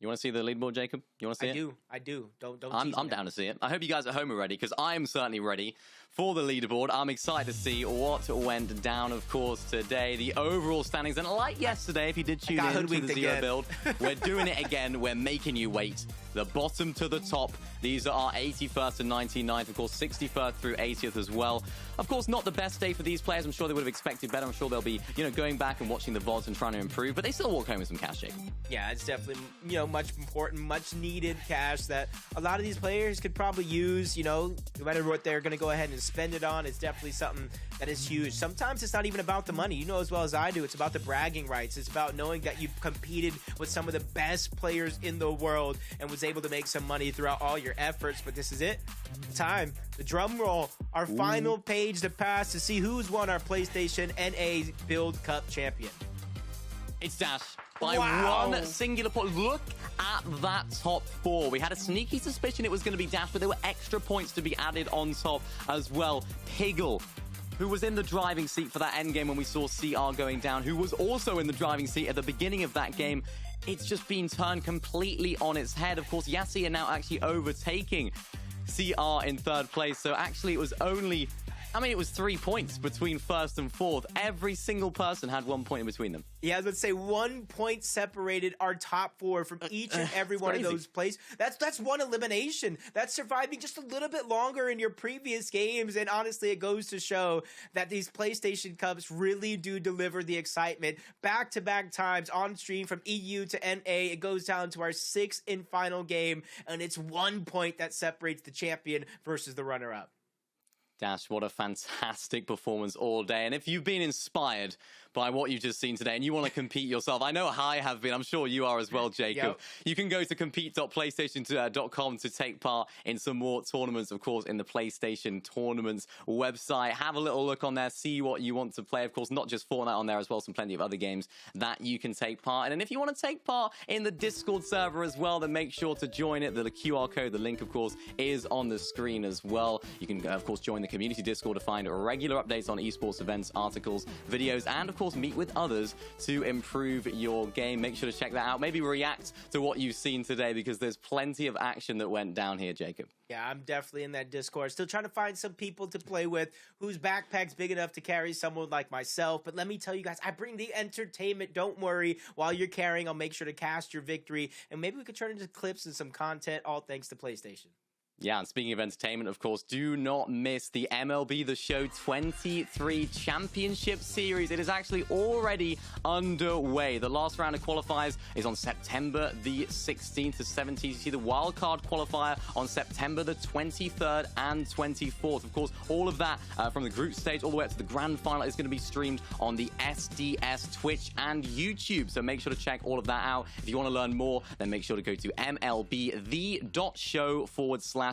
You want to see the leaderboard, Jacob? You want to see it? I do. Don't I'm down to see it. I hope you guys at home are ready, because I am certainly ready for the leaderboard. I'm excited to see what went down, of course, today. The overall standings, and like yesterday, if you did tune in to the Zero build, we're doing it again. We're making you wait. The bottom to the top. These are our 81st and 99th, of course, 61st through 80th as well. Of course, not the best day for these players. I'm sure they would have expected better. I'm sure they'll be, going back and watching the VODs and trying to improve, but they still walk home with some cash, Jacob. Yeah, it's definitely, much important, much needed cash that a lot of these players could probably use, no matter what they're going to go ahead and spend it on. It's definitely something that is huge. Sometimes it's not even about the money. You know as well as I do, it's about the bragging rights. It's about knowing that you've competed with some of the best players in the world and was able to make some money throughout all your efforts. But this is it. Time. The drum roll. Our final page to pass to see who's won our PlayStation NA Build Cup champion. It's Dash by one singular point. Look at that top 4. We had a sneaky suspicion it was going to be Dash, but there were extra points to be added on top as well. Piggle, who was in the driving seat for that end game when we saw CR going down, who was also in the driving seat at the beginning of that game. It's just been turned completely on its head. Of course, Yassi are now actually overtaking CR in third place. So actually it was only, it was 3 points between first and fourth. Every single person had 1 point in between them. Yeah, I was going to say 1 point separated our top four from each and every one of those plays. That's one elimination. That's surviving just a little bit longer in your previous games. And honestly, it goes to show that these PlayStation Cups really do deliver the excitement. Back-to-back times on stream from EU to NA. It goes down to our sixth and final game. And it's 1 point that separates the champion versus the runner-up. Dash, what a fantastic performance all day. And if you've been inspired by what you've just seen today and you want to compete yourself, I know I have been, I'm sure you are as well, Jacob. Yep. You can go to compete.playstation.com to take part in some more tournaments, of course, in the PlayStation Tournaments website. Have a little look on there, see what you want to play. Of course, not just Fortnite on there as well, some plenty of other games that you can take part in. And if you want to take part in the Discord server as well, then make sure to join it. The QR code, the link, of course, is on the screen as well. You can, of course, join the community Discord to find regular updates on esports events, articles, videos, and of course meet with others to improve your game. Make sure to check that out. Maybe react to what you've seen today because there's plenty of action that went down here, Jacob. Yeah, I'm definitely in that Discord. Still trying to find some people to play with whose backpack's big enough to carry someone like myself. But let me tell you guys, I bring the entertainment. Don't worry. While you're carrying, I'll make sure to cast your victory. And maybe we could turn into clips and some content, all thanks to PlayStation. Yeah, and speaking of entertainment, of course, do not miss the MLB The Show 23 Championship Series. It is actually already underway. The last round of qualifiers is on September the 16th to 17th. You see the wildcard qualifier on September the 23rd and 24th. Of course, all of that from the group stage all the way up to the grand final is going to be streamed on the SDS, Twitch, and YouTube. So make sure to check all of that out. If you want to learn more, then make sure to go to mlbthe.show/6988B7. You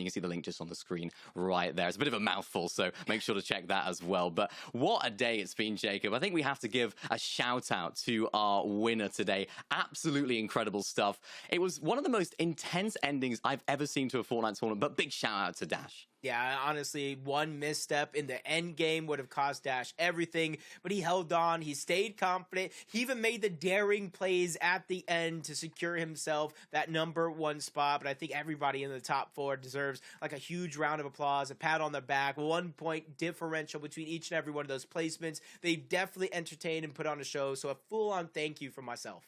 can see the link just on the screen right there. It's a bit of a mouthful, so make sure to check that as well. But what a day it's been, Jacob. I think we have to give a shout out to our winner today. Absolutely incredible stuff. It was one of the most intense endings I've ever seen to a Fortnite tournament, but big shout out to Dash. Yeah, honestly, one misstep in the end game would have cost Dash everything, but he held on. He stayed confident. He even made the daring plays at the end to secure himself that #1 spot. But I think everybody in the top four deserves like a huge round of applause, a pat on the back, 1 point differential between each and every one of those placements. They definitely entertained and put on a show, so a full-on thank you from myself.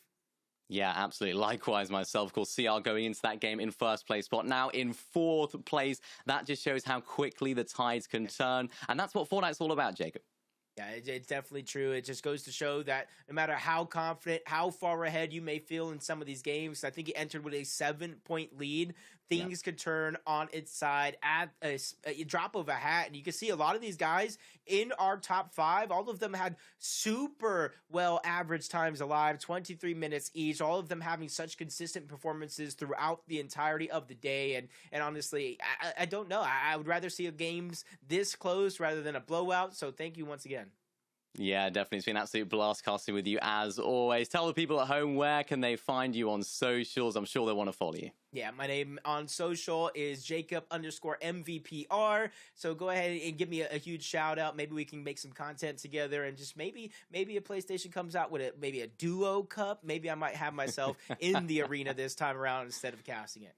Yeah, absolutely. Likewise, myself. Of course, CR going into that game in first place spot, now in fourth place. That just shows how quickly the tides can turn. And that's what Fortnite's all about, Jacob. Yeah, it's definitely true. It just goes to show that no matter how confident, how far ahead you may feel in some of these games, I think he entered with a 7-point lead. Things could turn on its side at a drop of a hat. And you can see a lot of these guys in our top 5, all of them had super well average times alive, 23 minutes each, all of them having such consistent performances throughout the entirety of the day. And honestly, I don't know. I would rather see games this close rather than a blowout. So thank you once again. Yeah, definitely. It's been an absolute blast casting with you as always. Tell the people at home, where can they find you on socials? I'm sure they want to follow you. Yeah, my name on social is Jacob_MVPR. So go ahead and give me a huge shout out. Maybe we can make some content together, and just maybe a PlayStation comes out with maybe a duo cup. Maybe I might have myself in the arena this time around instead of casting it.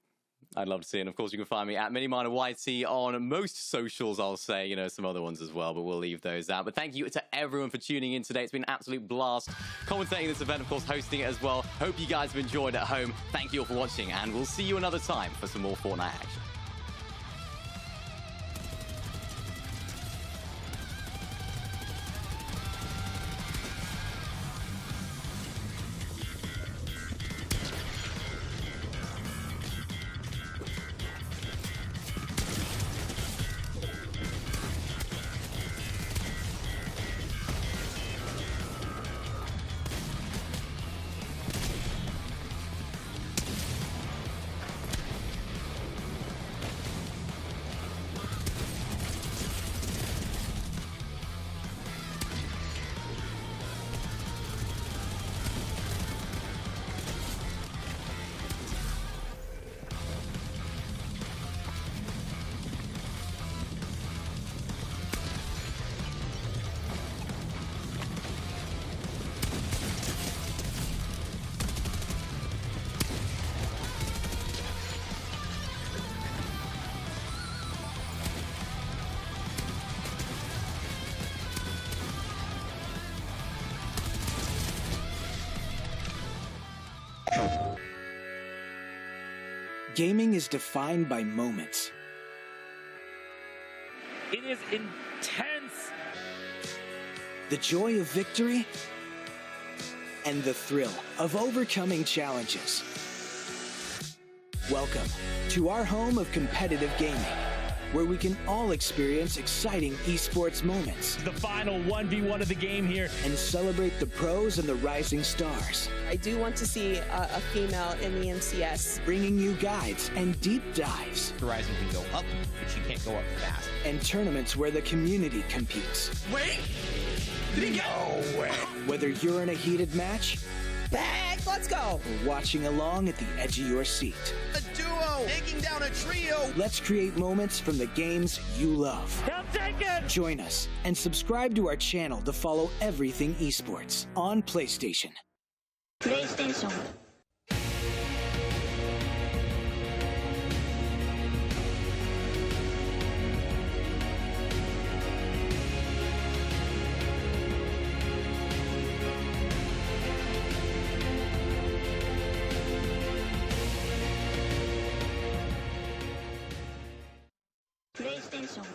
I'd love to see it. And of course, you can find me at MiniMinerYT on most socials, I'll say. You know, some other ones as well, but we'll leave those out. But thank you to everyone for tuning in today. It's been an absolute blast commentating this event, of course, hosting it as well. Hope you guys have enjoyed at home. Thank you all for watching, and we'll see you another time for some more Fortnite action. Gaming is defined by moments. It is intense. The joy of victory and the thrill of overcoming challenges. Welcome to our home of competitive gaming, where we can all experience exciting esports moments The final 1v1 of the game here. and celebrate the pros and the rising stars, I do want to see a female in the MCS. bringing you guides and deep dives Horizon can go up, but she can't go up fast. and tournaments where the community competes. Wait! Did he go? No way! Whether you're in a heated match Back, let's go. or watching along at the edge of your seat, A duo taking down a trio. let's create moments from the games you love. He'll take it. Join us and subscribe to our channel to follow everything esports on PlayStation. PlayStation. PlayStation.